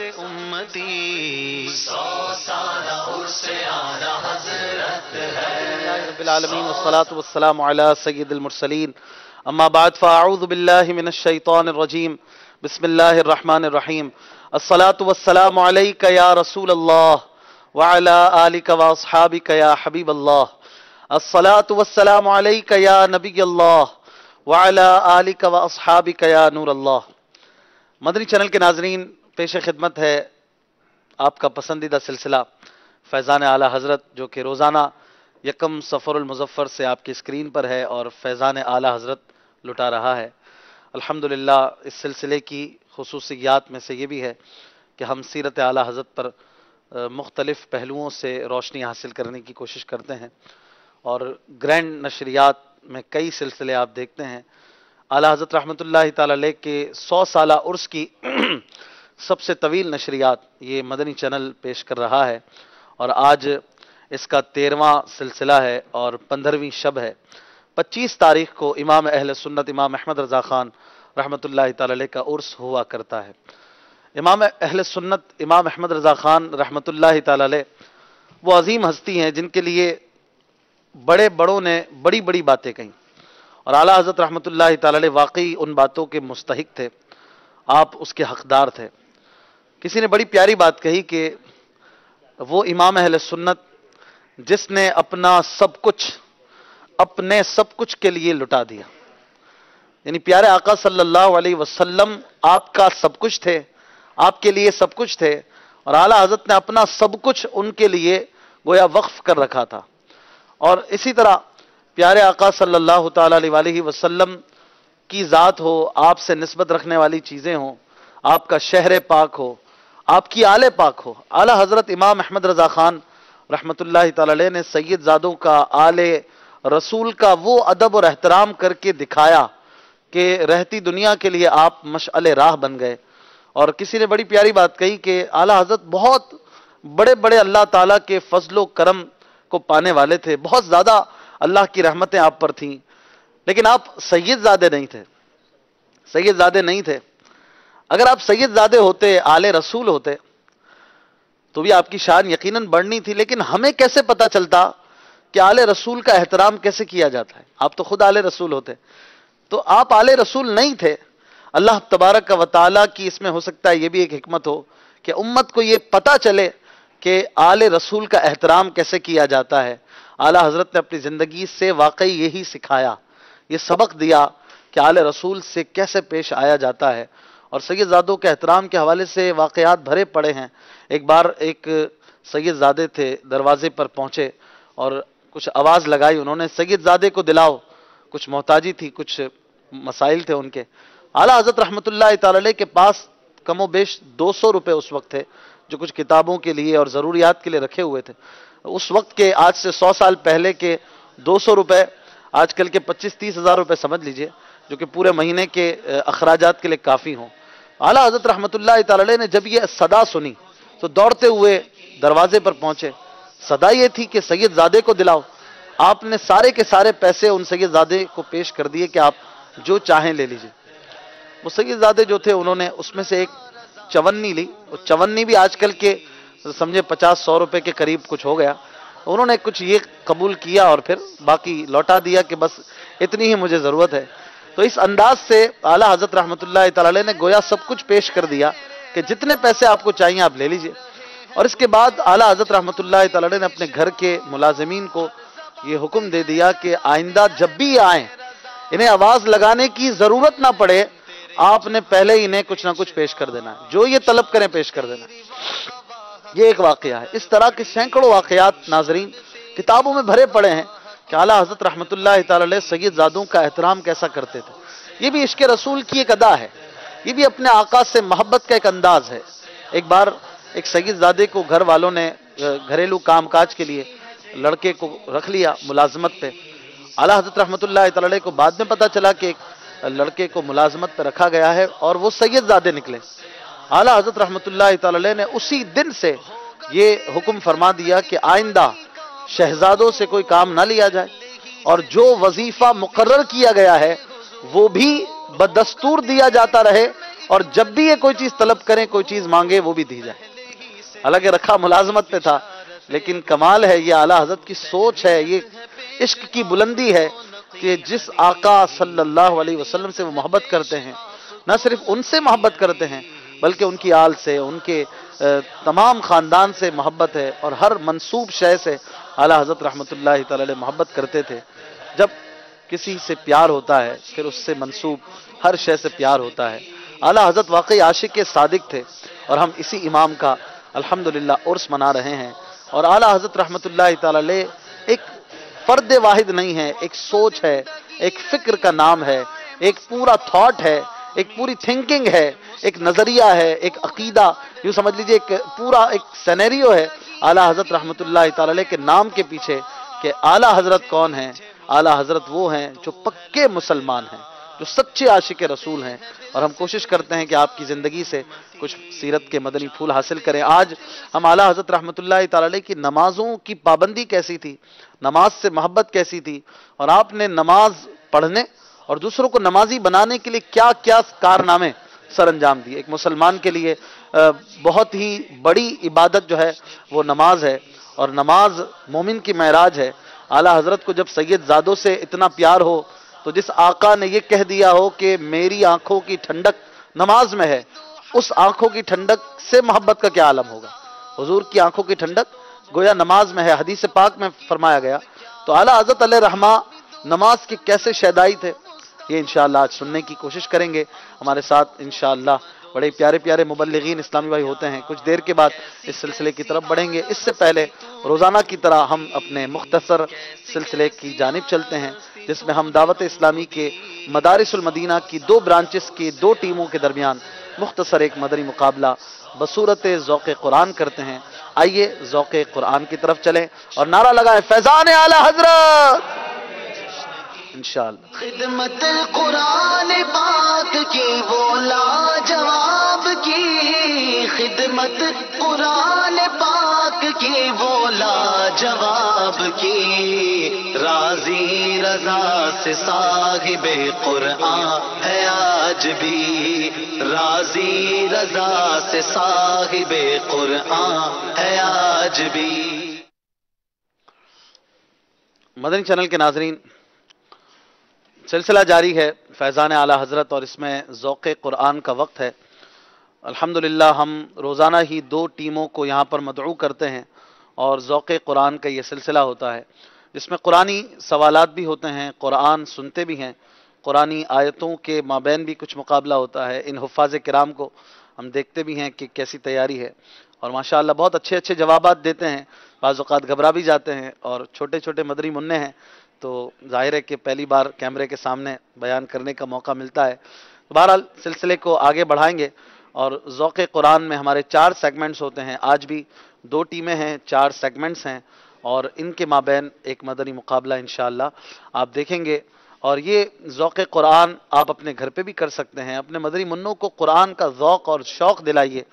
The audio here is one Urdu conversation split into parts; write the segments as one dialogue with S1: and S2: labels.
S1: امتی 100 سال عرس اعلی حضرت ہے رب العالمین والصلاة والسلام علی سید المرسلین اما بعد فاعوذ باللہ من الشیطان الرجیم بسم اللہ الرحمن الرحیم الصلاة والسلام علیک یا رسول اللہ وعلی آلک واصحابک یا حبیب اللہ الصلاة والسلام علیک یا نبی اللہ وعلی آلک واصحابک یا نور اللہ۔ مدنی چینل کے ناظرین، پیش خدمت ہے آپ کا پسندیدہ سلسلہ فیضان اعلی حضرت، جو کہ روزانہ یکم صفر المظفر سے آپ کی اسکرین پر ہے اور فیضان اعلی حضرت لٹا رہا ہے۔ الحمدللہ اس سلسلے کی خصوصیات میں سے یہ بھی ہے کہ ہم سیرت اعلی حضرت پر مختلف پہلوؤں سے روشنی حاصل کرنے کی کوشش کرتے ہیں، اور گرینڈ نشریات میں کئی سلسلے آپ دیکھتے ہیں۔ اعلی حضرت رحمۃ اللہ تعالی علیہ کے 100 سالہ عرس کی سب سے طویل نشریات یہ مدنی چینل پیش کر رہا ہے، اور آج اس کا 13واں سلسلہ ہے اور 15ویں شب ہے۔ 25 تاریخ کو امام اہل سنت امام احمد رضا خان رحمۃ اللہ تعالی علیہ کا عرس ہوا کرتا ہے۔ امام اہل سنت امام احمد رضا خان رحمۃ اللہ تعالی علیہ وہ عظیم ہستی ہیں جن کے لیے بڑے بڑوں نے بڑی بڑی باتیں کہیں، اور اعلیٰ حضرت رحمۃ اللہ تعالی علیہ واقعی ان باتوں کے مستحق تھے، آپ اس کے حقدار تھے۔ کسی نے بڑی پیاری بات کہی کہ وہ امام اہل سنت جس نے اپنا سب کچھ اپنے سب کچھ کے لیے لٹا دیا، یعنی پیارے آقا صلی اللہ علیہ وسلم آپ کا سب کچھ تھے، آپ کے لیے سب کچھ تھے، اور اعلیٰ حضرت نے اپنا سب کچھ ان کے لیے گویا وقف کر رکھا تھا۔ اور اسی طرح پیارے آقا صلی اللہ تعالی علیہ وسلم کی ذات ہو، آپ سے نسبت رکھنے والی چیزیں ہوں، آپ کا شہر پاک ہو، آپ کی آل پاک ہو۔ اعلیٰ حضرت امام احمد رضا خان رحمۃ اللہ تعالی علیہ نے سید زادوں کا، آل رسول کا وہ ادب اور احترام کر کے دکھایا کہ رہتی دنیا کے لیے آپ مشعل راہ بن گئے۔ اور کسی نے بڑی پیاری بات کہی کہ اعلیٰ حضرت بہت بڑے بڑے اللہ تعالیٰ کے فضل و کرم کو پانے والے تھے، بہت زیادہ اللہ کی رحمتیں آپ پر تھیں، لیکن آپ سید زادے نہیں تھے، سید زادے نہیں تھے۔ اگر آپ سید زادے ہوتے، آل رسول ہوتے، تو بھی آپ کی شان یقیناً بڑھنی تھی، لیکن ہمیں کیسے پتا چلتا کہ آل رسول کا احترام کیسے کیا جاتا ہے؟ آپ تو خود آل رسول ہوتے، تو آپ آل رسول نہیں تھے۔ اللہ تبارک و تعالیٰ کی اس میں ہو سکتا ہے یہ بھی ایک حکمت ہو کہ امت کو یہ پتا چلے کہ آل رسول کا احترام کیسے کیا جاتا ہے۔ اعلیٰ حضرت نے اپنی زندگی سے واقعی یہی سکھایا، یہ سبق دیا کہ آل رسول سے کیسے پیش آیا جاتا ہے۔ اور سید زادوں کے احترام کے حوالے سے واقعات بھرے پڑے ہیں۔ ایک بار ایک سید زادے تھے، دروازے پر پہنچے اور کچھ آواز لگائی انہوں نے، سید زادے کو دلاؤ۔ کچھ محتاجی تھی، کچھ مسائل تھے ان کے۔ اعلیٰ حضرت رحمۃ اللہ تعالی علیہ کے پاس کم و بیش 200 روپے اس وقت تھے، جو کچھ کتابوں کے لیے اور ضروریات کے لیے رکھے ہوئے تھے۔ اس وقت کے آج سے 100 سال پہلے کے 200 روپے آج کل کے 25-30 ہزار روپے سمجھ لیجئے، جو کہ پورے مہینے کے اخراجات کے لیے کافی ہوں۔ اعلیٰ حضرت رحمۃ اللہ تعالی علیہ نے جب یہ صدا سنی تو دوڑتے ہوئے دروازے پر پہنچے۔ صدا یہ تھی کہ سید زادے کو دلاؤ۔ آپ نے سارے کے سارے پیسے ان سید زادے کو پیش کر دیے کہ آپ جو چاہیں لے لیجئے۔ وہ سید زادے جو تھے انہوں نے اس میں سے ایک چونی لی، وہ چونی بھی آج کل کے سمجھے 50-100 روپے کے قریب کچھ ہو گیا۔ انہوں نے کچھ یہ قبول کیا اور پھر باقی لوٹا دیا کہ بس اتنی ہی مجھے ضرورت ہے۔ تو اس انداز سے اعلیٰ حضرت رحمۃ اللہ تعالی علیہ نے گویا سب کچھ پیش کر دیا کہ جتنے پیسے آپ کو چاہیے آپ لے لیجئے۔ اور اس کے بعد اعلیٰ حضرت رحمۃ اللہ تعالی علیہ نے اپنے گھر کے ملازمین کو یہ حکم دے دیا کہ آئندہ جب بھی آئیں انہیں آواز لگانے کی ضرورت نہ پڑے، آپ نے پہلے ہی انہیں کچھ نہ کچھ پیش کر دینا ہے، جو یہ طلب کریں پیش کر دینا۔ یہ ایک واقعہ ہے۔ اس طرح کے سینکڑوں واقعات ناظرین کتابوں میں بھرے پڑے ہیں کہ اعلیٰ حضرت رحمۃ اللہ تعالی علیہ سید زادوں کا احترام کیسا کرتے تھے۔ یہ بھی عشق رسول کی ایک ادا ہے، یہ بھی اپنے آقا سے محبت کا ایک انداز ہے۔ ایک بار ایک سید زادے کو گھر والوں نے گھریلو کام کاج کے لیے لڑکے کو رکھ لیا ملازمت پہ۔ اعلیٰ حضرت رحمۃ اللہ تعالی علیہ کو بعد میں پتا چلا کہ ایک لڑکے کو ملازمت پہ رکھا گیا ہے اور وہ سید زادے نکلے۔ اعلیٰ حضرت رحمۃ اللہ تعالی علیہ نے اسی دن سے یہ حکم فرما دیا کہ آئندہ شہزادوں سے کوئی کام نہ لیا جائے، اور جو وظیفہ مقرر کیا گیا ہے وہ بھی بدستور دیا جاتا رہے، اور جب بھی یہ کوئی چیز طلب کریں، کوئی چیز مانگے، وہ بھی دی جائے۔ حالانکہ رکھا ملازمت پہ تھا، لیکن کمال ہے، یہ اعلیٰ حضرت کی سوچ ہے، یہ عشق کی بلندی ہے کہ جس آقا صلی اللہ علیہ وسلم سے وہ محبت کرتے ہیں، نہ صرف ان سے محبت کرتے ہیں بلکہ ان کی آل سے، ان کے تمام خاندان سے محبت ہے، اور ہر منسوب شے سے اعلیٰ حضرت رحمۃ اللہ تعالی علیہ محبت کرتے تھے۔ جب کسی سے پیار ہوتا ہے پھر اس سے منسوب ہر شے سے پیار ہوتا ہے۔ اعلیٰ حضرت واقعی عاشق صادق تھے، اور ہم اسی امام کا الحمدللہ عرس منا رہے ہیں۔ اور اعلیٰ حضرت رحمۃ اللہ تعالی علیہ ایک فرد واحد نہیں ہے، ایک سوچ ہے، ایک فکر کا نام ہے، ایک پورا تھاٹ ہے، ایک پوری تھنکنگ ہے، ایک نظریہ ہے، ایک عقیدہ، یوں سمجھ لیجئے ایک پورا ایک سینیریو ہے اعلیٰ حضرت رحمۃ اللہ تعالی علیہ کے نام کے پیچھے، کہ اعلیٰ حضرت کون ہیں؟ اعلیٰ حضرت وہ ہیں جو پکے مسلمان ہیں، جو سچے عاشق رسول ہیں۔ اور ہم کوشش کرتے ہیں کہ آپ کی زندگی سے کچھ سیرت کے مدنی پھول حاصل کریں۔ آج ہم اعلیٰ حضرت رحمۃ اللہ تعالی علیہ کی نمازوں کی پابندی کیسی تھی، نماز سے محبت کیسی تھی، اور آپ نے نماز پڑھنے اور دوسروں کو نمازی بنانے کے لیے کیا کیا کارنامے سر انجام دیے۔ ایک مسلمان کے لیے بہت ہی بڑی عبادت جو ہے وہ نماز ہے، اور نماز مومن کی معراج ہے۔ اعلیٰ حضرت کو جب سید زادوں سے اتنا پیار ہو، تو جس آقا نے یہ کہہ دیا ہو کہ میری آنکھوں کی ٹھنڈک نماز میں ہے، اس آنکھوں کی ٹھنڈک سے محبت کا کیا عالم ہوگا۔ حضور کی آنکھوں کی ٹھنڈک گویا نماز میں ہے، حدیث پاک میں فرمایا گیا۔ تو اعلیٰ حضرت علیہ رحمہ نماز کے کیسے شیدائی تھے، یہ انشاءاللہ آج سننے کی کوشش کریں گے۔ ہمارے ساتھ انشاءاللہ بڑے پیارے پیارے مبلغین اسلامی بھائی ہوتے ہیں، کچھ دیر کے بعد اس سلسلے کی طرف بڑھیں گے۔ اس سے پہلے روزانہ کی طرح ہم اپنے مختصر سلسلے کی جانب چلتے ہیں، جس میں ہم دعوت اسلامی کے مدارس المدینہ کی 2 برانچز کی 2 ٹیموں کے درمیان مختصر ایک مدنی مقابلہ بصورت ذوق قرآن کرتے ہیں۔ آئیے ذوق قرآن کی طرف چلیں اور نعرہ لگائیں فیضان اعلیٰ حضرت انشاءاللہ۔
S2: خدمت قرآن پاک کی وہ لاجواب کی، خدمت قرآن پاک کی وہ لاجواب کی، راضی رضا سے صاحب قرآن ہے آج بھی، راضی رضا سے صاحب قرآن ہے آج بھی۔
S1: مدنی چینل کے ناظرین، سلسلہ جاری ہے فیضان اعلیٰ حضرت، اور اس میں ذوق قرآن کا وقت ہے۔ الحمدللہ ہم روزانہ ہی 2 ٹیموں کو یہاں پر مدعو کرتے ہیں، اور ذوق قرآن کا یہ سلسلہ ہوتا ہے جس میں قرآنی سوالات بھی ہوتے ہیں، قرآن سنتے بھی ہیں، قرآنی آیتوں کے مابین بھی کچھ مقابلہ ہوتا ہے۔ ان حفاظ کرام کو ہم دیکھتے بھی ہیں کہ کیسی تیاری ہے، اور ماشاءاللہ بہت اچھے اچھے جوابات دیتے ہیں، بعض اوقات گھبرا بھی جاتے ہیں، اور چھوٹے چھوٹے مدری منع ہیں، تو ظاہر ہے کہ پہلی بار کیمرے کے سامنے بیان کرنے کا موقع ملتا ہے۔ بہرحال سلسلے کو آگے بڑھائیں گے، اور ذوق قرآن میں ہمارے 4 سیگمنٹس ہوتے ہیں۔ آج بھی 2 ٹیمیں ہیں، 4 سیگمنٹس ہیں، اور ان کے مابین ایک مدنی مقابلہ انشاءاللہ آپ دیکھیں گے۔ اور یہ ذوق قرآن آپ اپنے گھر پہ بھی کر سکتے ہیں، اپنے مدنی منوں کو قرآن کا ذوق اور شوق دلائیے۔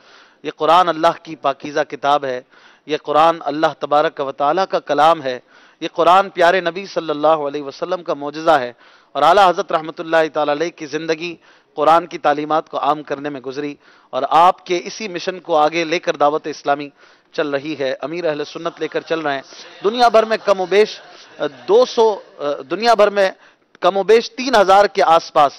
S1: یہ قرآن اللہ کی پاکیزہ کتاب ہے، یہ قرآن اللہ تبارک و تعالیٰ کا کلام ہے، یہ قرآن پیارے نبی صلی اللہ علیہ وسلم کا معجزہ ہے، اور اعلیٰ حضرت رحمۃ اللہ تعالی علیہ کی زندگی قرآن کی تعلیمات کو عام کرنے میں گزری، اور آپ کے اسی مشن کو آگے لے کر دعوت اسلامی چل رہی ہے، امیر اہل سنت لے کر چل رہے ہیں۔ دنیا بھر میں کم و بیش 3000 کے آس پاس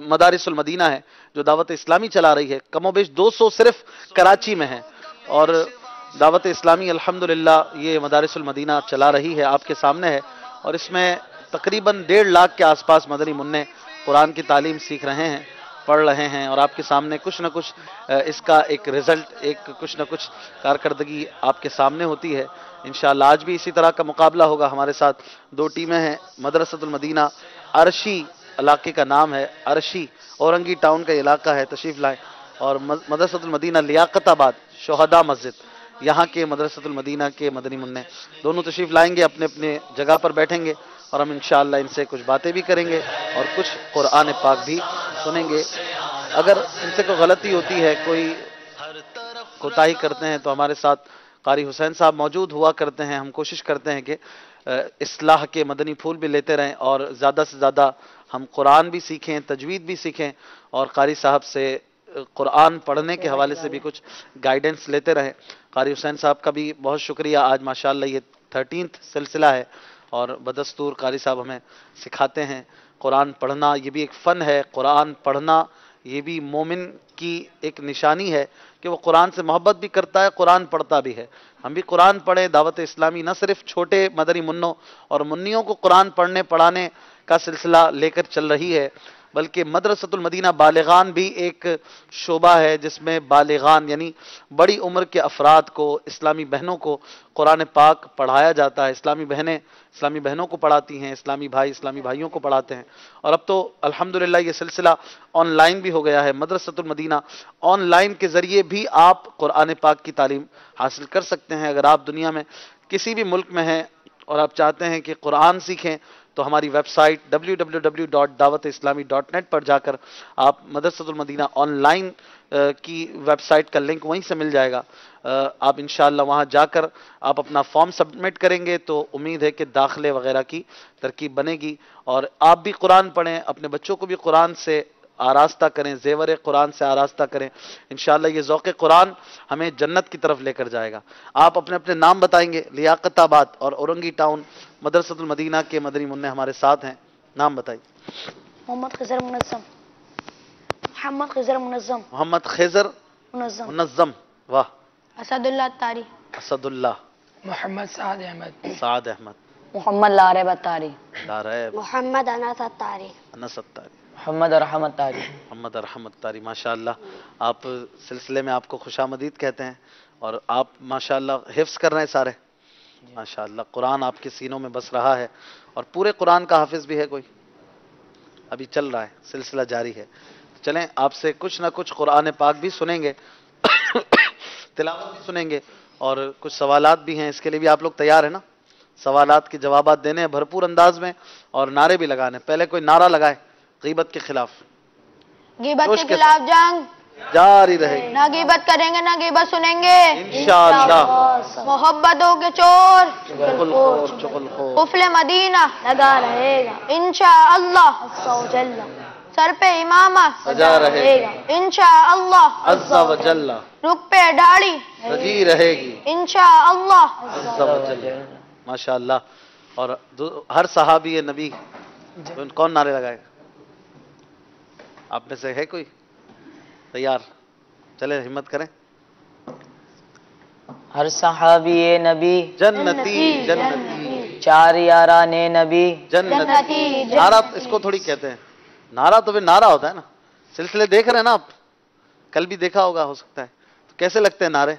S1: مدارس المدینہ ہے جو دعوت اسلامی چلا رہی ہے، کم و بیش 200 صرف کراچی میں ہیں، اور دعوت اسلامی الحمدللہ یہ مدارس المدینہ چلا رہی ہے، آپ کے سامنے ہے، اور اس میں تقریباً 1.5 لاکھ کے آس پاس مدنی منع قرآن کی تعلیم سیکھ رہے ہیں، پڑھ رہے ہیں، اور آپ کے سامنے کچھ نہ کچھ اس کا ایک رزلٹ، کچھ نہ کچھ کارکردگی آپ کے سامنے ہوتی ہے۔ انشاءاللہ آج بھی اسی طرح کا مقابلہ ہوگا۔ ہمارے ساتھ 2 ٹیمیں ہیں، مدرسۃ المدینہ عرشی علاقے کا نام ہے، عرشی اورنگی ٹاؤن کا علاقہ ہے، تشریف لائیں، اور مدرسۃ المدینہ لیاقت آباد شہداء مسجد، یہاں کے مدرسۃ المدینہ کے مدنی منع دونوں تشریف لائیں گے، اپنے اپنے جگہ پر بیٹھیں گے، اور ہم انشاءاللہ ان سے کچھ باتیں بھی کریں گے اور کچھ قرآن پاک بھی سنیں گے۔ اگر ان سے کوئی غلطی ہوتی ہے، کوئی کوتاہی کرتے ہیں، تو ہمارے ساتھ قاری حسین صاحب موجود ہوا کرتے ہیں۔ ہم کوشش کرتے ہیں کہ اصلاح کے مدنی پھول بھی لیتے رہیں، اور زیادہ سے زیادہ ہم قرآن بھی سیکھیں، تجوید بھی سیکھیں، اور قاری صاحب سے قرآن پڑھنے کے حوالے سے بھی کچھ گائیڈنس لیتے رہیں۔ قاری حسین صاحب کا بھی بہت شکریہ، آج ماشاءاللہ یہ 13th سلسلہ ہے، اور بدستور قاری صاحب ہمیں سکھاتے ہیں قرآن پڑھنا۔ یہ بھی ایک فن ہے، قرآن پڑھنا یہ بھی مومن کی ایک نشانی ہے کہ وہ قرآن سے محبت بھی کرتا ہے، قرآن پڑھتا بھی ہے۔ ہم بھی قرآن پڑھیں۔ دعوت اسلامی نہ صرف چھوٹے مدنی منوں اور منیوں کو قرآن پڑھنے پڑھانے کا سلسلہ لے کر چل رہی ہے، بلکہ مدرسۃ المدینہ بالغان بھی ایک شعبہ ہے جس میں بالغان یعنی بڑی عمر کے افراد کو، اسلامی بہنوں کو قرآن پاک پڑھایا جاتا ہے۔ اسلامی بہنیں اسلامی بہنوں کو پڑھاتی ہیں، اسلامی بھائی اسلامی بھائیوں کو پڑھاتے ہیں، اور اب تو الحمدللہ یہ سلسلہ آن لائن بھی ہو گیا ہے۔ مدرسۃ المدینہ آن لائن کے ذریعے بھی آپ قرآن پاک کی تعلیم حاصل کر سکتے ہیں۔ اگر آپ دنیا میں کسی بھی ملک میں ہیں اور آپ چاہتے ہیں کہ قرآن سیکھیں تو ہماری ویب سائٹ www.dawatislami.net پر جا کر آپ مدرسۃ المدینہ آن لائن کی ویب سائٹ کا لنک وہیں سے مل جائے گا۔ آپ انشاءاللہ وہاں جا کر آپ اپنا فارم سبمٹ کریں گے تو امید ہے کہ داخلے وغیرہ کی ترکیب بنے گی، اور آپ بھی قرآن پڑھیں، اپنے بچوں کو بھی قرآن سے آراستہ کریں، زیور قرآن سے آراستہ کریں۔ انشاءاللہ یہ ذوق قرآن ہمیں جنت کی طرف لے کر جائے گا۔ آپ اپنے اپنے نام بتائیں گے۔ لیاقت آباد اور اورنگی ٹاؤن مدرسۃ المدینہ کے مدنی منع ہمارے ساتھ ہیں، نام بتائیے۔
S3: محمد خضر منظم، محمد خضر منظم،
S1: محمد خضر
S3: منظم،
S1: منظم، واہ۔
S3: اسد اللہ تاری،
S1: اسد اللہ،
S4: محمد سعد احمد،
S1: سعد احمد،
S3: محمد لارب تاری،
S1: داریب،
S3: محمد انس تاری،
S1: انس اتاری،
S3: محمد ارحم تاری۔
S1: محمد ارحم اتاری۔ ماشاءاللہ آپ سلسلے میں آپ کو خوش آمدید کہتے ہیں، اور آپ ماشاءاللہ حفظ کر رہے ہیں سارے، ماشاءاللہ قرآن آپ کے سینوں میں بس رہا ہے، اور پورے قرآن کا حافظ بھی ہے کوئی؟ ابھی چل رہا ہے، سلسلہ جاری ہے۔ چلیں آپ سے کچھ نہ کچھ قرآن پاک بھی سنیں گے، تلاوت بھی سنیں گے، اور کچھ سوالات بھی ہیں، اس کے لیے بھی آپ لوگ تیار ہیں نا؟ سوالات کے جوابات دینے ہیں بھرپور انداز میں، اور نعرے بھی لگانے۔ پہلے کوئی نعرہ لگائے غیبت کے خلاف،
S3: غیبت
S1: جوش
S3: کے
S1: کے
S3: خلاف جنگ،
S1: جاری رہے گی
S3: نہ غیبت کریں گے نہ غیبت سنیں گے،
S1: انشاءاللہ۔
S3: محبتوں کے چور
S1: چغل خور، چغل خور،
S3: قفل مدینہ لگا رہے گا انشاءاللہ، عز و جل سر پہ امامہ
S1: سجا رہے
S3: گا انشاءاللہ،
S1: عز و جل
S3: رخ پہ داڑھی
S1: سجی رہے گی
S3: انشاءاللہ،
S1: عز و جل۔ ماشاءاللہ۔ اور ہر صحابی نبی کون نعرے لگائے گا؟ آپ میں سے ہے کوئی تیار؟ چلے ہمت کریں۔
S5: ہر صحابی نبی
S1: جنتی جنتی
S5: چار یاران نبی
S1: جنتی۔ نعرہ اس کو تھوڑی کہتے ہیں، نعرہ تو پھر نعرہ ہوتا ہے نا۔ سلسلے دیکھ رہے ہیں نا آپ، کل بھی دیکھا ہوگا ہو سکتا ہے، تو کیسے لگتے ہیں نعرے؟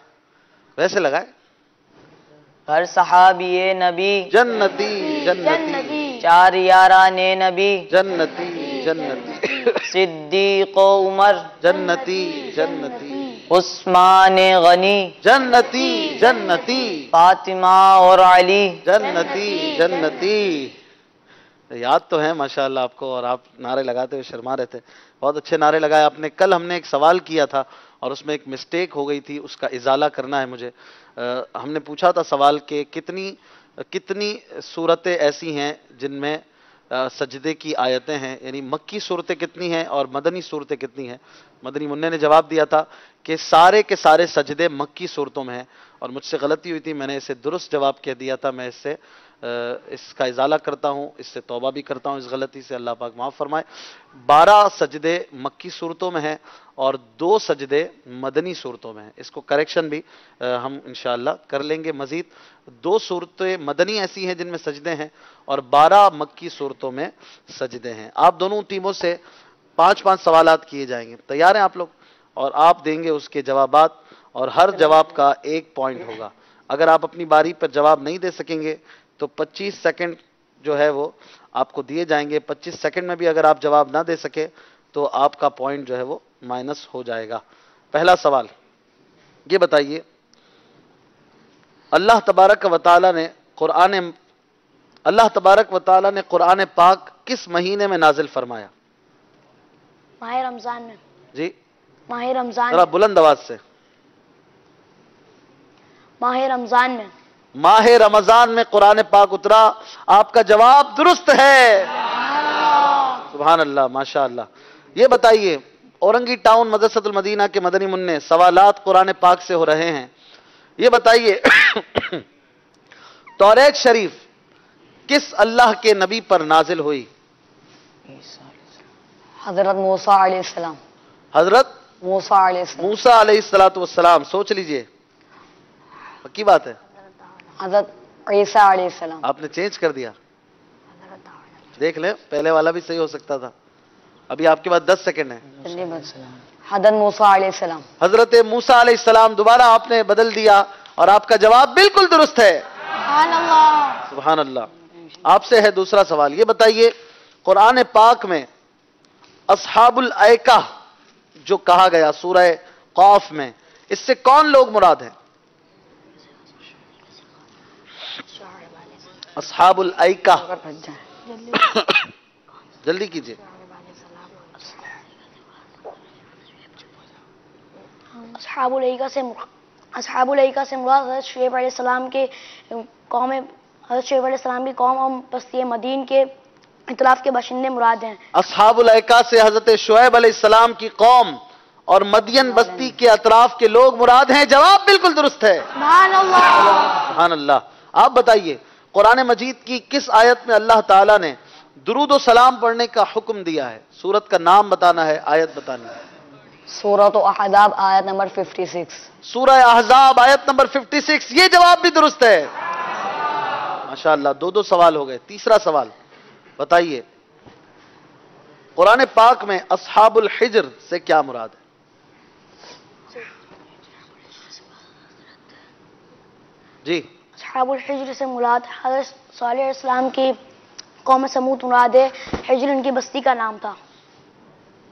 S1: ویسے لگائے۔
S5: ہر صحابی نبی
S1: جنتی جنتی
S5: چار یاران نبی
S1: جنتی جنتی
S5: صدیق و عمر
S1: جنتی جنتی
S5: عثمان غنی
S1: جنتی جنتی
S5: فاطمہ اور علی
S1: جنتی جنتی۔ یاد تو ہے ماشاءاللہ آپ کو، اور آپ نعرے لگاتے ہوئے شرما رہے تھے، بہت اچھے نعرے لگائے آپ نے۔ کل ہم نے ایک سوال کیا تھا اور اس میں ایک مسٹیک ہو گئی تھی، اس کا ازالہ کرنا ہے مجھے۔ ہم نے پوچھا تھا سوال کہ کتنی صورتیں ایسی ہیں جن میں سجدے کی آیتیں ہیں، یعنی مکی صورتیں کتنی ہیں اور مدنی صورتیں کتنی ہیں؟ مدنی منع نے جواب دیا تھا کہ سارے کے سارے سجدے مکی صورتوں میں ہیں، اور مجھ سے غلطی ہوئی تھی، میں نے اسے درست جواب کہہ دیا تھا۔ میں اس کا ازالہ کرتا ہوں، اس سے توبہ بھی کرتا ہوں اس غلطی سے، اللہ پاک معاف فرمائے۔ 12 سجدے مکی صورتوں میں ہیں اور 2 سجدے مدنی صورتوں میں ہیں۔ اس کو کریکشن بھی ہم انشاءاللہ کر لیں گے مزید۔ 2 صورتیں مدنی ایسی ہیں جن میں سجدے ہیں، اور 12 مکی صورتوں میں سجدے ہیں۔ آپ دونوں ٹیموں سے 5 سوالات کیے جائیں گے، تیار ہیں آپ لوگ؟ اور آپ دیں گے اس کے جوابات، اور ہر جواب کا 1 پوائنٹ ہوگا۔ اگر آپ اپنی باری پر جواب نہیں دے سکیں گے تو 25 سیکنڈ جو ہے وہ آپ کو دیے جائیں گے۔ 25 سیکنڈ میں بھی اگر آپ جواب نہ دے سکے تو آپ کا پوائنٹ جو ہے وہ مائنس ہو جائے گا۔ پہلا سوال یہ بتائیے، اللہ تبارک و تعالیٰ نے قرآن پاک کس مہینے میں نازل فرمایا؟
S3: ماہ رمضان میں،
S1: جی
S3: ماہ رمضان
S1: ذرا بلند آواز سے۔
S3: ماہ رمضان میں،
S1: ماہ رمضان میں قرآن پاک اترا۔ آپ کا جواب درست ہے، سبحان اللہ، ماشاء اللہ۔ یہ بتائیے، اورنگی ٹاؤن مدرسۃ المدینہ کے مدنی منع سوالات قرآن پاک سے ہو رہے ہیں۔ یہ بتائیے توریت شریف کس اللہ کے نبی پر نازل ہوئی؟
S5: حضرت موسیٰ علیہ السلام۔
S1: حضرت
S5: موسیٰ علیہ السلام۔
S1: موسیٰ علیہ السلام۔ سوچ لیجئے، پکی بات ہے۔
S5: حضرت عیسیٰ علیہ السلام۔
S1: آپ نے چینج کر دیا، دیکھ لیں پہلے والا بھی صحیح ہو سکتا تھا۔ ابھی آپ کے پاس 10 سیکنڈ ہیں۔
S5: حضرت موسیٰ علیہ السلام۔
S1: حضرت موسیٰ علیہ السلام، دوبارہ آپ نے بدل دیا اور آپ کا جواب بالکل درست ہے۔
S3: سبحان اللہ۔
S1: سبحان اللہ۔ آپ سے ہے دوسرا سوال، یہ بتائیے قرآن پاک میں اصحاب الایکہ جو کہا گیا سورہ قاف میں، اس سے کون لوگ مراد ہیں؟ اصحاب الایکہ، جلدی کیجئے۔
S3: اصحاب الایکہ سے مراد حضرت شعیب علیہ السلام کے قوم، حضرت شعیب علیہ السلام کی قوم اور بستی مدین کے اطراف کے باشندے مراد ہیں۔
S1: اصحاب الایکہ سے حضرت شعیب علیہ السلام کی قوم اور مدین بستی کے اطراف کے لوگ مراد ہیں۔ جواب بالکل درست ہے۔
S3: سبحان اللہ۔
S1: سبحان اللہ۔ آپ بتائیے قرآن مجید کی کس آیت میں اللہ تعالیٰ نے درود و سلام پڑھنے کا حکم دیا ہے؟ سورت کا نام بتانا ہے، آیت بتانی ہے۔
S5: سورۃ احزاب آیت نمبر 56۔
S1: سورہ احزاب آیت نمبر 56۔ یہ جواب بھی درست ہے۔ ماشاءاللہ، دو سوال ہو گئے۔ تیسرا سوال بتائیے قرآن پاک میں اصحاب الحجر سے کیا مراد ہے؟ جی،
S3: اصحاب الحجر سے مراد حضرت صالح علیہ السلام کی قوم سمود مراد ہے۔ حجر ان کی بستی کا نام تھا۔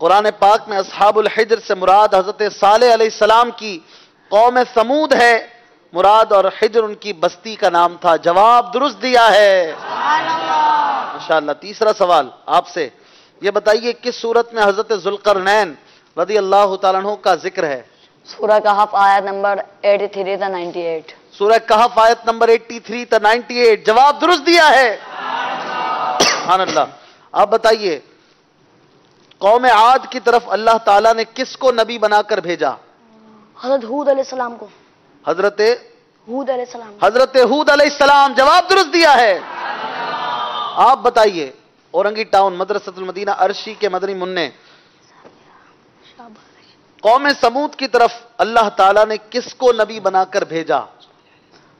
S1: قرآن پاک میں اصحاب الحجر سے مراد حضرت صالح علیہ السلام کی قوم سمود ہے مراد، اور حجر ان کی بستی کا نام تھا۔ جواب درست دیا ہے۔
S3: سبحان اللہ۔
S1: ماشاءاللہ۔ تیسرا سوال آپ سے، یہ بتائیے کس سورت میں حضرت ذوالقرنین رضی اللہ تعالیٰ عنہ کا ذکر ہے؟
S5: سورہ کہف آیت نمبر 83 تا 98۔
S1: سورہ کہف آیت نمبر 83 تا 98۔ جواب درست دیا ہے۔ سبحان اللہ۔ آپ بتائیے قوم عاد کی طرف اللہ تعالیٰ نے کس کو نبی بنا کر بھیجا؟
S3: حضرت ہود علیہ السلام کو۔
S1: حضرت
S3: ہود علیہ السلام۔
S1: حضرت ہود علیہ السلام۔ جواب درست دیا ہے۔ آپ بتائیے اورنگی ٹاؤن مدرسۃ المدینہ عرشی کے مدنی منع قوم سمود کی طرف اللہ تعالیٰ نے کس کو نبی بنا کر بھیجا؟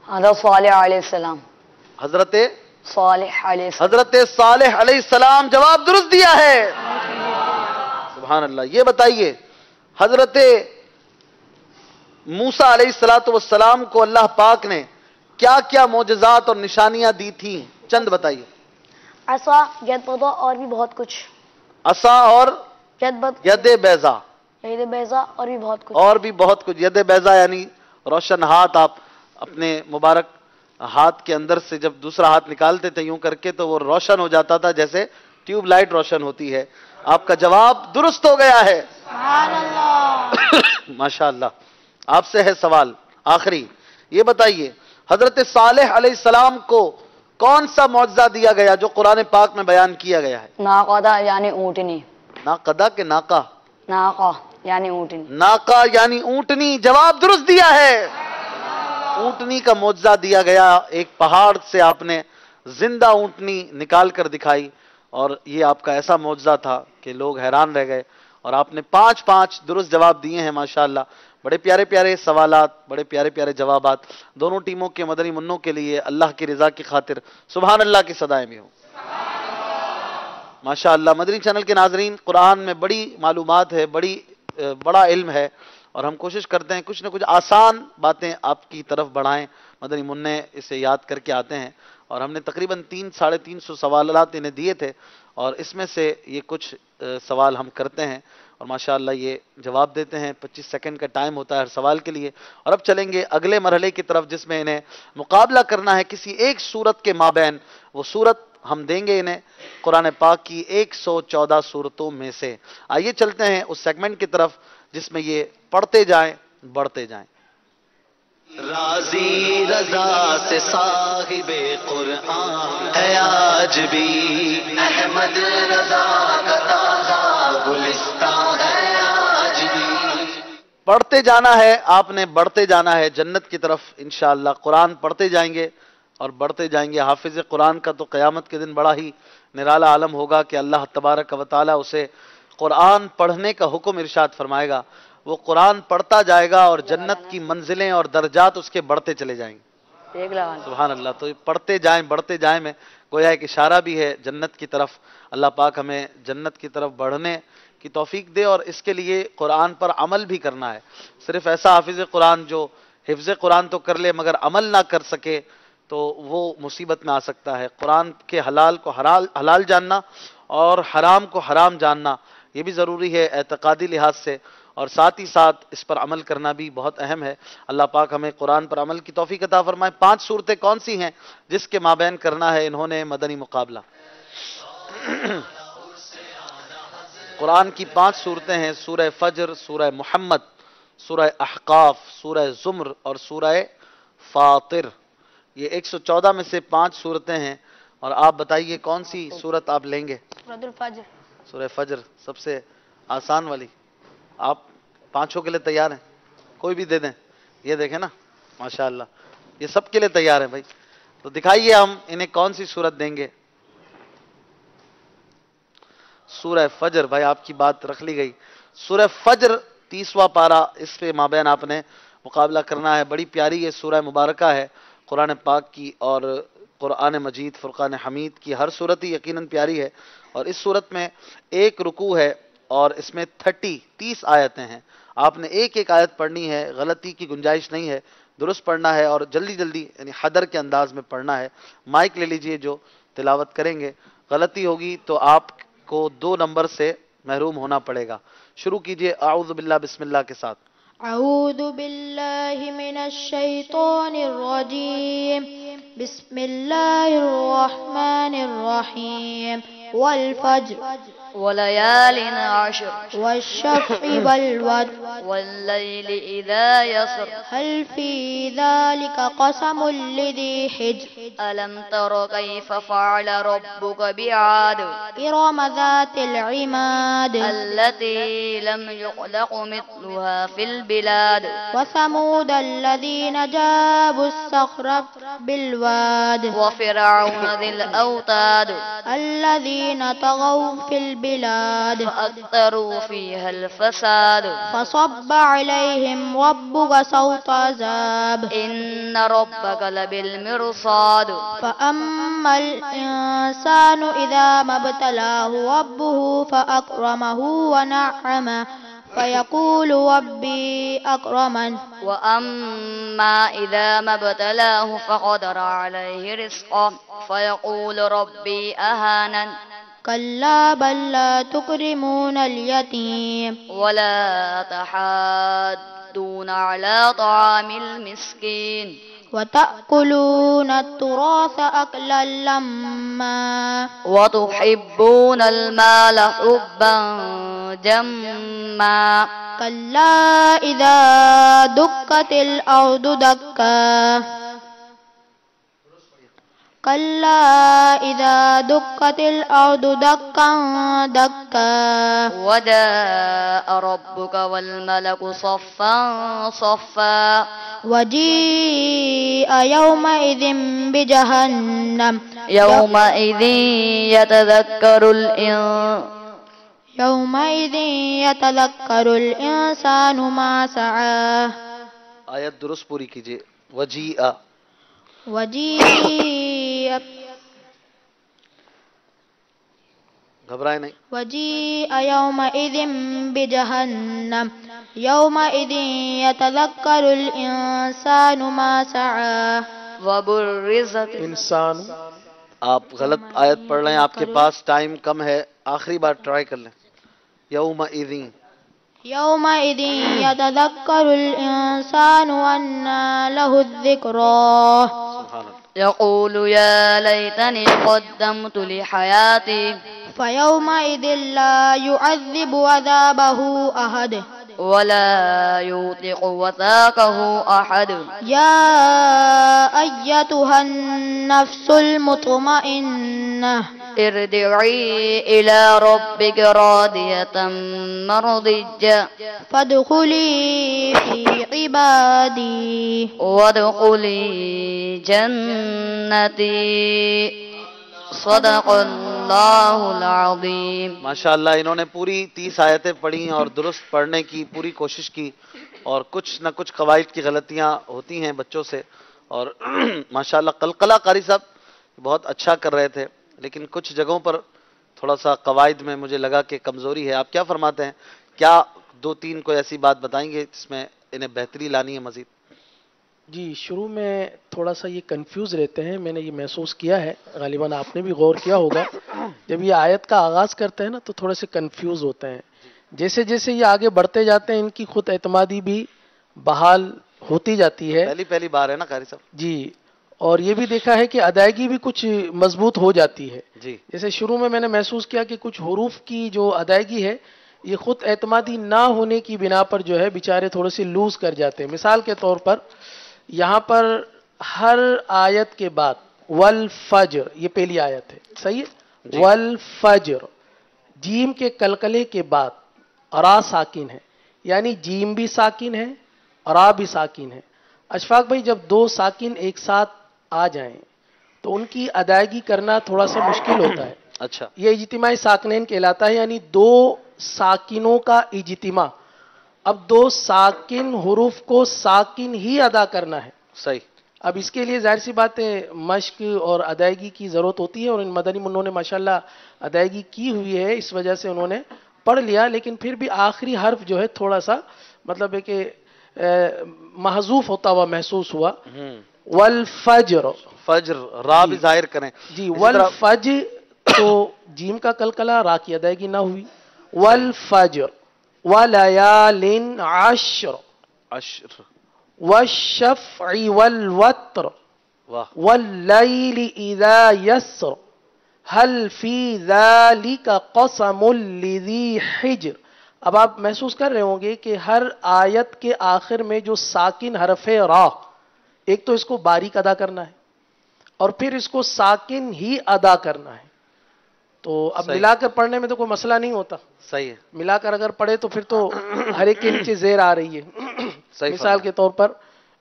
S5: حضرت صالح علیہ السلام۔
S1: حضرت
S5: صالح علیہ السلام۔
S1: حضرت صالح علیہ السلام۔ جواب درست دیا ہے۔ سبحان اللہ۔ یہ بتائیے حضرت موسیٰ علیہ السلام کو اللہ پاک نے کیا کیا معجزات اور نشانیاں دی تھیں؟ چند بتائیے۔
S3: عصا، ید بدا اور بھی بہت کچھ۔
S1: عصا اور ید بیضا،
S3: ید بیضا اور بھی بہت کچھ۔
S1: اور بھی بہت کچھ۔ ید بیضا یعنی روشن ہاتھ۔ آپ اپنے مبارک ہاتھ کے اندر سے جب دوسرا ہاتھ نکالتے تھے یوں کر کے تو وہ روشن ہو جاتا تھا جیسے ٹیوب لائٹ روشن ہوتی ہے۔ آپ کا جواب درست ہو گیا ہے۔
S3: سبحان اللہ۔
S1: ماشاءاللہ۔ آپ سے ہے سوال آخری، یہ بتائیے حضرت صالح علیہ السلام کو کون سا معجزہ دیا گیا جو قرآن پاک میں بیان کیا گیا ہے؟
S5: ناقدہ یعنی اونٹنی۔
S1: ناقدہ کے ناقہ؟
S5: ناقہ یعنی اونٹنی۔
S1: ناقہ یعنی اونٹنی۔ جواب درست دیا ہے۔ اونٹنی کا معجزہ دیا گیا، ایک پہاڑ سے آپ نے زندہ اونٹنی نکال کر دکھائی، اور یہ آپ کا ایسا معجزہ تھا کہ لوگ حیران رہ گئے، اور آپ نے 5 درست جواب دیے ہیں۔ ماشاءاللہ، بڑے پیارے پیارے سوالات، بڑے پیارے پیارے جوابات۔ دونوں ٹیموں کے مدنی منوں کے لیے اللہ کی رضا کی خاطر سبحان اللہ کی صدائیں بھی ہوں۔ ماشاءاللہ۔ مدنی چینل کے ناظرین، قرآن میں بڑی معلومات ہے، بڑا علم ہے، اور ہم کوشش کرتے ہیں کچھ نہ کچھ آسان باتیں آپ کی طرف بڑھائیں۔ مدنی منع اسے یاد کر کے آتے ہیں، اور ہم نے تقریباً 300-350 سوالات انہیں دیے تھے، اور اس میں سے یہ کچھ سوال ہم کرتے ہیں، اور ماشاءاللہ یہ جواب دیتے ہیں۔ 25 سیکنڈ کا ٹائم ہوتا ہے ہر سوال کے لیے، اور اب چلیں گے اگلے مرحلے کی طرف جس میں انہیں مقابلہ کرنا ہے کسی ایک سورت کے مابین۔ وہ سورت ہم دیں گے انہیں قرآن پاک کی 114 سورتوں میں سے۔ آئیے چلتے ہیں اس سیگمنٹ کی طرف جس میں یہ پڑھتے جائیں، بڑھتے جائیں۔
S2: راضی رضا سے صاحب قرآن ہے آج بھی، احمد رضا کا تازہ گلستان ہے آج بھی۔
S1: پڑھتے جانا ہے، آپ نے بڑھتے جانا ہے جنت کی طرف انشاءاللہ۔ قرآن پڑھتے جائیں گے اور بڑھتے جائیں گے۔ حافظ قرآن کا تو قیامت کے دن بڑا ہی نرالا عالم ہوگا کہ اللہ تبارک و تعالی اسے قرآن پڑھنے کا حکم ارشاد فرمائے گا، وہ قرآن پڑھتا جائے گا اور جنت کی منزلیں اور درجات اس کے بڑھتے چلے جائیں گے۔ سبحان اللہ۔ تو پڑھتے جائیں بڑھتے جائیں میں گویا ایک اشارہ بھی ہے جنت کی طرف۔ اللہ پاک ہمیں جنت کی طرف بڑھنے کی توفیق دے، اور اس کے لیے قرآن پر عمل بھی کرنا ہے۔ صرف ایسا حافظ قرآن جو حفظ قرآن تو کر لے مگر عمل نہ کر سکے تو وہ مصیبت میں آ سکتا ہے۔ قرآن کے حلال کو حلال جاننا اور حرام کو حرام جاننا یہ بھی ضروری ہے اعتقادی لحاظ سے، اور ساتھ ہی ساتھ اس پر عمل کرنا بھی بہت اہم ہے۔ اللہ پاک ہمیں قرآن پر عمل کی توفیق عطا فرمائے۔ 5 صورتیں کون سی ہیں جس کے مابین کرنا ہے انہوں نے مدنی مقابلہ؟ قرآن کی 5 صورتیں ہیں، سورہ فجر، سورہ محمد، سورہ احقاف، سورہ زمر اور سورہ فاطر۔ یہ 114 میں سے 5 صورتیں ہیں، اور آپ بتائیے کون سی صورت آپ لیں گے؟
S3: سورۃ الفجر۔
S1: سورہ فجر سب سے آسان والی۔ آپ 5 کے لیے تیار ہیں؟ کوئی بھی دے دیں۔ یہ دیکھیں نا ماشاءاللہ، یہ سب کے لیے تیار ہے بھائی۔ تو دکھائیے ہم انہیں کون سی صورت دیں گے۔ سورہ فجر، بھائی آپ کی بات رکھ لی گئی۔ سورہ فجر 30واں پارہ، اس پہ مابین آپ نے مقابلہ کرنا ہے۔ بڑی پیاری یہ سورہ مبارکہ ہے قرآن پاک کی، اور قرآن مجید فرقان حمید کی ہر صورت ہی یقیناً پیاری ہے، اور اس صورت میں 1 رکوع ہے اور اس میں 30 آیتیں ہیں۔ آپ نے ایک آیت پڑھنی ہے، غلطی کی گنجائش نہیں ہے، درست پڑھنا ہے اور جلدی جلدی یعنی حدر کے انداز میں پڑھنا ہے۔ مائک لے لیجئے جو تلاوت کریں گے، غلطی ہوگی تو آپ کو 2 نمبر سے محروم ہونا پڑے گا۔ شروع کیجئے اعوذ باللہ بسم اللہ کے ساتھ۔
S6: اعوذ باللہ من الشیطان الرجیم، بسم اللہ الرحمن الرحیم، والفجر
S5: وليال عشر
S6: والشفع والوتر
S5: والليل إذا يسر
S6: هل في ذلك قسم لذي حجر
S5: ألم تر كيف فعل ربك بعاد
S6: إرم ذات العماد
S5: التي لم يخلق مثلها في البلاد
S6: وثمود الذين جابوا الصخر بالواد
S5: وفرعون ذي الأوتاد
S6: الذين طغوا في البلاد
S5: فأكثروا فيها الفساد
S6: فصب عليهم ربك صوت عذاب
S5: إن ربك لبالمرصاد
S6: فأما الإنسان إذا ما ابتلاه ربه فأكرمه ونعمه فيقول ربي أكرمن
S5: وأما إذا ما ابتلاه فقدر عليه رزقه فيقول ربي أهانن
S6: كلا بل لا تكرمون اليتيم
S5: ولا تحاضون على طعام المسكين
S6: وتأكلون التراث أكلا لما
S5: وتحبون المال حبا جما
S6: كلا إذا دكت الأرض دكا كلا إذا دكت الأرض دكا دكا
S5: وجاء ربك والملك صفا صفا
S6: وجيء يومئذ بجهنم
S5: يومئذ
S6: يومئذ يتذكر الإنسان ما سعاه۔
S1: آیت درست پوری کیجئے۔ وجیء
S6: وجيء
S1: گھبرائے نہیں۔
S6: وجيء يومئذ بجهنم يومئذ يتذكر الإنسان ما سعاه
S5: وبرزت
S1: انسان، آپ غلط آیت پڑھ رہے ہیں، آپ کے پاس ٹائم کم ہے، آخری بار ٹرائی کر لیں۔ یومئذ
S6: يومئذ يتذكر الإنسان وأنى له الذكرى
S1: سبحان اللہ۔
S5: يقول يا ليتني قدمت لحياتي
S6: فيومئذ لا يعذب عذابه أحد
S5: ولا يوثق وثاقه أحد.
S6: يا أيتها النفس المطمئنة
S5: ارجعي إلى ربك راضية مرضية
S6: فادخلي في عبادي
S5: وادخلي جنتي. صدق اللہ العظیم.
S1: ماشاءاللہ انہوں نے پوری 30 آیتیں پڑھی اور درست پڑھنے کی پوری کوشش کی، اور کچھ نہ کچھ قواعد کی غلطیاں ہوتی ہیں بچوں سے، اور ماشاءاللہ قلقلہ قاری صاحب بہت اچھا کر رہے تھے، لیکن کچھ جگہوں پر تھوڑا سا قواعد میں مجھے لگا کہ کمزوری ہے. آپ کیا فرماتے ہیں؟ کیا 2-3 کوئی ایسی بات بتائیں گے جس میں انہیں بہتری لانی ہے مزید؟
S7: جی، شروع میں تھوڑا سا یہ کنفیوز رہتے ہیں، میں نے یہ محسوس کیا ہے، غالباً آپ نے بھی غور کیا ہوگا. جب یہ آیت کا آغاز کرتے ہیں نا تو تھوڑے سے کنفیوز ہوتے ہیں. جیسے جیسے یہ آگے بڑھتے جاتے ہیں ان کی خود اعتمادی بھی بحال ہوتی جاتی ہے.
S1: پہلی بار ہے نا قاری صاحب؟
S7: جی، اور یہ بھی دیکھا ہے کہ ادائیگی بھی کچھ مضبوط ہو جاتی ہے.
S1: جی
S7: جیسے شروع میں نے محسوس کیا کہ کچھ حروف کی جو ادائیگی ہے یہ خود اعتمادی نہ ہونے کی بنا پر جو ہے بیچارے تھوڑے سے لوز کر جاتے ہیں. مثال کے طور پر یہاں پر ہر آیت کے بعد والفجر، یہ پہلی آیت ہے، صحیح ہے؟ والفجر، جیم کے کلکلے کے بعد را ساکن ہے، یعنی جیم بھی ساکن ہے را بھی ساکن ہے. اشفاق بھائی، جب 2 ساکن ایک ساتھ آ جائیں تو ان کی ادائیگی کرنا تھوڑا سا مشکل ہوتا ہے.
S1: اچھا،
S7: یہ اجتماعی ساکنین کہلاتا ہے، یعنی 2 ساکنوں کا اجتماع. اب 2 ساکن حروف کو ساکن ہی ادا کرنا ہے.
S1: صحیح.
S7: اب اس کے لیے ظاہر سی بات ہے مشق اور ادائیگی کی ضرورت ہوتی ہے، اور ان مدنی منوں نے ماشاءاللہ ادائیگی کی ہوئی ہے، اس وجہ سے انہوں نے پڑھ لیا. لیکن پھر بھی آخری حرف جو ہے تھوڑا سا مطلب ہے کہ محذوف ہوتا ہوا محسوس ہوا. والفجر،
S1: فجر، را بھی ظاہر کریں.
S7: جی، والفجر تو جیم کا کلکلہ، را کی ادائیگی نہ ہوئی. والفجر ولیال عشر،
S1: عشر،
S7: والشفع والوتر،
S1: واہ،
S7: واللیل اذا یسر، هل فی ذالک قسم لذی حجر. اب آپ محسوس کر رہے ہوں گے کہ ہر آیت کے آخر میں جو ساکن حرف ہے را، ایک تو اس کو باریک ادا کرنا ہے اور پھر اس کو ساکن ہی ادا کرنا ہے. تو اب
S1: صحیح.
S7: ملا کر پڑھنے میں تو کوئی مسئلہ نہیں ہوتا.
S1: صحیح ہے.
S7: ملا کر اگر پڑھے تو پھر تو ہر ایک کے نیچے زیر آ رہی ہے.
S1: صحیح.
S7: مثال کے طور پر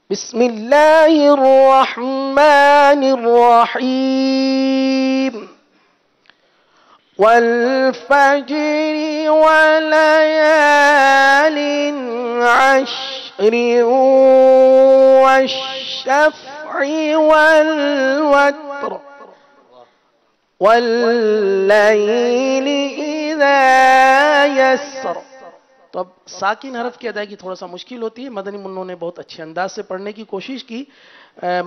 S7: بسم اللہ الرحمن الرحیم والفجر ولیال عشر والشفع والوتر واللیل اذا یسر. تو اب ساکن حرف کی ادائیگی تھوڑا سا مشکل ہوتی ہے. مدنی منوں نے بہت اچھے انداز سے پڑھنے کی کوشش کی.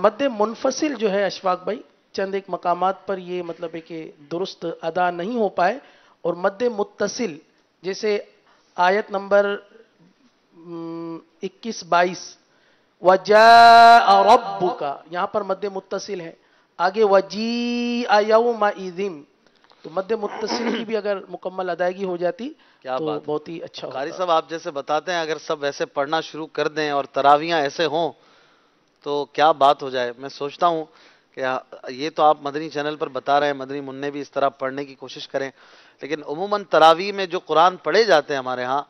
S7: مد منفصل جو ہے اشفاق بھائی چند ایک مقامات پر یہ مطلب ہے کہ درست ادا نہیں ہو پائے، اور مد متصل جیسے آیت نمبر 21-22 وَجَاءَ رَبُّكَ، یہاں پر مد متصل ہے. آگے وَجِیءَ یَوْمَئِذٍ، تو مد متصل کی بھی اگر مکمل ادائیگی ہو جاتی
S1: کیا
S7: تو
S1: بات.
S7: بہت ہی اچھا
S1: قاری
S7: ہوتا.
S1: صاحب آپ جیسے بتاتے ہیں اگر سب ویسے پڑھنا شروع کر دیں اور تراویاں ایسے ہوں تو کیا بات ہو جائے. میں سوچتا ہوں کہ یہ تو آپ مدنی چینل پر بتا رہے ہیں، مدنی منع بھی اس طرح پڑھنے کی کوشش کریں، لیکن عموماً تراویح میں جو قرآن پڑھے جاتے ہیں ہمارے ہاں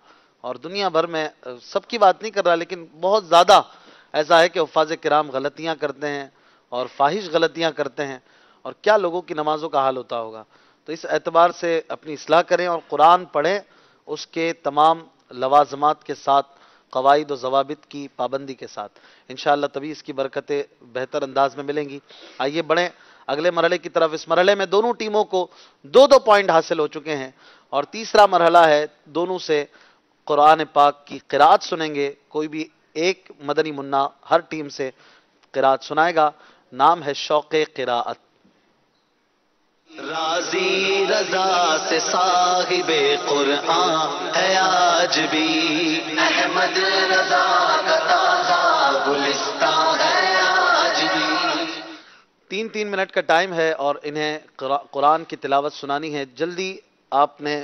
S1: اور دنیا بھر میں، سب کی بات نہیں کر رہا لیکن بہت زیادہ ایسا ہے کہ حفاظ کرام غلطیاں کرتے ہیں اور فاحش غلطیاں کرتے ہیں، اور کیا لوگوں کی نمازوں کا حال ہوتا ہوگا. تو اس اعتبار سے اپنی اصلاح کریں اور قرآن پڑھیں اس کے تمام لوازمات کے ساتھ، قواعد و ضوابط کی پابندی کے ساتھ. انشاءاللہ تبھی اس کی برکتیں بہتر انداز میں ملیں گی. آئیے بڑھیں اگلے مرحلے کی طرف. اس مرحلے میں دونوں ٹیموں کو 2-2 پوائنٹ حاصل ہو چکے ہیں، اور تیسرا مرحلہ ہے دونوں سے قرآن پاک کی قرات سنیں گے. کوئی بھی ایک مدنی منا ہر ٹیم سے قرات سنائے گا. نام ہے شوق قراءت.
S2: راضی رضا سے صاحب قرآن ہے آج بھی، احمد رضا کا تازہ گلستان ہے آج بھی.
S1: 3 منٹ کا ٹائم ہے اور انہیں قرآن کی تلاوت سنانی ہے. جلدی آپ نے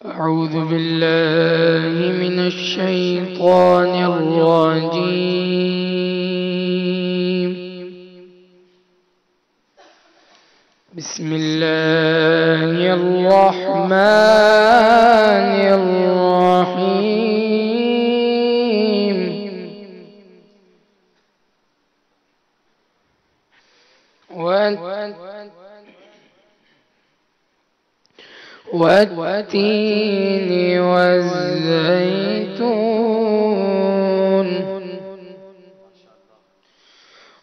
S4: أعوذ بالله من الشيطان الرجيم. بسم الله الرحمن الرحيم. والتين والزيتون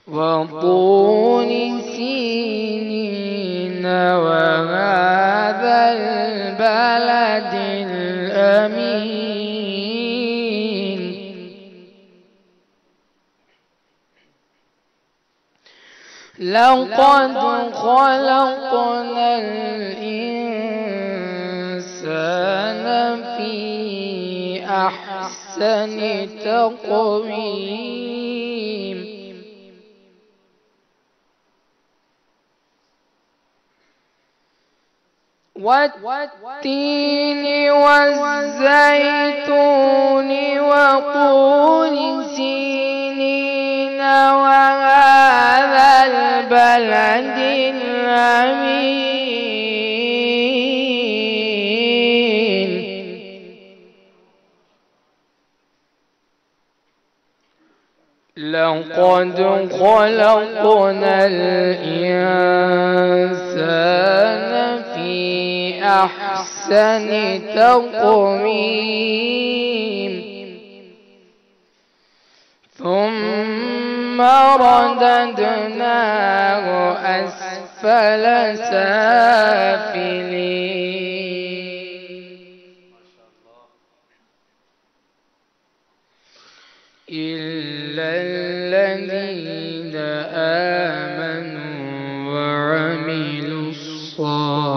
S4: وطور سينين وهذا البلد الأمين. لقد خلقنا الإنسان في أحسن تقويم. والتين والزيتون وطور سينين وهذا البلد الأمين. لقد خلقنا الإنسان في أحسن تقويم. ثم رددناه أسفل سافلين. إلا الذين آمنوا وعملوا الصالحات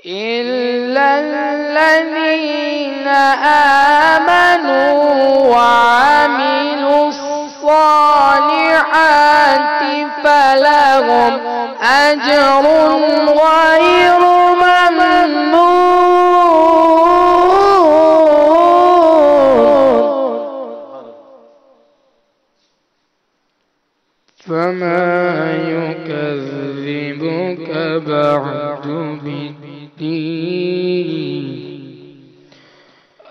S4: إلا الذين آمنوا وعملوا الصالحات فلهم أجر غير ممنون. فما يكذبك بعد بالدين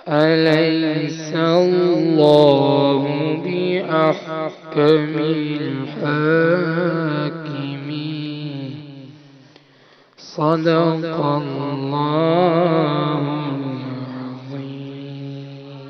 S4: أليس الله بأحكم الحاكمين. صدق الله العظيم.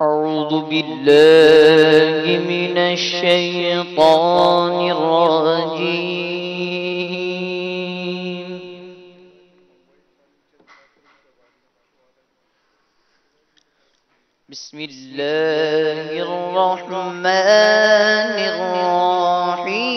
S2: أعوذ بالله من الشيطان الرجيم. بسم الله الرحمن الرحيم.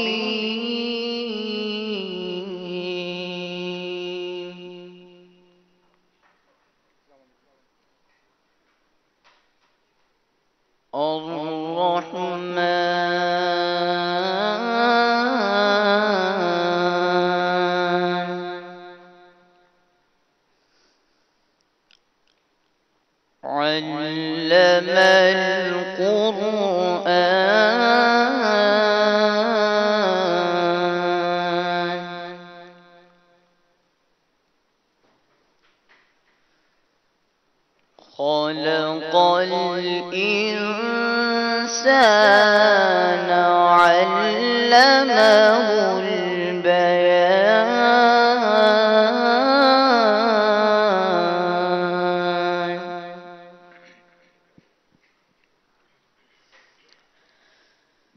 S2: علم القرآن خلق الإنسان علمه البيان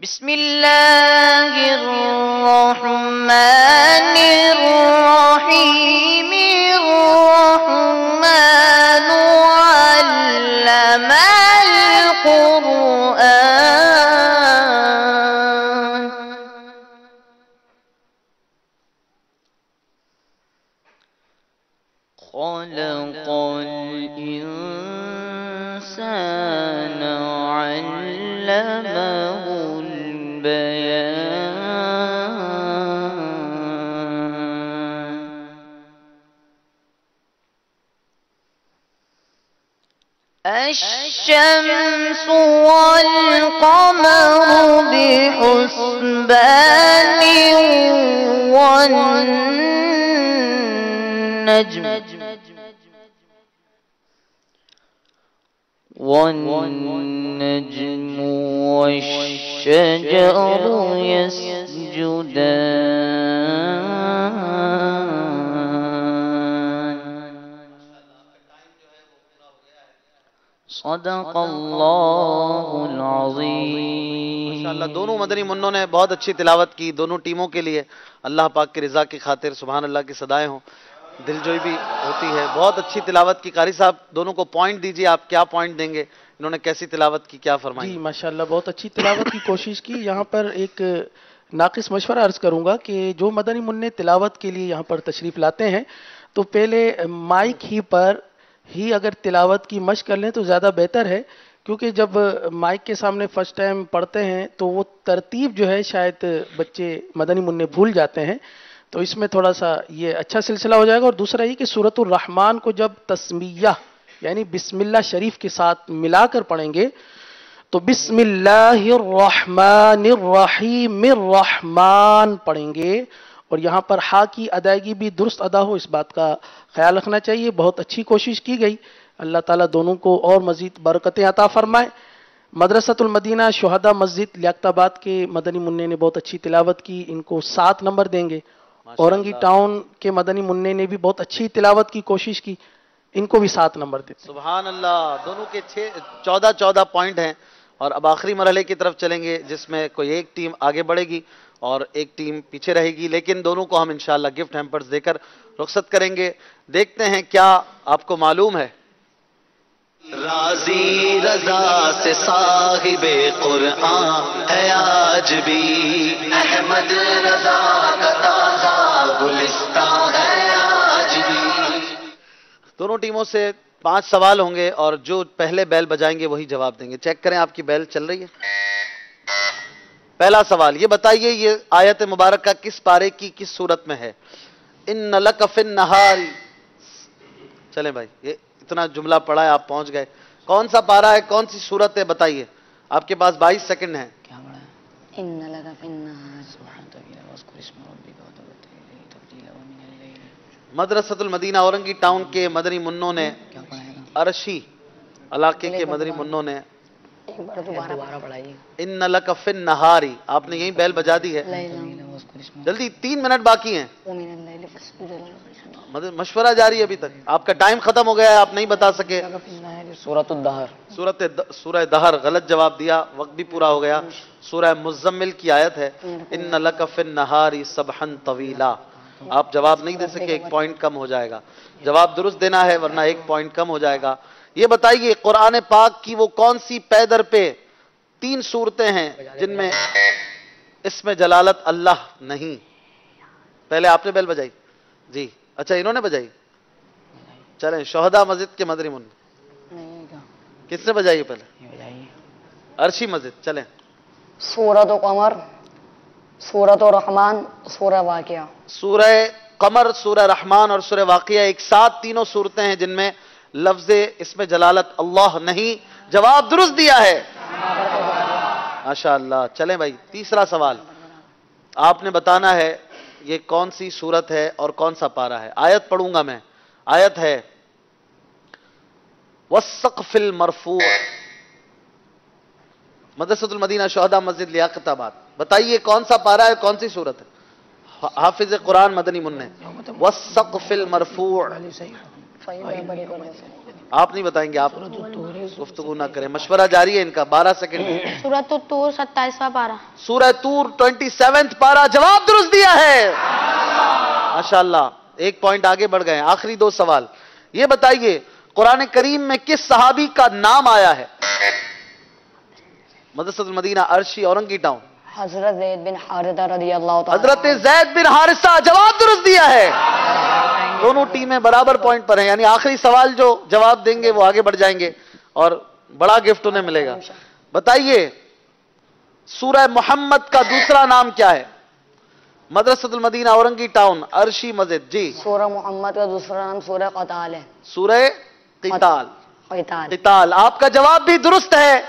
S2: بسم الله الرحمن الرحيم الرحمن علم القرآن خلق الإنسان علمه البيان الشمس والقمر بحسبان والنجم والشجر يسجدان صدق اللہ العظیم
S1: ماشاءاللہ دونوں مدنی منوں نے بہت اچھی تلاوت کی. دونوں ٹیموں کے لیے اللہ پاک کی رضا کی خاطر سبحان اللہ کی صدائیں ہوں, دل جوئی بھی ہوتی ہے. بہت اچھی تلاوت کی. قاری صاحب دونوں کو پوائنٹ دیجئے, آپ کیا پوائنٹ دیں گے؟ انہوں نے کیسی تلاوت کی, کیا فرمائی؟
S7: جی ماشاءاللہ بہت اچھی تلاوت کی کوشش کی. یہاں پر ایک ناقص مشورہ عرض کروں گا کہ جو مدنی منع تلاوت کے لیے یہاں پر تشریف لاتے ہیں تو پہلے مائک ہی پر ہی اگر تلاوت کی مشق کر لیں تو زیادہ بہتر ہے, کیونکہ جب مائک کے سامنے فرسٹ ٹائم پڑھتے ہیں تو وہ ترتیب جو ہے شاید بچے مدنی منع بھول جاتے ہیں. تو اس میں تھوڑا سا یہ اچھا سلسلہ ہو جائے گا. اور دوسرا یہ کہ سورۃ الرحمن کو جب تسمیہ یعنی بسم اللہ شریف کے ساتھ ملا کر پڑھیں گے تو بسم اللہ الرحمن الرحیم الرحمن پڑھیں گے, اور یہاں پر ہا کی ادائیگی بھی درست ادا ہو اس بات کا خیال رکھنا چاہیے. بہت اچھی کوشش کی گئی. اللہ تعالیٰ دونوں کو اور مزید برکتیں عطا فرمائے. مدرسۃ المدینہ شہداء مسجد لیاقت آباد کے مدنی منع نے بہت اچھی تلاوت کی, ان کو 7 نمبر دیں گے. اورنگی ٹاؤن کے مدنی منع نے بھی بہت اچھی تلاوت کی کوشش کی, ان کو بھی 7 نمبر دیتے ہیں.
S1: سبحان اللہ. دونوں کے 14 پوائنٹ ہیں. اور اب آخری مرحلے کی طرف چلیں گے جس میں کوئی ایک ٹیم آگے بڑھے گی اور ایک ٹیم پیچھے رہے گی, لیکن دونوں کو ہم انشاءاللہ گفٹ ہیمپرز دے کر رخصت کریں گے. دیکھتے ہیں کیا آپ کو معلوم ہے.
S8: راضی رضا سے صاحب قرآن ہے آج بھی, احمد رضا کا تازہ گلستان ہے آج بھی.
S1: دونوں ٹیموں سے 5 سوال ہوں گے اور جو پہلے بیل بجائیں گے وہی جواب دیں گے. چیک کریں آپ کی بیل چل رہی ہے. پہلا سوال یہ بتائیے یہ آیت مبارکہ کس پارے کی کس صورت میں ہے؟ ان لک فی النہار. چلیں بھائی یہ اتنا جملہ پڑھا ہے آپ پہنچ گئے. کون سا پارہ ہے, کون سی صورت ہے بتائیے. آپ کے پاس 22 سیکنڈ ہیں.
S5: کیا پڑھا ہے؟ ان لگا فی النہار
S1: مدرسۃ المدینہ اورنگی ٹاؤن کے مدنی منوں نے,
S5: کیا پڑھائے گا؟
S1: عرشی علاقے کے مدنی منوں نے
S5: ایک بار دوبارہ پڑھائیے.
S1: ان لک فی النہار, آپ نے یہی بیل بجا دی ہے. جلدی 3 منٹ باقی ہیں. مشورہ جاری ہے ابھی تک, آپ کا ٹائم ختم ہو گیا ہے, آپ نہیں بتا سکے.
S5: سورۃ الدہر.
S1: سورہ دہر غلط جواب دیا, وقت بھی پورا ہو گیا. سورہ مزمل کی آیت ہے ان لک فی النہار سبحا طویلا. آپ جواب نہیں دے سکے, 1 پوائنٹ کم ہو جائے گا. جواب درست دینا ہے ورنہ 1 پوائنٹ کم ہو جائے گا. یہ بتائیے قرآن پاک کی وہ کون سی پیدر پہ 3 صورتیں ہیں جن میں اس میں جلالت اللہ نہیں؟ پہلے آپ نے بیل بجائی جی, اچھا انہوں نے بجائی. چلیں شہداء مسجد کے مدنی منع کس نے بجائی پہلے؟ عرشی مسجد چلیں.
S5: سورۃ قمر، سورۃ الرحمن، سورہ واقعہ.
S1: سورہ قمر، سورہ رحمان اور سورہ واقعہ ایک ساتھ تینوں صورتیں ہیں جن میں لفظ اسم جلالت اللہ نہیں. جواب درست دیا ہے ماشاءاللہ. چلیں بھائی تیسرا سوال. آپ نے بتانا ہے یہ کون سی سورت ہے اور کون سا پارہ ہے. آیت پڑھوں گا میں. آیت ہے والسقف المرفوع، مدرسۃ المدینہ شہداء مسجد لیاقت آباد. بتائیے کون سا پارہ ہے، کون سی سورت ہے؟ حافظ قرآن مدنی منع. والسقف المرفوع. آپ نہیں بتائیں گے، آپ گفتگو نہ کریں، مشورہ جاری ہے ان کا. 12 سیکنڈ.
S6: سورۃ الطور 27واں پارہ.
S1: سورہ طور 27 پارہ. جواب درست دیا ہے ماشاءاللہ. 1 پوائنٹ آگے بڑھ گئے. آخری 2 سوال. یہ بتائیے قرآن کریم میں کس صحابی کا نام آیا ہے؟ مدرسۃ المدینہ عرشی اورنگی ٹاؤن.
S5: حضرت زید بن حارثہ رضی اللہ تعالیٰ.
S1: حضرت زید بن حارثہ. جواب درست دیا ہے. دونوں ٹیمیں برابر پوائنٹ پر ہیں، یعنی آخری سوال جو جواب دیں گے وہ آگے بڑھ جائیں گے اور بڑا گفٹ انہیں ملے گا. بتائیے سورہ محمد کا دوسرا نام کیا ہے؟ مدرسۃ المدینہ اورنگی ٹاؤن عرشی مسجد. جی.
S5: سورہ محمد کا دوسرا نام سورہ قتال ہے.
S1: سورہ قتال.
S5: قتال.
S1: قتال. آپ کا جواب بھی درست ہے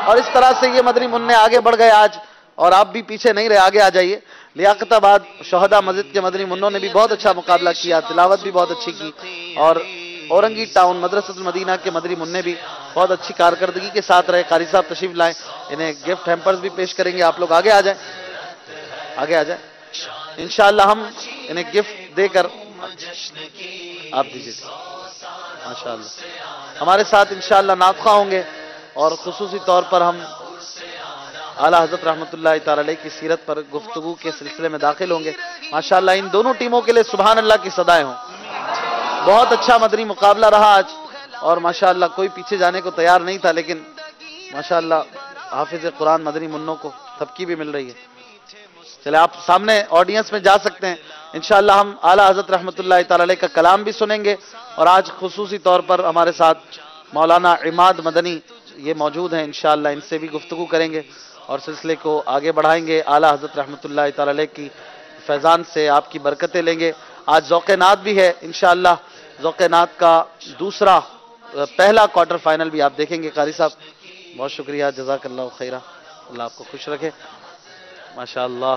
S1: اور اس طرح سے یہ مدنی منع آگے بڑھ گئے آج، اور آپ بھی پیچھے نہیں رہے، آگے آ جائیے. لیاقت آباد شہداء مسجد کے مدنی منوں نے بھی بہت اچھا مقابلہ کیا، تلاوت بھی بہت اچھی کی، اور اورنگی ٹاؤن مدرسۃ المدینہ کے مدنی منع بھی بہت اچھی کارکردگی کے ساتھ رہے. قاری صاحب تشریف لائیں، انہیں گفٹ ہیمپرز بھی پیش کریں گے. آپ لوگ آگے آ جائیں، آگے آ جائیں. انشاءاللہ ہم انہیں گفٹ دے کر آپ دیجیے ماشاءاللہ. ہمارے ساتھ انشاءاللہ ناطخواں ہوں گے اور خصوصی طور پر ہم اعلیٰ حضرت رحمۃ اللہ تعالی علیہ کی سیرت پر گفتگو کے سلسلے میں داخل ہوں گے. ماشاءاللہ ان دونوں ٹیموں کے لیے سبحان اللہ کی صدائیں ہوں. بہت اچھا مدنی مقابلہ رہا آج، اور ماشاءاللہ کوئی پیچھے جانے کو تیار نہیں تھا، لیکن ماشاءاللہ حافظ قرآن مدنی منوں کو تھپکی بھی مل رہی ہے. چلے آپ سامنے آڈینس میں جا سکتے ہیں. انشاءاللہ ہم اعلیٰ حضرت رحمۃ اللہ تعالی علیہ کا کلام بھی سنیں گے، اور آج خصوصی طور پر ہمارے ساتھ مولانا عماد مدنی یہ موجود ہیں. انشاءاللہ ان سے بھی گفتگو کریں گے اور سلسلے کو آگے بڑھائیں گے. اعلیٰ حضرت رحمۃ اللہ تعالی علیہ کی فیضان سے آپ کی برکتیں لیں گے. آج ذوق نعت بھی ہے انشاءاللہ. ذوق نعت کا دوسرا پہلا کوارٹر فائنل بھی آپ دیکھیں گے. قاری صاحب بہت شکریہ، جزاک اللہ خیرہ، اللہ آپ کو خوش رکھے ماشاءاللہ.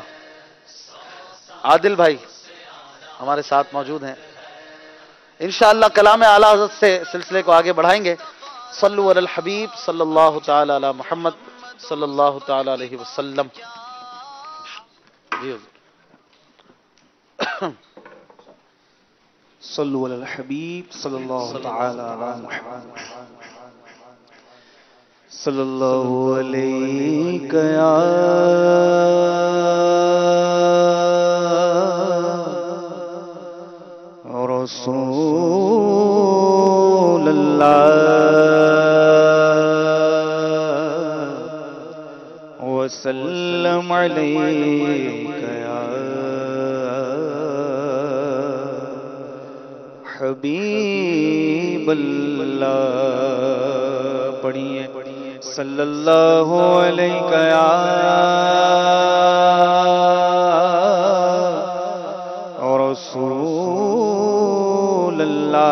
S1: عادل بھائی ہمارے ساتھ موجود ہیں. انشاءاللہ کلام اعلیٰ حضرت سے سلسلے کو آگے بڑھائیں گے. صلو علی الحبیب صلی اللہ تعالی علی محمد صلی اللہ تعالی علیہ وسلم. جی
S9: صلو علی الحبیب صلی اللہ تعالی علی محمد صلی اللہ علیہ یا رسول اللہ وسلم علیک یا حبیب اللہ. پڑھیے صلی اللہ علیہ یا رسول اللہ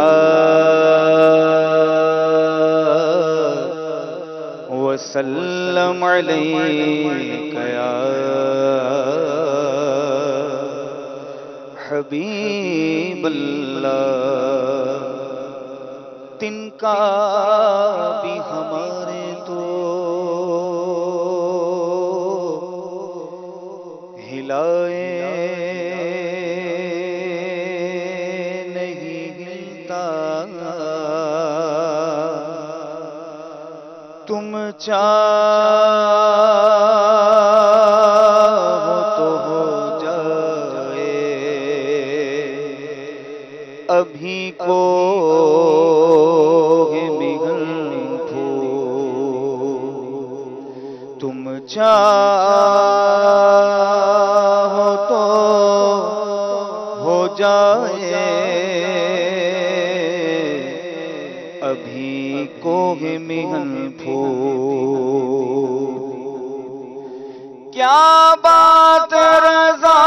S9: وسلم علیک یا حبیب اللہ. تن کا بھی ہمارے تو ہلائے نہیں ہلتا. تم چاہو تو ہو جائے ابھی کو چاہو تو ہو جائے ابھی کوہ مہن پھول. کیا بات رضا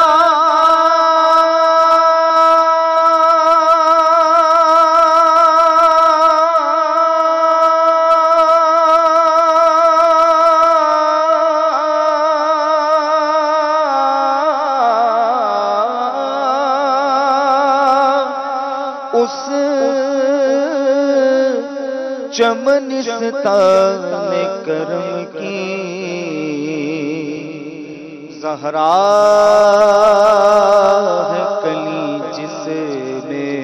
S9: اس چمنستان کرم کی زہرا ہے کلی جس میں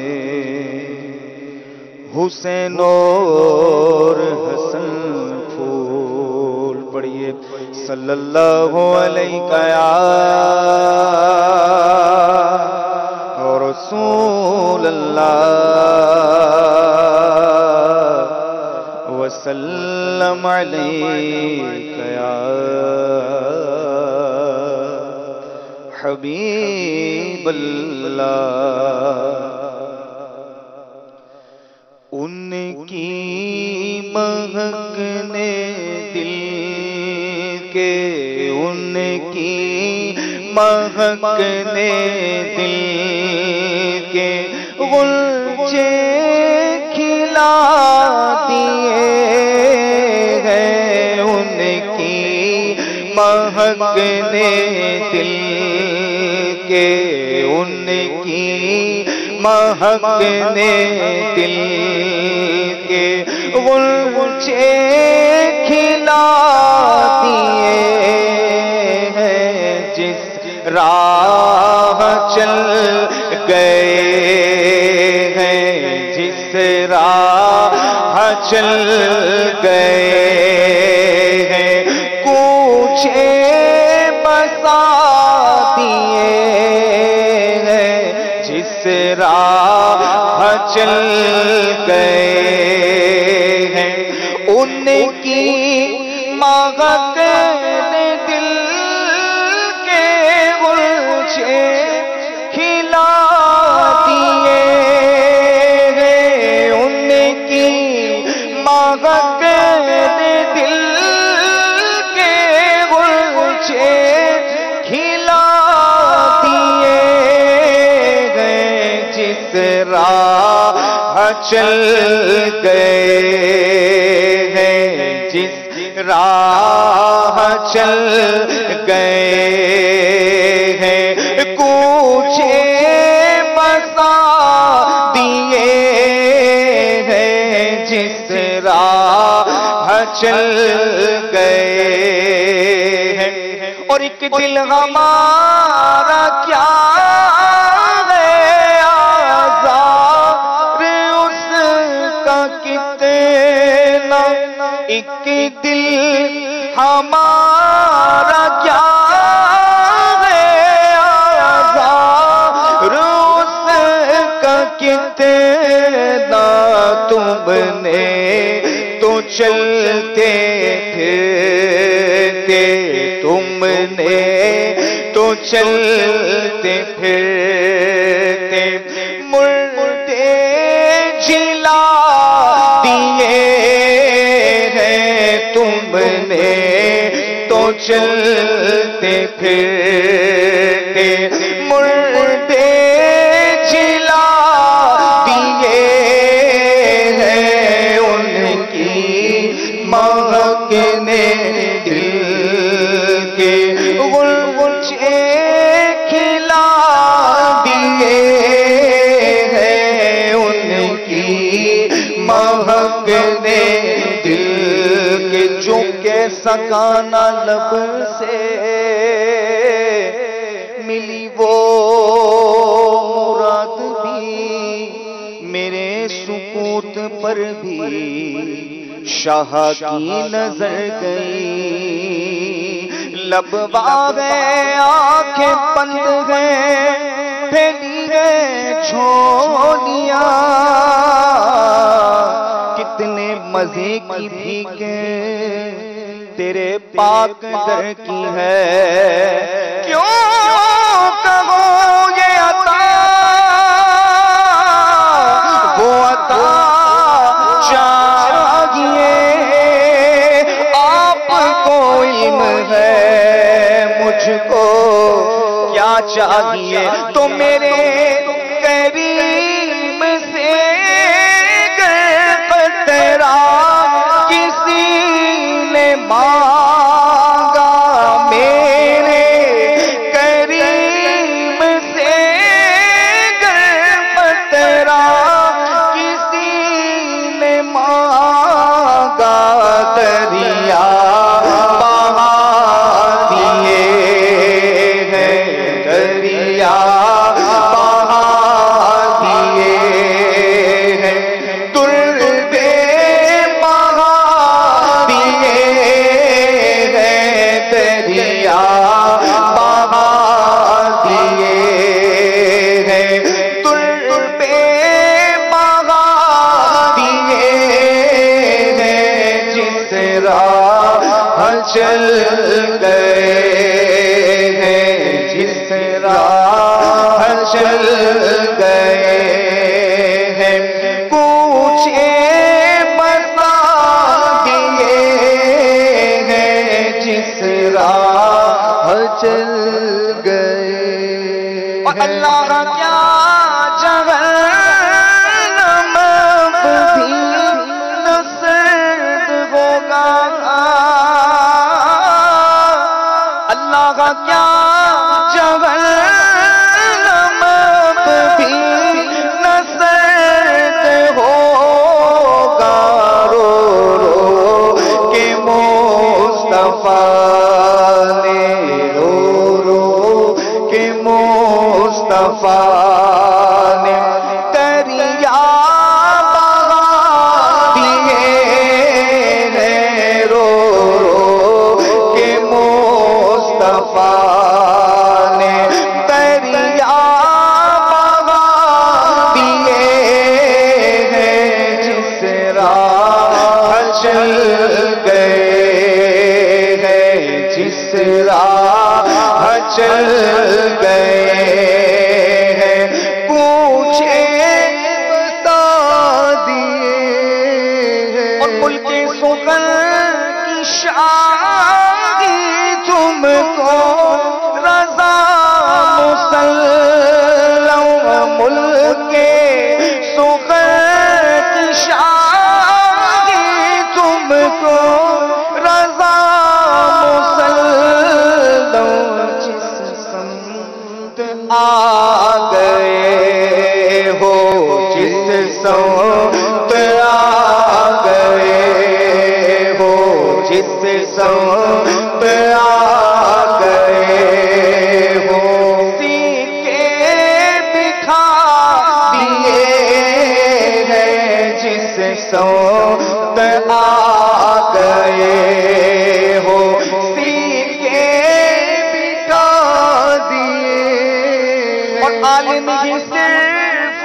S9: حسین اور حسن پھول پڑھیے صلی اللہ علیہ یا رسول اللہ وسلم علیک یا حبیب اللہ ان کی مہک نے دل کے ان کی مہک نے دل کے غنچے کھلا دیے ہیں ان کی مہک نے دل کے ان کی مہک نے دل کے غنچے کھلا دیے ہیں جس راہ چل گئے ہیں جس راہ چل گئے ہیں کوچے بسا دیے ہیں جس راہ چل گئے ہیں ان کی مہک نے دل کے غنچے کھلا دیے ہیں ان کی مہک نے دل کے غنچے کھلا دیے ہیں جس راہ چل گئے ہیں جس راہ چل گئے ہیں کوچے بسا دیے ہیں جس راہ چل گئے ہیں اور ایک دل ہمارا کیا ہے آزار اس کا کتنا ایک دل ہمارا کیا ہے آزار اس کا کتنا تم نے تو چلتے پھرتے تم نے تو چلتے پھرتے مردے جلا دیے ہیں تم نے تو چلتے پھرتے مردے جلا دیے ہیں ان کی مہک نے دل کے غنچے کھلا دیے ہیں ان کی مہک نے دل کے جو کہ سکانا لب سے ملی وہ مراد بھی میرے سکوت پر بھی شاہ کی نظر گئی لب باغے آنکھیں بند گئے پھیلی گئے چھولیاں کتنے مزے کی بھیکیں تیرے پاک در کی ہے کیوں کہو یہ عطا وہ عطا چاہیے آپ کو علم ہے
S10: چاہیے تو میرے کریم سے تیرا کسی نے مانگا، میرے کریم سے تیرا کسی نے مانگا، دریا بہا دیے ہیں، دریا بہا دیے ہیں، دربے بہا دیے ہیں، دریا بہا دیے ہیں، دربے بہا دیے ہیں، جس راہ چل گئے ہیں، جس راہ چل گئے ہیں، کوچے بتا دیے ہیں، جس راہ چل گئے ہیں۔ اور اللہ کا کیا جہنم بھی نصرت ہوگا، اللہ کا کیا جہنم بھی نصرت ہوگا، رو رو کہ مصطفیٰ نے، رو رو کہ مصطفیٰ نے دریا بہا دیے ہیں، رو رو کہ مصطفیٰ نے دریا بہا دیے ہیں، جس راہ چل گئے ہیں، جس راہ چل گئے ہیں، پوچھے بتا دیے ہیں۔ اور ملک سخن کی شادی تم کو رضا مسلم، ملک سخن کی شادی تم کو رضا مسلم، جس سمت آ گئے ہو، جس سمت آ گئے ہو، جس سمت آ گئے ہو، سیکھے دکھا دیے ہیں، جس سمت آ گئے ہو، سیکھے دکھا دیے۔ اور عالم ہی صرف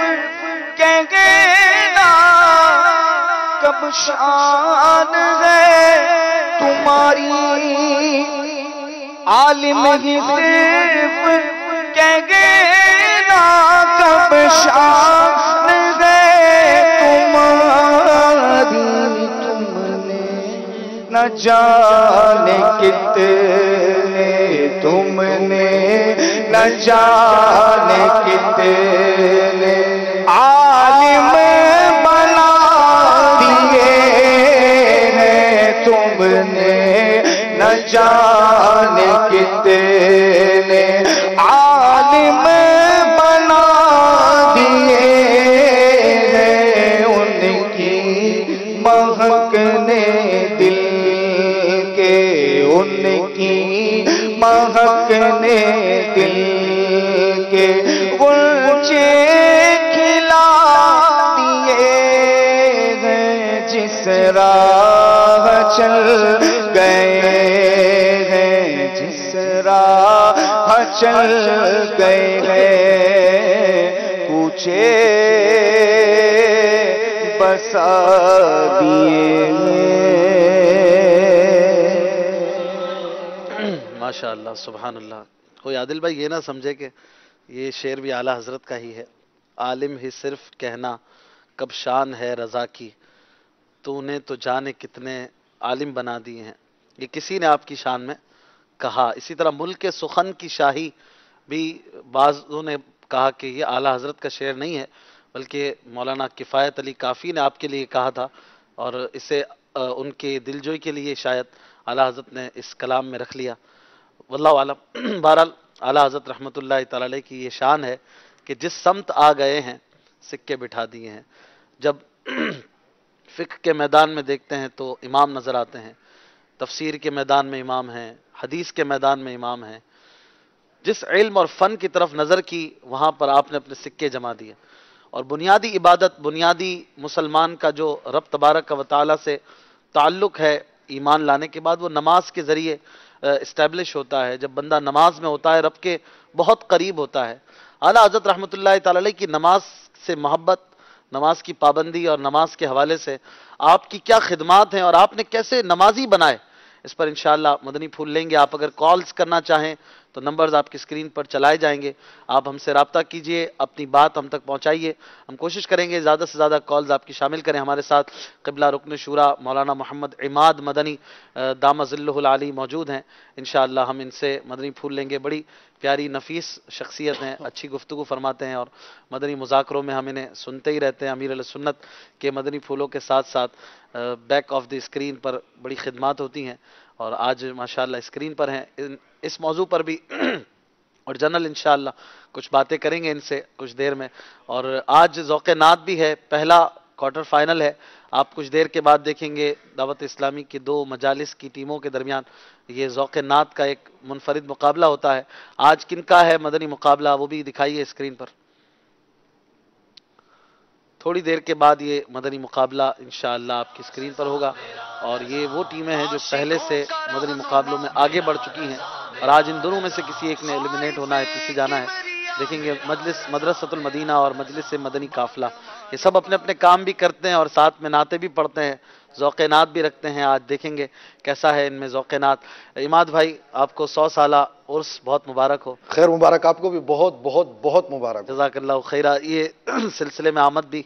S10: کہنا کب شان ہے تمہاری، عالم ہی صرف کہنا کب شان ہے تمہاری، تم نے نہ جانے کتنے، تم نے نہ جانے کتنے عالم بنا دیے ہیں، تم نے نہ جانے کتنے عالم بنا دیے ہیں، ان کی مہکنے دل کے، ان کی مہکنے دل کے غنچے کھلا دیے ہیں، جس راہ چل گئے ہیں، جس راہ چل گئے ہیں، کوچے بسا دیے ہیں۔
S1: ماشاءاللہ سبحان اللہ۔ کوئی عادل بھائی یہ نہ سمجھے کہ یہ شعر بھی اعلیٰ حضرت کا ہی ہے، عالم ہی صرف کہنا کب شان ہے رضا کی، تو نے تو جانے کتنے عالم بنا دیے ہیں، یہ کسی نے آپ کی شان میں کہا۔ اسی طرح ملک سخن کی شاہی بھی بعضوں نے کہا کہ یہ اعلیٰ حضرت کا شعر نہیں ہے بلکہ مولانا کفایت علی کافی نے آپ کے لیے کہا تھا، اور اسے ان کے دلجوئی کے لیے شاید اعلیٰ حضرت نے اس کلام میں رکھ لیا، واللہ عالم۔ بہرحال اعلیٰ حضرت رحمۃ اللہ تعالی علیہ کی یہ شان ہے کہ جس سمت آ گئے ہیں سکے بٹھا دیے ہیں۔ جب فقہ کے میدان میں دیکھتے ہیں تو امام نظر آتے ہیں، تفسیر کے میدان میں امام ہیں، حدیث کے میدان میں امام ہیں۔ جس علم اور فن کی طرف نظر کی وہاں پر آپ نے اپنے سکے جما دیے، اور بنیادی عبادت، بنیادی مسلمان کا جو رب تبارک و تعالی سے تعلق ہے ایمان لانے کے بعد، وہ نماز کے ذریعے اسٹیبلش ہوتا ہے۔ جب بندہ نماز میں ہوتا ہے رب کے بہت قریب ہوتا ہے۔ اعلیٰ حضرت رحمۃ اللہ تعالی علیہ کی نماز سے محبت، نماز کی پابندی اور نماز کے حوالے سے آپ کی کیا خدمات ہیں اور آپ نے کیسے نمازی بنائے، اس پر انشاءاللہ مدنی پھول لیں گے۔ آپ اگر کالز کرنا چاہیں تو نمبرز آپ کی اسکرین پر چلائے جائیں گے، آپ ہم سے رابطہ کیجئے، اپنی بات ہم تک پہنچائیے، ہم کوشش کریں گے زیادہ سے زیادہ کالز آپ کی شامل کریں۔ ہمارے ساتھ قبلہ رکن شورا مولانا محمد عماد مدنی دام ظلہ العالی موجود ہیں، انشاءاللہ ہم ان سے مدنی پھول لیں گے۔ بڑی پیاری نفیس شخصیت ہیں، اچھی گفتگو فرماتے ہیں، اور مدنی مذاکروں میں ہم انہیں سنتے ہی رہتے ہیں۔ امیر علیہ سنت کے مدنی پھولوں کے ساتھ ساتھ بیک آف دی اسکرین پر بڑی خدمات ہوتی ہیں، اور آج ماشاءاللہ اسکرین پر ہیں۔ اس موضوع پر بھی اور جنرل انشاءاللہ کچھ باتیں کریں گے ان سے کچھ دیر میں۔ اور آج ذوق نعت بھی ہے، پہلا کوارٹر فائنل ہے۔ آپ کچھ دیر کے بعد دیکھیں گے دعوت اسلامی کی دو مجالس کی ٹیموں کے درمیان یہ ذوق نعت کا ایک منفرد مقابلہ ہوتا ہے۔ آج کن کا ہے مدنی مقابلہ، وہ بھی دکھائیے اسکرین پر۔ تھوڑی دیر کے بعد یہ مدنی مقابلہ انشاءاللہ آپ کی اسکرین پر ہوگا، اور یہ وہ ٹیمیں ہیں جو پہلے سے مدنی مقابلوں میں آگے بڑھ چکی ہیں، اور آج ان دونوں میں سے کسی ایک نے ایلیمنیٹ ہونا ہے، پیچھے جانا ہے۔ دیکھیں گے مجلس مدرسۃ المدینہ اور مجلس مدنی قافلہ، یہ سب اپنے اپنے کام بھی کرتے ہیں اور ساتھ میں نعتیں بھی پڑھتے ہیں، ذوق نعت بھی رکھتے ہیں۔ آج دیکھیں گے کیسا ہے ان میں ذوق نعت۔ عماد بھائی آپ کو 100 سالہ عرس بہت مبارک ہو۔
S11: خیر مبارک، آپ کو بھی بہت بہت بہت مبارک۔
S1: جزاک اللہ خیرہ۔ یہ سلسلے میں آمد بھی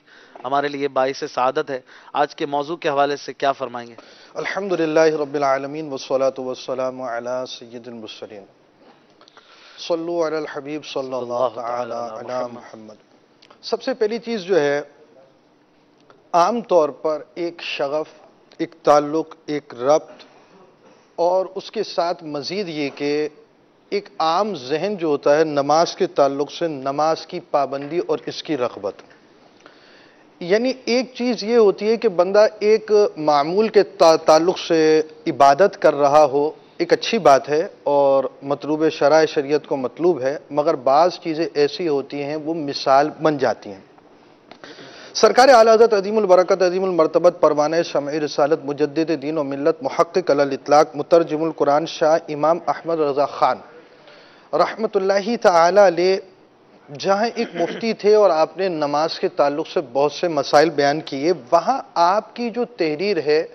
S1: ہمارے لیے باعث سعادت ہے۔ آج کے موضوع کے حوالے سے کیا فرمائیں گے؟
S11: الحمدللہ رب العالمین والصلاة والسلام علی سید المرسلین، صلو علی الحبیب صلی اللہ تعالی علی محمد۔ سب سے پہلی چیز جو ہے، عام طور پر ایک شغف، ایک تعلق، ایک ربط، اور اس کے ساتھ مزید یہ کہ ایک عام ذہن جو ہوتا ہے نماز کے تعلق سے، نماز کی پابندی اور اس کی رغبت۔ یعنی ایک چیز یہ ہوتی ہے کہ بندہ ایک معمول کے تعلق سے عبادت کر رہا ہو، ایک اچھی بات ہے اور مطلوب شرع شریعت کو مطلوب ہے، مگر بعض چیزیں ایسی ہوتی ہیں وہ مثال بن جاتی ہیں۔ سرکار اعلیٰ حضرت عظیم البرکت عظیم المرتبت پروانہ شمع رسالت مجدد دین و ملت محقق علی الاطلاق مترجم القرآن شاہ امام احمد رضا خان رحمۃ اللہ تعالی علیہ جہاں ایک مفتی تھے اور آپ نے نماز کے تعلق سے بہت سے مسائل بیان کیے، وہاں آپ کی جو تحریر ہے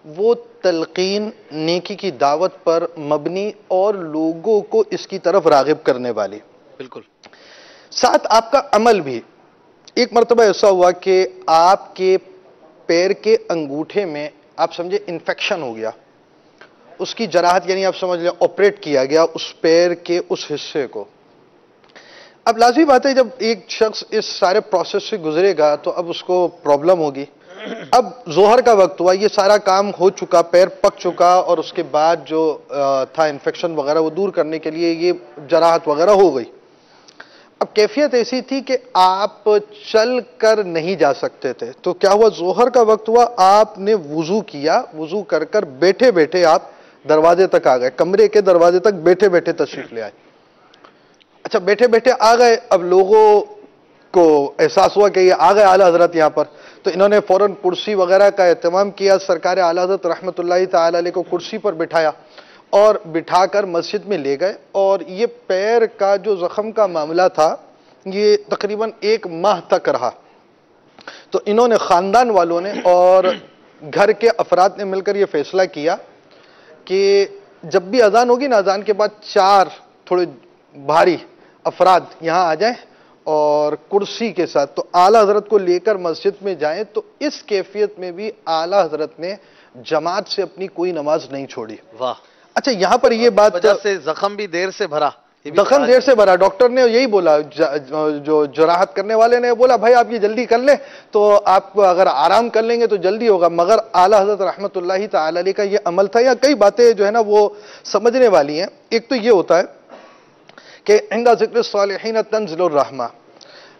S11: وہ تلقین، نیکی کی دعوت پر مبنی اور لوگوں کو اس کی طرف راغب کرنے والی۔
S1: بالکل۔
S11: ساتھ آپ کا عمل بھی۔ ایک مرتبہ ایسا ہوا کہ آپ کے پیر کے انگوٹھے میں آپ سمجھے انفیکشن ہو گیا، اس کی جراحت، یعنی آپ سمجھ لیں آپریٹ کیا گیا اس پیر کے اس حصے کو۔ اب لازمی بات ہے جب ایک شخص اس سارے پروسیس سے گزرے گا تو اب اس کو پرابلم ہوگی۔ اب ظہر کا وقت ہوا، یہ سارا کام ہو چکا، پیر پک چکا، اور اس کے بعد جو تھا انفیکشن وغیرہ وہ دور کرنے کے لیے یہ جراحت وغیرہ ہو گئی۔ اب کیفیت ایسی تھی کہ آپ چل کر نہیں جا سکتے تھے، تو کیا ہوا، ظہر کا وقت ہوا، آپ نے وضو کیا، وضو کر کر بیٹھے بیٹھے آپ دروازے تک آ گئے، کمرے کے دروازے تک بیٹھے بیٹھے تشریف لے آئے۔ اچھا بیٹھے بیٹھے آ گئے، اب لوگوں کو احساس ہوا کہ یہ آ گئے اعلیٰ حضرت یہاں پر، تو انہوں نے فوراً کرسی وغیرہ کا اہتمام کیا، سرکار اعلیٰ حضرت رحمۃ اللہ تعالی علیہ کو کرسی پر بٹھایا اور بٹھا کر مسجد میں لے گئے، اور یہ پیر کا جو زخم کا معاملہ تھا یہ تقریباً 1 ماہ تک رہا۔ تو انہوں نے، خاندان والوں نے اور گھر کے افراد نے مل کر یہ فیصلہ کیا کہ جب بھی اذان ہوگی نا، اذان کے بعد 4 تھوڑے بھاری افراد یہاں آ جائیں اور کرسی کے ساتھ، تو اعلیٰ حضرت کو لے کر مسجد میں جائیں۔ تو اس کیفیت میں بھی اعلیٰ حضرت نے جماعت سے اپنی کوئی نماز نہیں چھوڑی۔
S1: واہ۔
S11: اچھا یہاں پر یہ بات،
S1: وجہ سے زخم بھی دیر سے بھرا،
S11: دخن دیر سے بھرا. ڈاکٹر نے یہی بولا, جو جراحت کرنے والے نے بولا بھائی آپ یہ جلدی کر لیں تو آپ کو اگر آرام کر لیں گے تو جلدی ہوگا. مگر اعلیٰ حضرت رحمت اللہ تعالی علیہ کا یہ عمل تھا. یا کئی باتیں جو ہے نا وہ سمجھنے والی ہیں. ایک تو یہ ہوتا ہے کہ عند ذکر الصالحین تنزل الرحمہ,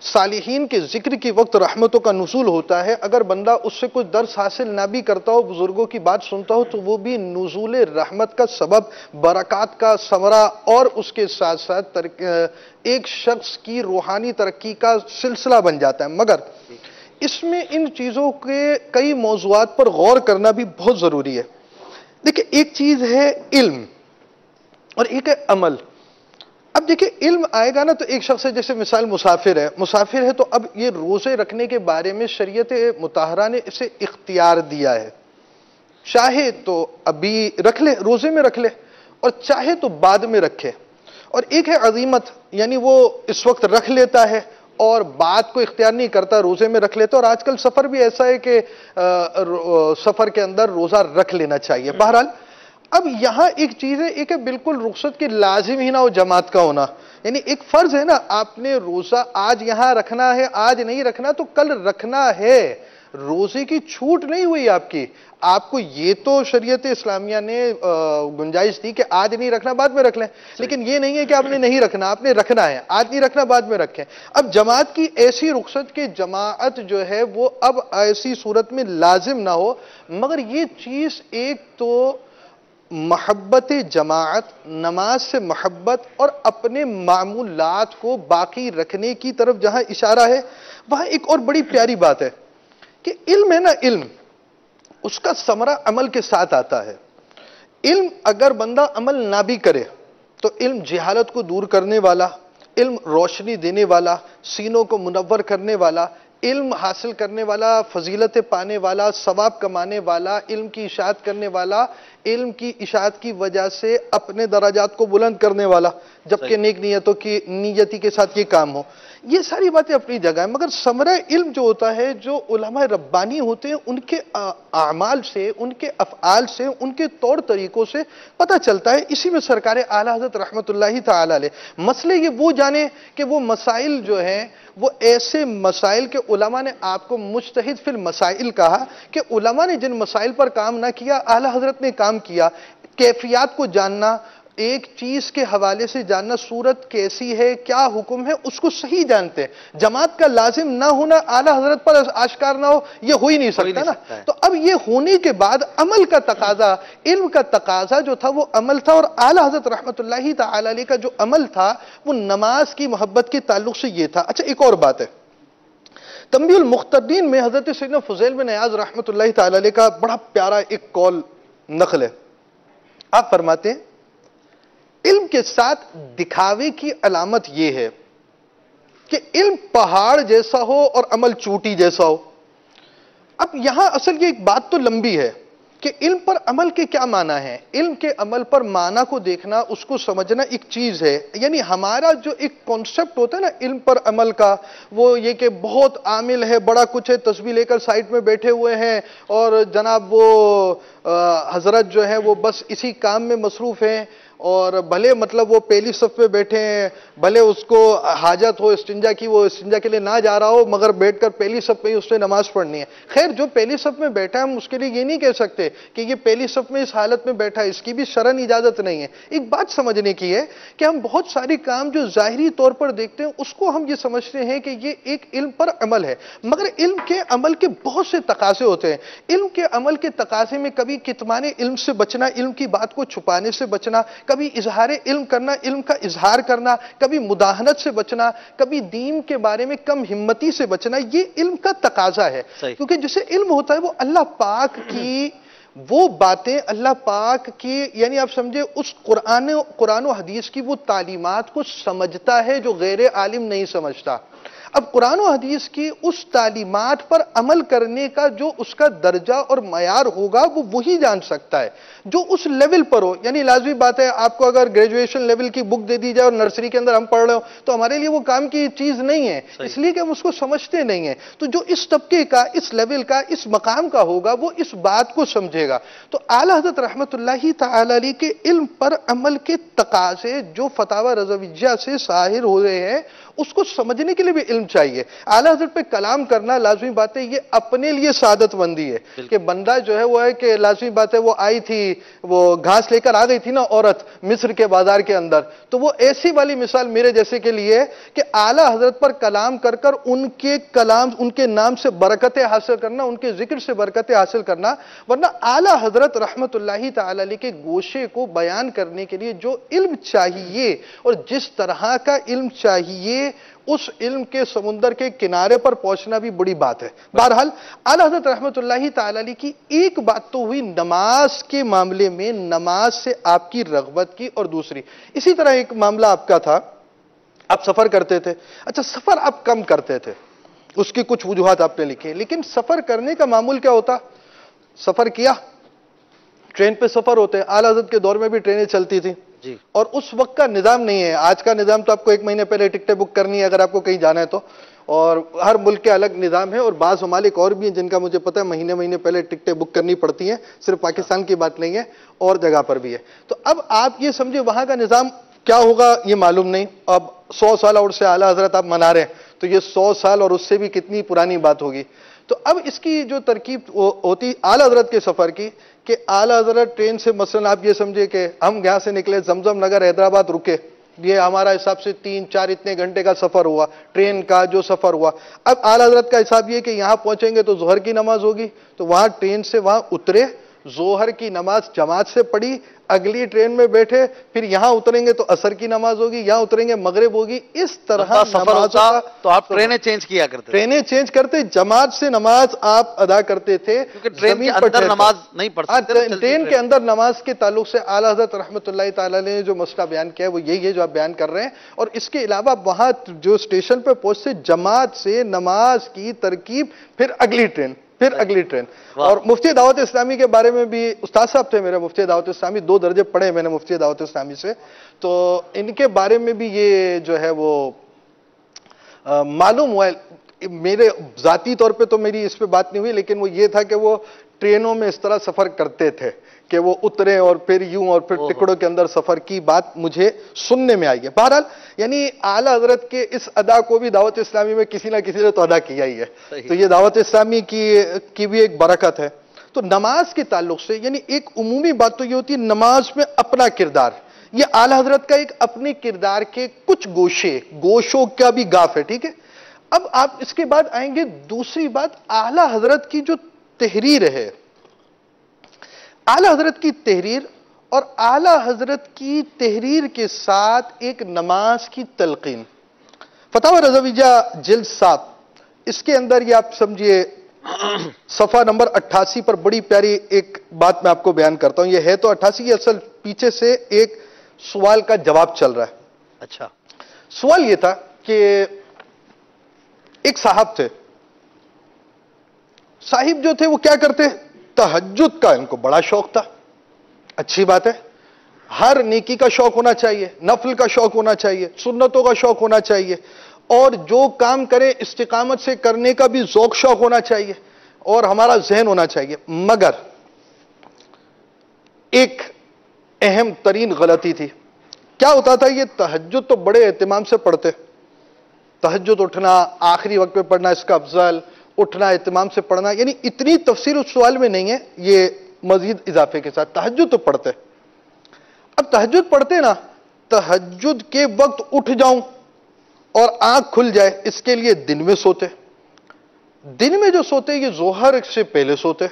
S11: صالحین کے ذکر کی وقت رحمتوں کا نزول ہوتا ہے. اگر بندہ اس سے کچھ درس حاصل نہ بھی کرتا ہو, بزرگوں کی بات سنتا ہو, تو وہ بھی نزول رحمت کا سبب, برکات کا ثمرہ, اور اس کے ساتھ ساتھ ایک شخص کی روحانی ترقی کا سلسلہ بن جاتا ہے. مگر اس میں ان چیزوں کے کئی موضوعات پر غور کرنا بھی بہت ضروری ہے. دیکھیں, ایک چیز ہے علم اور ایک ہے عمل. اب دیکھیں, علم آئے گا نا تو ایک شخص ہے, جیسے مثال مسافر ہے تو اب یہ روزے رکھنے کے بارے میں شریعت مطہرہ نے اسے اختیار دیا ہے. چاہے تو ابھی رکھ لے, روزے میں رکھ لے, اور چاہے تو بعد میں رکھے. اور ایک ہے عزیمت, یعنی وہ اس وقت رکھ لیتا ہے اور بات کو اختیار نہیں کرتا, روزے میں رکھ لیتا. اور آج کل سفر بھی ایسا ہے کہ سفر کے اندر روزہ رکھ لینا چاہیے. بہرحال اب یہاں ایک چیز ہے, ایک ہے بالکل رخصت کی لازم ہی نہ ہو جماعت کا ہونا. یعنی ایک فرض ہے نا, آپ نے روزہ آج یہاں رکھنا ہے, آج نہیں رکھنا تو کل رکھنا ہے. روزے کی چھوٹ نہیں ہوئی آپ کی. آپ کو یہ تو شریعت اسلامیہ نے گنجائش دی کہ آج نہیں رکھنا بعد میں رکھ لیں, لیکن یہ نہیں ہے کہ آپ نے نہیں رکھنا, آپ نے رکھنا ہے. آج نہیں رکھنا بعد میں رکھیں. اب جماعت کی ایسی رخصت کہ جماعت جو ہے وہ اب ایسی صورت میں لازم نہ ہو. مگر یہ چیز ایک تو محبت جماعت, نماز سے محبت اور اپنے معمولات کو باقی رکھنے کی طرف جہاں اشارہ ہے, وہاں ایک اور بڑی پیاری بات ہے کہ علم ہے نا, علم اس کا ثمرہ عمل کے ساتھ آتا ہے. علم اگر بندہ عمل نہ بھی کرے تو علم جہالت کو دور کرنے والا, علم روشنی دینے والا, سینوں کو منور کرنے والا, علم حاصل کرنے والا, فضیلت پانے والا, ثواب کمانے والا, علم کی اشاعت کرنے والا, علم کی اشاعت کی وجہ سے اپنے درجات کو بلند کرنے والا, جبکہ نیک نیتی کے ساتھ یہ کام ہو. یہ ساری باتیں اپنی جگہ ہیں. مگر ثمرہ علم جو ہوتا ہے, جو علماء ربانی ہوتے ہیں, ان کے اعمال سے, ان کے افعال سے, ان کے طور طریقوں سے پتہ چلتا ہے. اسی میں سرکار اعلیٰ حضرت رحمت اللہ تعالی علیہ مسئلے یہ وہ جانے کہ وہ مسائل جو ہیں وہ ایسے مسائل کے علماء نے آپ کو مجتہد فی المسائل کہا کہ علماء نے جن مسائل پر کام نہ کیا اعلیٰ حضرت نے کام کیا. کیفیات کو جاننا, ایک چیز کے حوالے سے جاننا, صورت کیسی ہے, کیا حکم ہے, اس کو صحیح جانتے ہیں. جماعت کا لازم نہ ہونا اعلیٰ حضرت پر آشکار نہ ہو, یہ ہو ہی نہیں سکتا نا. تو اب یہ ہونے کے بعد عمل کا تقاضا, علم کا تقاضا جو تھا وہ عمل تھا. اور اعلیٰ حضرت رحمت اللہ تعالی علیہ کا جو عمل تھا وہ نماز کی محبت کے تعلق سے یہ تھا. اچھا, ایک اور بات ہے, تنبیہ المقتدین میں حضرت سیدنا فضیل بن عیاض رحمت اللہ تعالی علیہ کا بڑا پیارا ایک قول نقل ہے. آپ فرماتے ہیں علم کے ساتھ دکھاوے کی علامت یہ ہے کہ علم پہاڑ جیسا ہو اور عمل چوٹی جیسا ہو. اب یہاں اصل یہ ایک بات تو لمبی ہے کہ علم پر عمل کے کیا معنی ہے. علم کے عمل پر معنی کو دیکھنا, اس کو سمجھنا ایک چیز ہے. یعنی ہمارا جو ایک کانسیپٹ ہوتا ہے نا علم پر عمل کا, وہ یہ کہ بہت عامل ہے, بڑا کچھ ہے, تسبیح لے کر سائٹ میں بیٹھے ہوئے ہیں اور جناب وہ حضرت جو ہے وہ بس اسی کام میں مصروف ہیں, اور بھلے مطلب وہ پہلی صف پہ بیٹھے ہیں, بھلے اس کو حاجت ہو استنجا کی, وہ استنجا کے لیے نہ جا رہا ہو, مگر بیٹھ کر پہلی صف پہ ہی اس نے نماز پڑھنی ہے. خیر, جو پہلی صف میں بیٹھا ہے ہم اس کے لیے یہ نہیں کہہ سکتے کہ یہ پہلی صف میں اس حالت میں بیٹھا ہے, اس کی بھی شرعن اجازت نہیں ہے. ایک بات سمجھنے کی ہے کہ ہم بہت ساری کام جو ظاہری طور پر دیکھتے ہیں اس کو ہم یہ سمجھتے ہیں کہ یہ ایک علم پر عمل ہے. مگر علم کے عمل کے بہت سے تقاضے ہوتے ہیں. علم کے عمل کے تقاضے میں کبھی کتمان علم سے بچنا, علم کی بات کو چھپانے سے بچنا, کبھی اظہار علم کرنا, علم کا اظہار کرنا, کبھی مداہنت سے بچنا, کبھی دین کے بارے میں کم ہمتی سے بچنا, یہ علم کا تقاضا ہے. کیونکہ جسے علم ہوتا ہے وہ اللہ پاک کی وہ باتیں, اللہ پاک کی یعنی آپ سمجھے اس قرآن و حدیث کی وہ تعلیمات کو سمجھتا ہے جو غیر عالم نہیں سمجھتا. اب قرآن و حدیث کی اس تعلیمات پر عمل کرنے کا جو اس کا درجہ اور معیار ہوگا وہ وہی جان سکتا ہے جو اس لیول پر ہو. یعنی لازمی بات ہے آپ کو اگر گریجویشن لیول کی بک دے دی جائے اور نرسری کے اندر ہم پڑھ رہے ہو تو ہمارے لیے وہ کام کی چیز نہیں ہے, اس لیے کہ ہم اس کو سمجھتے نہیں ہیں. تو جو اس طبقے کا, اس لیول کا, اس مقام کا ہوگا وہ اس بات کو سمجھے گا. تو اعلیٰ حضرت رحمت اللہ تعالی علیہ کے علم پر عمل کے تقاضے جو فتاوی رضویہ سے ظاہر ہو رہے ہیں اس کو سمجھنے کے لیے بھی علم چاہیے. اعلیٰ حضرت پہ کلام کرنا لازمی بات ہے, یہ اپنے لیے سعادت مندی ہے کہ بندہ جو ہے وہ ہے کہ لازمی بات ہے وہ آئی تھی, وہ گھاس لے کر آ گئی تھی نا عورت مصر کے بازار کے اندر, تو وہ ایسی والی مثال میرے جیسے کے لیے کہ اعلیٰ حضرت پر کلام کر کر ان کے کلام, ان کے نام سے برکتیں حاصل کرنا, ان کے ذکر سے برکتیں حاصل کرنا. ورنہ اعلیٰ حضرت رحمت اللہ تعالی علیہ کے گوشے کو بیان کرنے کے لیے جو علم چاہیے اور جس طرح کا علم چاہیے اس علم کے سمندر کے کنارے پر پہنچنا بھی بڑی بات ہے. بہرحال اعلیٰ حضرت رحمت اللہ تعالی علیہ کی ایک بات تو ہوئی نماز کے معاملے میں, نماز سے آپ کی رغبت کی, اور دوسری اسی طرح ایک معاملہ آپ کا تھا, آپ سفر کرتے تھے. اچھا سفر آپ کم کرتے تھے, اس کی کچھ وجوہات آپ نے لکھی, لیکن سفر کرنے کا معمول کیا ہوتا؟ سفر کیا, ٹرین پہ سفر ہوتے ہیں. اعلیٰ حضرت کے دور میں بھی ٹرینیں چلتی تھیں اور اس وقت کا نظام نہیں ہے. آج کا نظام تو آپ کو 1 مہینے پہلے ٹکٹیں بک کرنی ہے اگر آپ کو کہیں جانا ہے تو, اور ہر ملک کے الگ نظام ہے, اور بعض ممالک اور بھی ہیں جن کا مجھے پتہ ہے مہینے پہلے ٹکٹیں بک کرنی پڑتی ہیں, صرف پاکستان کی بات نہیں ہے اور جگہ پر بھی ہے. تو اب آپ یہ سمجھے وہاں کا نظام کیا ہوگا یہ معلوم نہیں. اب 100 سال اور سے اعلیٰ حضرت آپ منا رہے ہیں تو یہ 100 سال اور اس سے بھی کتنی پرانی بات ہوگی. تو اب اس کی جو ترکیب ہوتی اعلیٰ حضرت کے سفر کی کہ اعلیٰ حضرت ٹرین سے مثلا آپ یہ سمجھے کہ ہم یہاں سے نکلے, زمزم نگر حیدرآباد رکے, یہ ہمارا حساب سے 3-4 اتنے گھنٹے کا سفر ہوا, ٹرین کا جو سفر ہوا. اب اعلیٰ حضرت کا حساب یہ کہ یہاں پہنچیں گے تو ظہر کی نماز ہوگی, تو وہاں ٹرین سے وہاں اترے, ظہر کی نماز جماعت سے پڑھی, اگلی ٹرین میں بیٹھے, پھر یہاں اتریں گے تو عصر کی نماز ہوگی, یہاں اتریں گے مغرب ہوگی. اس طرح
S1: سفر ہوتا تو آپ ٹرینیں چینج کیا کرتے,
S11: ٹرینیں چینج کرتے, جماعت سے نماز آپ ادا کرتے تھے,
S1: کیونکہ ٹرین کے اندر نماز نہیں پڑھ سکتے.
S11: ٹرین کے اندر نماز کے تعلق سے اعلیٰ حضرت رحمت اللہ تعالی نے جو مسئلہ بیان کیا ہے وہ یہی ہے جو آپ بیان کر رہے ہیں. اور اس کے علاوہ وہاں جو اسٹیشن پہ پہنچتے جماعت سے نماز کی ترکیب, پھر اگلی ٹرین, پھر اگلی ٹرین. اور مفتی دعوت اسلامی کے بارے میں بھی استاد صاحب تھے میرے مفتی دعوت اسلامی, 2 درجے پڑھے میں نے مفتی دعوت اسلامی سے, تو ان کے بارے میں بھی یہ جو ہے وہ معلوم ہوا. میرے ذاتی طور پہ تو میری اس پہ بات نہیں ہوئی, لیکن وہ یہ تھا کہ وہ ٹرینوں میں اس طرح سفر کرتے تھے کہ وہ اترے اور پھر یوں اور پھر ٹکڑوں کے اندر سفر کی بات مجھے سننے میں آئی ہے. بہرحال یعنی اعلیٰ حضرت کے اس ادا کو بھی دعوت اسلامی میں کسی نہ کسی نے تو ادا کیا ہی ہے, تو یہ دعوت اسلامی کی بھی ایک برکت ہے. تو نماز کے تعلق سے یعنی ایک عمومی بات تو یہ ہوتی ہے نماز میں اپنا کردار, یہ اعلیٰ حضرت کا ایک اپنے کردار کے کچھ گوشوں کا بھی گاف ہے. ٹھیک ہے, اب آپ اس کے بعد آئیں گے دوسری بات, اعلیٰ حضرت کی جو تحریر ہے, اعلیٰ حضرت کی تحریر اور اعلیٰ حضرت کی تحریر کے ساتھ ایک نماز کی تلقین. فتاوی رضویہ جلد 7, اس کے اندر یہ آپ سمجھیے صفحہ نمبر 88 پر بڑی پیاری ایک بات میں آپ کو بیان کرتا ہوں. یہ ہے تو 88, یہ اصل پیچھے سے ایک سوال کا جواب چل رہا ہے.
S1: اچھا,
S11: سوال یہ تھا کہ ایک صاحب تھے, صاحب جو تھے وہ کیا کرتے, تہجد کا ان کو بڑا شوق تھا. اچھی بات ہے, ہر نیکی کا شوق ہونا چاہیے, نفل کا شوق ہونا چاہیے, سنتوں کا شوق ہونا چاہیے, اور جو کام کریں استقامت سے کرنے کا بھی ذوق شوق ہونا چاہیے, اور ہمارا ذہن ہونا چاہیے. مگر ایک اہم ترین غلطی تھی. کیا ہوتا تھا, یہ تہجد تو بڑے اہتمام سے پڑھتے, تہجد اٹھنا, آخری وقت پہ پڑھنا اس کا افضل, اٹھنا اہتمام سے پڑھنا, یعنی اتنی تفسیر اس سوال میں نہیں ہے, یہ مزید اضافے کے ساتھ تہجد تو پڑھتے. اب تہجد پڑھتے نا, تہجد کے وقت اٹھ جاؤں اور آنکھ کھل جائے, اس کے لیے دن میں سوتے. دن میں جو سوتے یہ ظہر سے پہلے سوتے,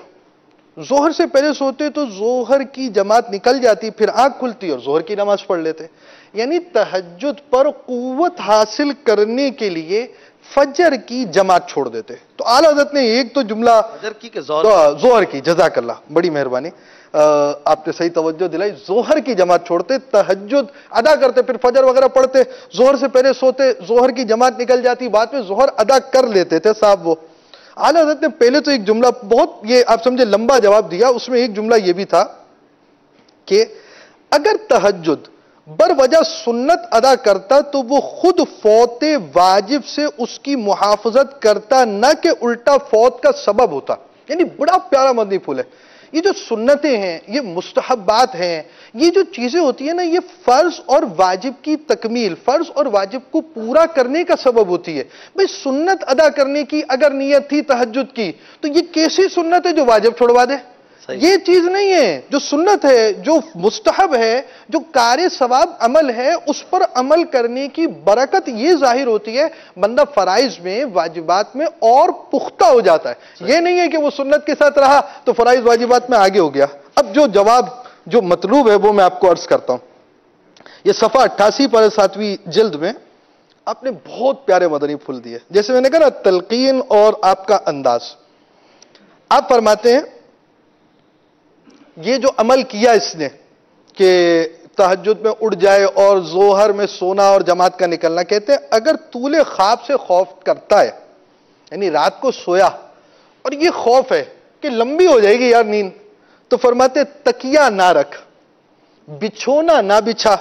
S11: ظہر سے پہلے سوتے تو ظہر کی جماعت نکل جاتی، پھر آنکھ کھلتی اور ظہر کی نماز پڑھ لیتے. یعنی تہجد پر قوت حاصل کرنے کے لیے فجر کی جماعت چھوڑ دیتے. تو اعلیٰ حضرت نے ایک تو جملہ
S1: فجر کی کہ ظہر
S11: کی، جزاک اللہ، بڑی مہربانی، آپ نے صحیح توجہ دلائی. ظہر کی جماعت چھوڑتے، تہجد ادا کرتے، پھر فجر وغیرہ پڑھتے، ظہر سے پہلے سوتے، ظہر کی جماعت نکل جاتی، بعد میں ظہر ادا کر لیتے تھے صاحب. وہ اعلیٰ حضرت نے پہلے تو ایک جملہ بہت، یہ آپ سمجھے لمبا جواب دیا، اس میں ایک جملہ یہ بھی تھا کہ اگر تہجد بر وجہ سنت ادا کرتا تو وہ خود فوت واجب سے اس کی محافظت کرتا، نہ کہ الٹا فوت کا سبب ہوتا. یعنی بڑا پیارا مدنی پھول ہے. یہ جو سنتیں ہیں، یہ مستحبات ہیں، یہ جو چیزیں ہوتی ہیں نا، یہ فرض اور واجب کی تکمیل، فرض اور واجب کو پورا کرنے کا سبب ہوتی ہے. بھئی سنت ادا کرنے کی اگر نیت تھی تہجد کی، تو یہ کیسی سنت ہے جو واجب چھوڑوا دے؟ یہ چیز نہیں ہے. جو سنت ہے، جو مستحب ہے، جو کار ثواب عمل ہے، اس پر عمل کرنے کی برکت یہ ظاہر ہوتی ہے، بندہ فرائض میں، واجبات میں اور پختہ ہو جاتا ہے. یہ نہیں ہے کہ وہ سنت کے ساتھ رہا تو فرائض واجبات میں آگے ہو گیا. اب جو جواب جو مطلوب ہے وہ میں آپ کو عرض کرتا ہوں. یہ صفحہ 88 پر 7ویں جلد میں آپ نے بہت پیارے مدنی پھول دیے. جیسے میں نے کہا نا، تلقین اور آپ کا انداز. آپ فرماتے ہیں یہ جو عمل کیا اس نے کہ تہجد میں اٹھ جائے اور ظہر میں سونا اور جماعت کا نکلنا، کہتے ہیں اگر طول خواب سے خوف کرتا ہے، یعنی رات کو سویا اور یہ خوف ہے کہ لمبی ہو جائے گی یار نیند، تو فرماتے تکیہ نہ رکھ، بچھونا نہ بچھا،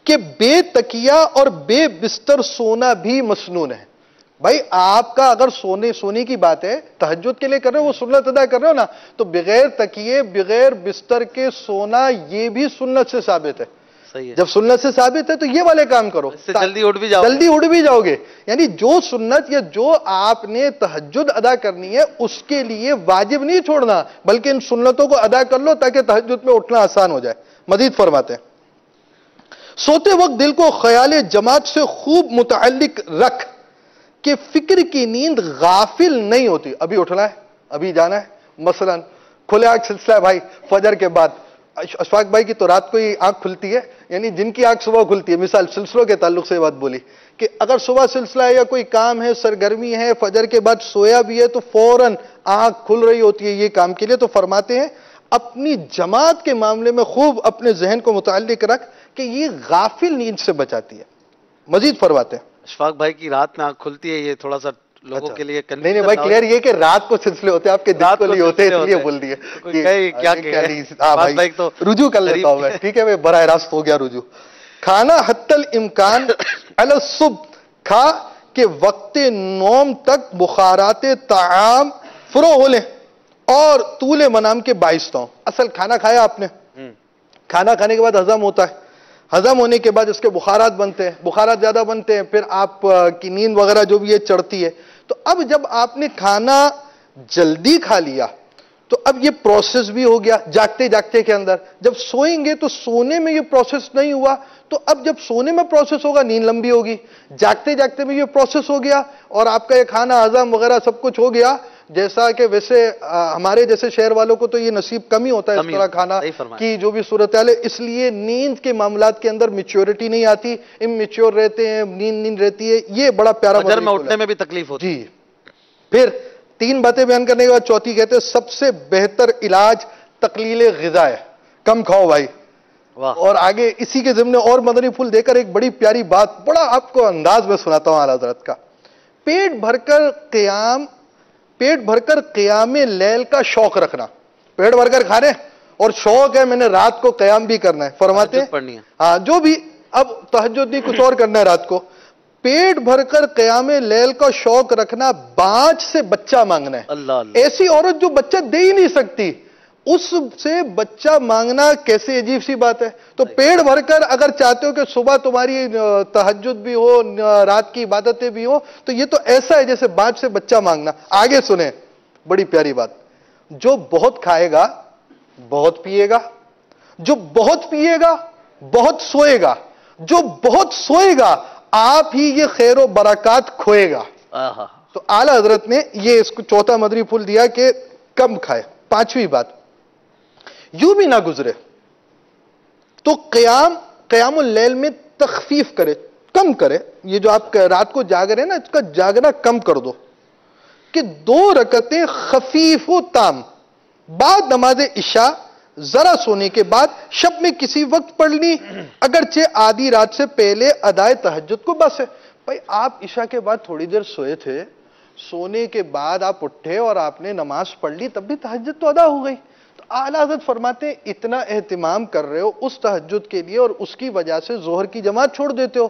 S11: کہ بے تکیہ اور بے بستر سونا بھی مسنون ہے. بھائی آپ کا اگر سونے کی بات ہے، تہجد کے لیے کر رہے ہو، وہ سنت ادا کر رہے ہو نا، تو بغیر تکیے بغیر بستر کے سونا یہ بھی سنت سے ثابت ہے. جب سنت سے ثابت ہے تو یہ والے کام کرو،
S1: جلدی اٹھ
S11: بھی جاؤ گے. یعنی جو سنت یا جو آپ نے تہجد ادا کرنی ہے اس کے لیے واجب نہیں چھوڑنا، بلکہ ان سنتوں کو ادا کر لو تاکہ تہجد میں اٹھنا آسان ہو جائے. مزید فرماتے ہیں سوتے وقت دل کو خیال جماعت سے خوب متعلق رکھ کہ فکر کی نیند غافل نہیں ہوتی. ابھی اٹھنا ہے، ابھی جانا ہے. مثلا کھلے آنکھ سلسلہ ہے بھائی فجر کے بعد. اشفاق بھائی کی تو رات کو ہی آنکھ کھلتی ہے، یعنی جن کی آنکھ صبح کھلتی ہے. مثال سلسلوں کے تعلق سے یہ بات بولی کہ اگر صبح سلسلہ ہے یا کوئی کام ہے، سرگرمی ہے، فجر کے بعد سویا بھی ہے تو فوراً آنکھ کھل رہی ہوتی ہے یہ کام کے لیے. تو فرماتے ہیں اپنی جماعت کے معاملے میں خوب اپنے ذہن کو متعلق رکھ کہ یہ غافل نیند سے بچاتی ہے. مزید فرماتے ہیں
S1: اشفاق بھائی کی رات میں آنکھ کھلتی ہے، یہ تھوڑا سا لوگوں کے لیے
S11: نہیں بھائی کلیئر یہ کہ رات کو سلسلے ہوتے ہیں، آپ کے دن کو نہیں ہوتے، اس لیے بول دیے. ہاں بھائی رجوع کر لیتا ہوں میں. ٹھیک ہے، براہ راست ہو گیا رجوع. کھانا حتی الامکان علی الصبح کھا کہ وقت نوم تک بخارات طعام فروغ ہو لیں اور طول منام کے باعث ہوں. اصل کھانا کھایا آپ نے، کھانا کھانے کے بعد ہضم ہوتا ہے، ہضم ہونے کے بعد اس کے بخارات بنتے ہیں، بخارات زیادہ بنتے ہیں، پھر آپ کی نیند وغیرہ جو بھی ہے چڑھتی ہے. تو اب جب آپ نے کھانا جلدی کھا لیا تو اب یہ پروسیس بھی ہو گیا جاگتے جاگتے کے اندر. جب سوئیں گے تو سونے میں یہ پروسیس نہیں ہوا، تو اب جب سونے میں پروسیس ہوگا نیند لمبی ہوگی. جاگتے جاگتے میں یہ پروسیس ہو گیا اور آپ کا یہ کھانا ہضم وغیرہ سب کچھ ہو گیا. جیسا کہ ویسے ہمارے جیسے شہر والوں کو تو یہ نصیب کم ہی ہوتا ہے اس طرح کھانا کی جو بھی صورتحال ہے، اس لیے نیند کے معاملات کے اندر میچورٹی نہیں آتی، امیچور رہتے ہیں، نیند رہتی ہے. یہ بڑا پیارا
S1: فجر میں اٹھنے میں بھی تکلیف ہوتی ہے.
S11: جی پھر 3 باتیں بیان کرنے کے بعد چوتھی کہتے ہیں سب سے بہتر علاج تقلیل غذا ہے، کم کھاؤ بھائی. اور آگے اسی کے ضمن اور مدنی پھول دے کر ایک بڑی پیاری بات بڑا آپ کو انداز میں سناتا ہوں اعلیٰ حضرت کا. پیٹ بھر کر قیام لیل کا شوق رکھنا. پیٹ بھر کر کھا رہے اور شوق ہے میں نے رات کو قیام بھی کرنا ہے. فرماتے ہیں ہاں جو بھی اب تہجد نہیں کچھ اور کرنا ہے رات کو، پیٹ بھر کر قیام لیل کا شوق رکھنا، بانچ سے بچہ مانگنا ہے. ایسی عورت جو بچہ دے ہی نہیں سکتی اس سے بچہ مانگنا کیسے عجیب سی بات ہے. تو پیٹ بھر کر اگر چاہتے ہو کہ صبح تمہاری تہجد بھی ہو، رات کی عبادتیں بھی ہو، تو یہ تو ایسا ہے جیسے بانچ سے بچہ مانگنا. آگے سنیں بڑی پیاری بات. جو بہت کھائے گا بہت پیے گا، جو بہت پیے گا بہت سوئے گا، جو بہت سوئے گا آپ ہی یہ خیر و برکات کھوئے گا. تو اعلیٰ حضرت نے یہ اس کو چوتھا مدنی پھول دیا کہ کم کھائے. 5ویں بات، یوں بھی نہ گزرے تو قیام اللیل میں تخفیف کرے، کم کرے. یہ جو آپ رات کو جاگ رہے ہیں نا، اس کا جاگنا کم کر دو کہ 2 رکعتیں خفیف و تام بعد نماز عشاء ذرا سونے کے بعد شب میں کسی وقت پڑھ لی، اگرچہ آدھی رات سے پہلے ادائے تہجد کو بس ہے. بھائی آپ عشاء کے بعد تھوڑی دیر سوئے تھے، سونے کے بعد آپ اٹھے اور آپ نے نماز پڑھ لی، تب بھی تہجد تو ادا ہو گئی. تو اعلیٰ حضرت فرماتے ہیں اتنا اہتمام کر رہے ہو اس تہجد کے لیے اور اس کی وجہ سے ظہر کی جماعت چھوڑ دیتے ہو.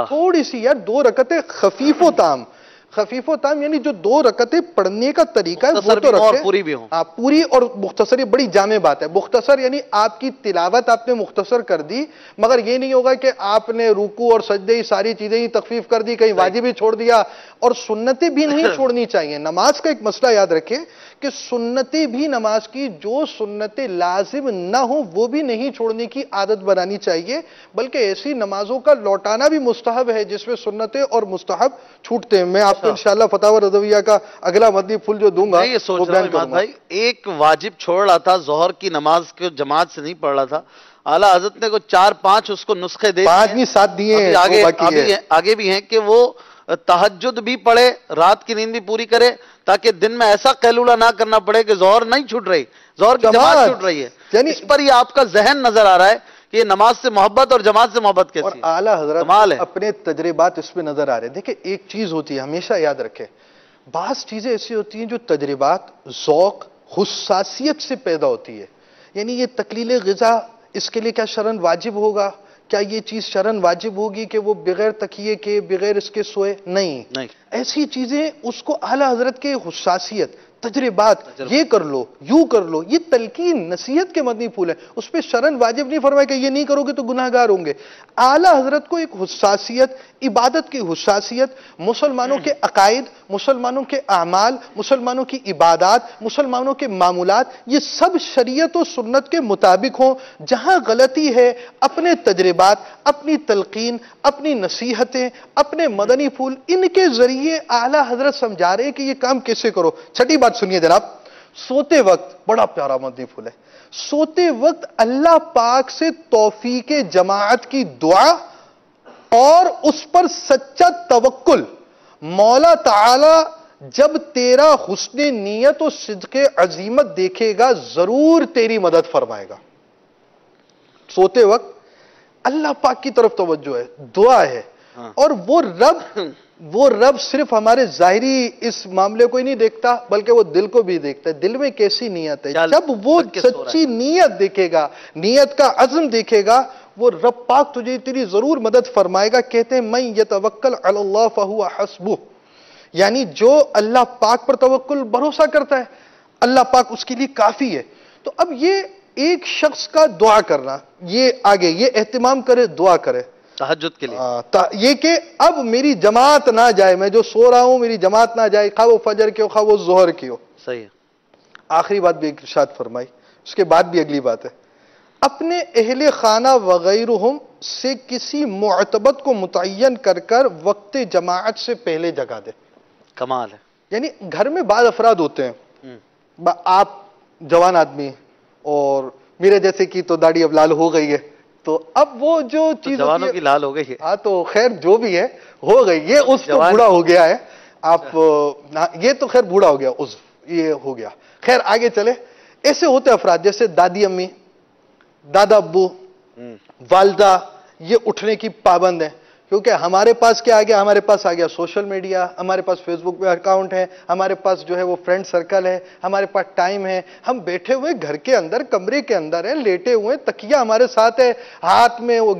S11: تھوڑی سی یار 2 رکعتیں خفیف و تام، خفیف و تام یعنی جو 2 رکعتیں پڑھنے کا طریقہ ہے وہ تو رکھیں،
S1: پوری بھی ہوں.
S11: پوری اور مختصر. یہ بڑی جامع بات ہے. مختصر یعنی آپ کی تلاوت آپ نے مختصر کر دی، مگر یہ نہیں ہوگا کہ آپ نے رکوع اور سجدے ہی ساری چیزیں ہی تخفیف کر دی، کہیں واجب ہی چھوڑ دیا. اور سنتیں بھی نہیں چھوڑنی چاہیے. نماز کا ایک مسئلہ یاد رکھیں کہ سنتیں بھی نماز کی جو سنتیں لازم نہ ہوں وہ بھی نہیں چھوڑنے کی عادت بنانی چاہیے، بلکہ ایسی نمازوں کا لوٹانا بھی مستحب ہے جس میں سنتیں اور مستحب چھوٹتے ہیں. میں آپ کو انشاءاللہ فتاوی رضویہ کا اگلا مدنی پھول جو دوں گا
S1: یہ سوچ رہا ہوں بھائی، ایک واجب چھوڑ رہا تھا، ظہر کی نماز کو جماعت سے نہیں پڑھ رہا تھا، اعلیٰ حضرت نے کو 4-5 اس کو نسخے دے
S11: 5 بھی 7 دیے ہیں،
S1: آگے بھی ہیں کہ وہ تہجد بھی پڑھے، رات کی نیند بھی پوری کرے، تاکہ دن میں ایسا قیلولہ نہ کرنا پڑے کہ ظہر نہیں چھوٹ رہی، ظہر کی جماعت چھوٹ رہی ہے. یعنی اس پر یہ آپ کا ذہن نظر آ رہا ہے کہ یہ نماز سے محبت اور جماعت سے محبت کیسی ہے.
S11: اور اعلیٰ حضرت اپنے تجربات اس پہ نظر آ رہے ہیں. دیکھیں ایک چیز ہوتی ہے، ہمیشہ یاد رکھیں، بعض چیزیں ایسی ہوتی ہیں جو تجربات، ذوق، حساسیت سے پیدا ہوتی ہے. یعنی یہ تقلیل غذا، اس کے لیے کیا شرعاً واجب ہوگا؟ کیا یہ چیز شرعاً واجب ہوگی کہ وہ بغیر تکیے کے، بغیر اس کے سوئے؟ نہیں. ایسی چیزیں اس کو اعلیٰ حضرت کے حساسیت، تجربات، یہ کر لو، یوں کر لو، یہ تلقین نصیحت کے مدنی پھول ہے. اس پہ شرعاً واجب نہیں فرمایا کہ یہ نہیں کرو گے تو گناہ گار ہوں گے. اعلیٰ حضرت کو ایک حساسیت، عبادت کی حساسیت، مسلمانوں کے عقائد، مسلمانوں کے اعمال، مسلمانوں کی عبادات، مسلمانوں کے معمولات، یہ سب شریعت و سنت کے مطابق ہوں. جہاں غلطی ہے اپنے تجربات، اپنی تلقین، اپنی نصیحتیں، اپنے مدنی پھول، ان کے ذریعے اعلیٰ حضرت سمجھا رہے کہ یہ کام کیسے کرو. چھٹی بات سنیے جناب، سوتے وقت بڑا پیارا مدنی پھول ہے. سوتے وقت اللہ پاک سے توفیق جماعت کی دعا اور اس پر سچا توکل. مولا تعالی جب تیرا حسن نیت و صدق عزیمت دیکھے گا ضرور تیری مدد فرمائے گا. سوتے وقت اللہ پاک کی طرف توجہ ہے، دعا ہے. اور وہ رب صرف ہمارے ظاہری اس معاملے کو ہی نہیں دیکھتا بلکہ وہ دل کو بھی دیکھتا ہے. دل میں کیسی نیت ہے، جب وہ سچی نیت دیکھے گا، نیت کا عزم دیکھے گا، وہ رب پاک تجھے تیری ضرور مدد فرمائے گا. کہتے ہیں من یتوکل علی اللہ فہو حسبہ، یعنی جو اللہ پاک پر توکل بھروسہ کرتا ہے اللہ پاک اس کے لیے کافی ہے. تو اب یہ ایک شخص کا دعا کرنا، یہ آگے یہ اہتمام کرے، دعا کرے
S1: تہجد کے لیے،
S11: یہ کہ اب میری جماعت نہ جائے، میں جو سو رہا ہوں میری جماعت نہ جائے، خواہ وہ فجر کی ہو خواہ وہ ظہر کی ہو.
S1: صحیح ہے.
S11: آخری بات بھی ارشاد فرمائی، اس کے بعد بھی اگلی بات ہے، اپنے اہل خانہ وغیرہم سے کسی معتبد کو متعین کر وقت جماعت سے پہلے جگا دے.
S1: کمال ہے.
S11: یعنی گھر میں بعض افراد ہوتے ہیں، آپ جوان آدمی اور میرے جیسے کی تو داڑھی اب لال ہو گئی ہے، تو اب وہ جو چیز
S1: جوانوں کی لال ہو گئی ہے،
S11: ہاں تو خیر جو بھی ہے ہو گئی، یہ اس تو بوڑھا ہو گیا ہے، آپ یہ تو خیر بوڑھا ہو گیا، یہ ہو گیا. خیر آگے چلے. ایسے ہوتے افراد جیسے دادی امی، دادا ابو، والدہ، یہ اٹھنے کی پابند ہیں. کیونکہ ہمارے پاس کیا آ گیا، ہمارے پاس آ گیا سوشل میڈیا، ہمارے پاس فیس بک پہ اکاؤنٹ ہے، ہمارے پاس جو ہے وہ فرینڈ سرکل ہے، ہمارے پاس ٹائم ہے. ہم بیٹھے ہوئے گھر کے اندر، کمرے کے اندر ہیں، لیٹے ہوئے، تکیہ ہمارے ساتھ ہے، ہاتھ میں وہ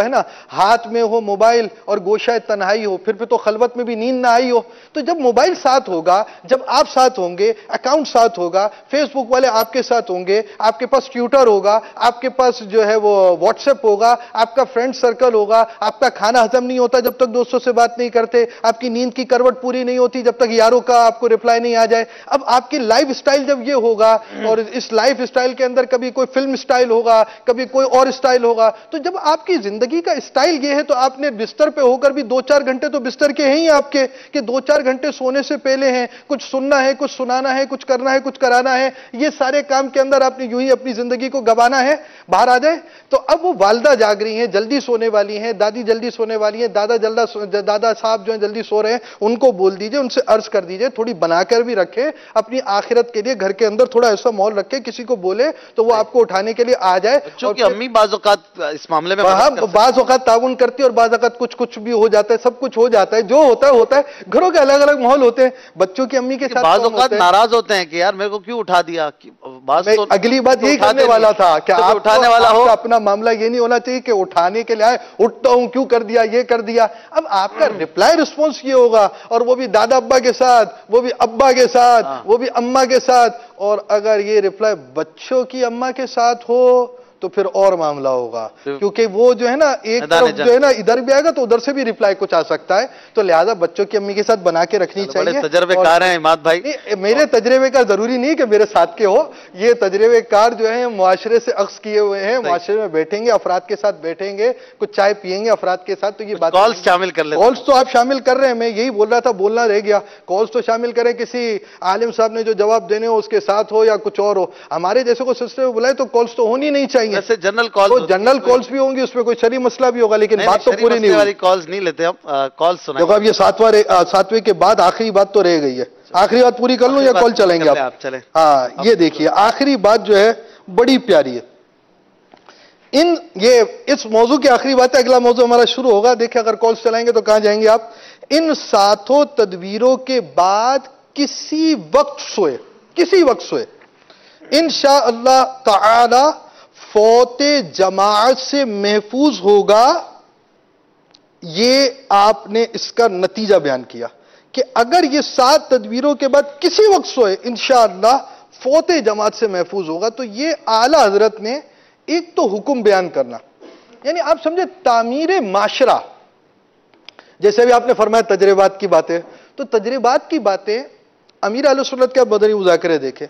S11: ہے نا، ہاتھ میں ہو موبائل اور گوشہ تنہائی ہو، پھر تو خلوت میں بھی نیند نہ آئی ہو. تو جب موبائل ساتھ ہوگا، جب آپ ساتھ ہوں گے، اکاؤنٹ ساتھ ہوگا، فیس بک والے آپ کے ساتھ ہوں گے، آپ کے پاس ٹویٹر ہوگا، آپ کے پاس جو ہے وہ واٹس ایپ ہوگا، آپ کا فرینڈ سرکل ہوگا، آپ کا کھانا ہضم نہیں ہوتا جب تک دوستوں سے بات نہیں کرتے, آپ کی نیند کی کروٹ پوری نہیں ہوتی جب تک یاروں کا آپ کو رپلائی نہیں آ جائے. اب آپ کی لائف سٹائل جب یہ ہوگا, اور اس لائف سٹائل کے اندر کبھی کوئی فلم سٹائل ہوگا, کبھی کوئی اور سٹائل ہوگا, تو جب آپ کی زندگی کا سٹائل یہ ہے تو آپ نے بستر پہ ہو کر بھی 2-4 گھنٹے تو بستر کے ہیں ہی آپ کے, کہ 2-4 گھنٹے سونے سے پہلے ہیں, کچھ سننا ہے, کچھ سنانا ہے, کچھ کرنا ہے, کچھ کرانا ہے. یہ سارے کام کے اندر آپ نے یوں ہی اپنی زندگی کو گوانا ہے. باہر آ جائے تو اب وہ والدہ جاگ رہی ہیں, جلدی سونے والی ہیں, دادی جلدی سونے والی ہیں, دادا صاحب جو ہیں جلدی سو رہے ہیں, ان کو بول دیجئے, ان سے عرض کر دیجئے تھوڑی بنا کر بھی رکھیں اپنی آخرت کے لیے, گھر کے اندر تھوڑا ایسا ماحول رکھیں کسی کو بولے تو وہ آپ کو اٹھانے کے لیے آ جائے.
S1: چونکہ امی بعض اوقات اس معاملے میں
S11: بعض اوقات تعاون کرتی ہے اور بعض اوقات کچھ بھی ہو جاتا ہے, سب کچھ ہو جاتا ہے, جو ہوتا ہے. گھروں کے الگ الگ ماحول ہوتے ہیں. بچوں کی امی کے ساتھ
S1: بعض اوقات ناراض ہوتے ہیں کہ یار میرے کو کیوں اٹھا دیا.
S11: اگلی بات یہی کرنے والا تھا کہ آپ اٹھانے والا ہو, اپنا معاملہ یہ نہیں ہونا چاہیے کہ اٹھانے کے لیے آئے, اٹھتا ہوں کیوں کر دیا, یہ کر دیا. اب آپ کا رپلائی رسپانس یہ ہوگا, اور وہ بھی دادا ابا کے ساتھ, وہ بھی ابا کے ساتھ, وہ بھی اماں کے ساتھ. اور اگر یہ رپلائی بچوں کی اماں کے ساتھ ہو تو پھر اور معاملہ ہوگا, کیونکہ وہ جو ہے نا ایک طرف جو ہے نا ادھر بھی آئے گا تو ادھر سے بھی ریپلائی کچھ آ سکتا ہے. تو لہٰذا بچوں کی امی کے ساتھ بنا کے رکھنی چاہیے.
S1: تجربے کار ہیں عماد بھائی.
S11: میرے تجربے کا ضروری نہیں کہ میرے ساتھ کے ہو, یہ تجربے کار جو ہیں معاشرے سے اخذ کیے ہوئے ہیں. معاشرے میں بیٹھیں گے, افراد کے ساتھ بیٹھیں گے, کچھ چائے پیئیں گے افراد کے ساتھ, تو یہ بات
S1: کالز شامل کر لیں.
S11: کالز تو آپ شامل کر رہے ہیں, میں یہی بول رہا تھا, بولنا رہ گیا. کالز تو شامل کریں, کسی عالم صاحب نے جو جواب دینے ہو اس کے ساتھ ہو یا کچھ اور ہو. ہمارے جیسے کو سلسلے میں بلائے تو کالز تو ہونی نہیں چاہیے.
S1: ویسے جنرل کال
S11: تو جنرل کالز بھی ہوں گی, اس میں کوئی شرعی مسئلہ بھی ہوگا, لیکن بات تو پوری نہیں ہوئی.
S1: کالز نہیں لیتے ہم, کالز سنائیں.
S11: دیکھو اب یہ 7ویں کے بعد آخری بات تو رہ گئی ہے. آخری بات پوری کر لوں یا کال چلیں گے آپ؟ ہاں, یہ دیکھیے آخری بات جو ہے بڑی پیاری ہے. اس موضوع کی آخری بات ہے, اگلا موضوع ہمارا شروع ہوگا. دیکھیں اگر کالز چلائیں گے تو کہاں جائیں گے آپ؟ ان 7 تدبیروں کے بعد کسی وقت سوئے انشاءاللہ تعالی فوت جماعت سے محفوظ ہوگا. یہ آپ نے اس کا نتیجہ بیان کیا کہ اگر یہ 7 تدبیروں کے بعد کسی وقت سوئے انشاءاللہ فوت جماعت سے محفوظ ہوگا. تو یہ اعلی حضرت نے ایک تو حکم بیان کرنا, یعنی آپ سمجھے تعمیر معاشرہ, جیسے بھی آپ نے فرمایا تجربات کی باتیں, تو تجربات کی باتیں امیر اہل سنت کے مدنی مذاکرے دیکھیں.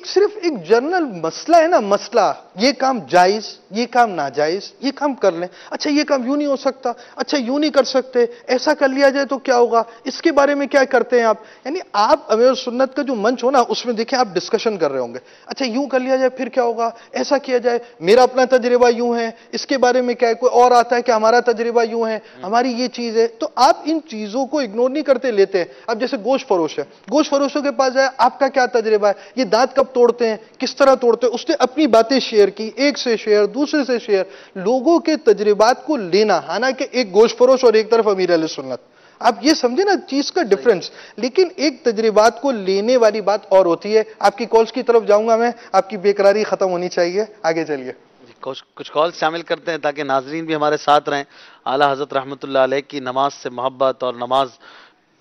S11: صرف ایک جنرل مسئلہ ہے نا, مسئلہ یہ کام جائز, یہ کام ناجائز, یہ کام کر لیں, اچھا یہ کام یوں نہیں ہو سکتا, اچھا یوں نہیں کر سکتے, ایسا کر لیا جائے تو کیا ہوگا, اس کے بارے میں کیا کرتے ہیں آپ. یعنی آپ امیر سنت کا جو منچ ہو نا, اس میں دیکھیں آپ ڈسکشن کر رہے ہوں گے, اچھا یوں کر لیا جائے پھر کیا ہوگا, ایسا کیا جائے, میرا اپنا تجربہ یوں ہے, اس کے بارے میں کیا ہے, کوئی اور آتا ہے کہ ہمارا تجربہ یوں ہے, ہماری یہ چیز ہے. تو آپ ان چیزوں کو اگنور نہیں کرتے, لیتے ہیں. اب جیسے گوشت فروش ہے, گوشت فروشوں کے پاس جائے, آپ کا کیا تجربہ ہے, یہ دانت کب توڑتے ہیں, کس طرح توڑتے ہیں, اس نے اپنی باتیں شیئر کی, ایک سے شیئر, دوسرے سے شیئر, لوگوں کے تجربات کو لینا. حالانکہ ایک گوشت فروش اور ایک طرف امیر اہل سنت, آپ یہ سمجھے نا چیز کا ڈفرنس. لیکن ایک تجربات کو لینے والی بات اور ہوتی ہے. آپ کی کالز کی طرف جاؤں گا میں, آپ کی بےقراری ختم ہونی چاہیے. آگے چلیے,
S1: کچھ کال شامل کرتے ہیں تاکہ ناظرین بھی ہمارے ساتھ رہیں. اعلیٰ حضرت رحمۃ اللہ علیہ کی نماز سے محبت اور نماز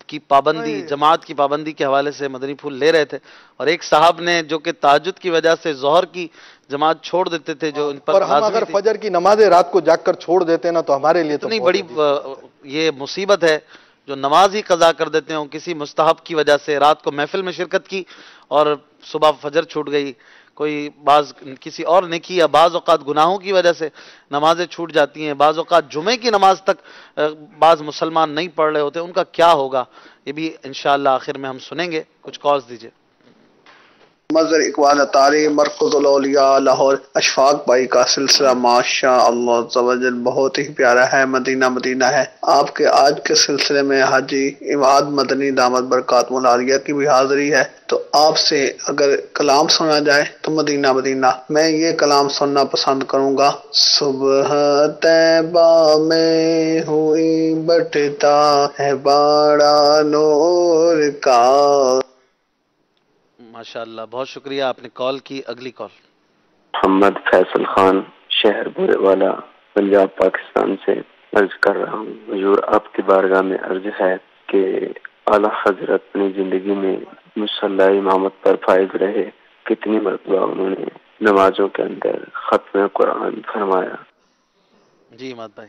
S1: کی پابندی, جماعت کی پابندی کے حوالے سے مدنی پھول لے رہے تھے. اور ایک صاحب نے جو کہ تہجد کی وجہ سے ظہر کی جماعت چھوڑ دیتے تھے, جو ان پر
S11: اور ہم اگر فجر کی نماز رات کو جاگ کر چھوڑ دیتے ہیں نا, تو ہمارے لیے تو
S1: اتنی بڑی یہ مصیبت ہے, جو نماز ہی قضا کر دیتے ہیں کسی مستحب کی وجہ سے. رات کو محفل میں شرکت کی اور صبح فجر چھوٹ گئی, کوئی بعض کسی اور نے کی, یا بعض اوقات گناہوں کی وجہ سے نمازیں چھوٹ جاتی ہیں, بعض اوقات جمعے کی نماز تک بعض مسلمان نہیں پڑھ رہے ہوتے, ان کا کیا ہوگا, یہ بھی انشاءاللہ آخر میں ہم سنیں گے. کچھ کالز دیجئے.
S12: مظہر اقبال اطاری, مرکز الاولیاء لاہور. اشفاق بھائی کا سلسلہ ماشاء اللہ عز و جل بہت ہی پیارا ہے, مدینہ مدینہ ہے. آپ کے آج کے سلسلے میں حاجی عماد مدنی دامت برکاتہ العالیہ کی بھی حاضری ہے. تو آپ سے اگر کلام سنا جائے تو مدینہ مدینہ, میں یہ کلام سننا پسند کروں گا. صبح طیبہ میں ہوئی بٹتا ہے بڑا نور کا.
S1: ماشاءاللہ, بہت شکریہ, آپ نے کال کی. اگلی کال.
S13: محمد فیصل خان, شہر بورے والا, پنجاب پاکستان سے عرض کر رہا ہوں. حضور آپ کی بارگاہ میں عرض ہے کہ اعلیٰ حضرت اپنی زندگی میں مصلی امامت پر فائز رہے. کتنی مرتبہ انہوں نے نمازوں کے اندر ختم قرآن فرمایا.
S1: جی عماد بھائی.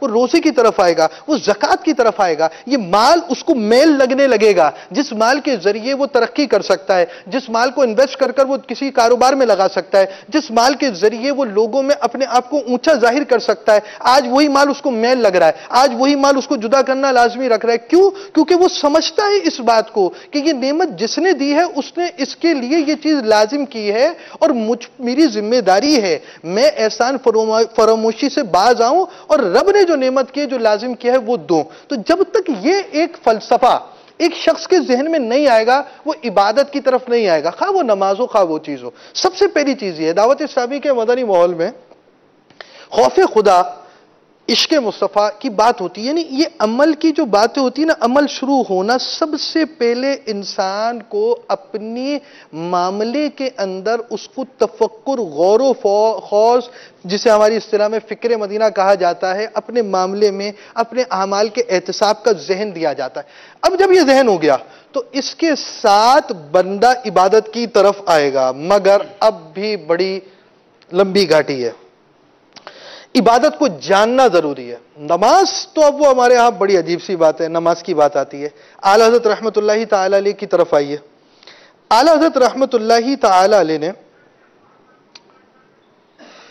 S11: وہ روزے کی طرف آئے گا، وہ زکوٰۃ کی طرف آئے گا، یہ مال اس کو میل لگنے لگے گا، جس مال کے ذریعے وہ ترقی کر سکتا ہے، جس مال کو انویسٹ کر کر وہ کسی کاروبار میں لگا سکتا ہے، جس مال کے ذریعے وہ لوگوں میں اپنے آپ کو اونچا ظاہر کر سکتا ہے، آج وہی مال اس کو میل لگ رہا ہے، آج وہی مال اس کو جدا کرنا لازمی رکھ رہا ہے۔ کیوں؟ کیونکہ وہ سمجھتا ہے اس بات کو کہ یہ نعمت جس نے دی ہے اس نے اس کے لیے یہ چیز لازم کی ہے اور میری ذمہ داری ہے میں احسان فراموشی سے باز آؤں اور رب نے جو نعمت کی ہے، جو لازم کیا ہے وہ دوں۔ تو جب تک یہ ایک فلسفہ ایک شخص کے ذہن میں نہیں آئے گا، وہ عبادت کی طرف نہیں آئے گا، خواہ وہ نماز ہو خواہ وہ چیز ہو۔ سب سے پہلی چیز یہ ہے، دعوت اسلامی کے مدنی ماحول میں خوف خدا، عشق مصطفیٰ کی بات ہوتی ہے، یعنی یہ عمل کی جو باتیں ہوتی ہیں نا، عمل شروع ہونا سب سے پہلے انسان کو اپنی معاملے کے اندر اس کو تفکر، غور و خوض، جسے ہماری اصطلاح میں فکر مدینہ کہا جاتا ہے، اپنے معاملے میں اپنے اعمال کے احتساب کا ذہن دیا جاتا ہے۔ اب جب یہ ذہن ہو گیا تو اس کے ساتھ بندہ عبادت کی طرف آئے گا، مگر اب بھی بڑی لمبی گھاٹی ہے۔ عبادت کو جاننا ضروری ہے۔ نماز تو اب وہ ہمارے ہاں بڑی عجیب سی بات ہے، نماز کی بات آتی ہے۔ اعلیٰ حضرت رحمت اللہ تعالی علیہ کی طرف آئیے۔ اعلیٰ حضرت رحمت اللہ تعالی علیہ نے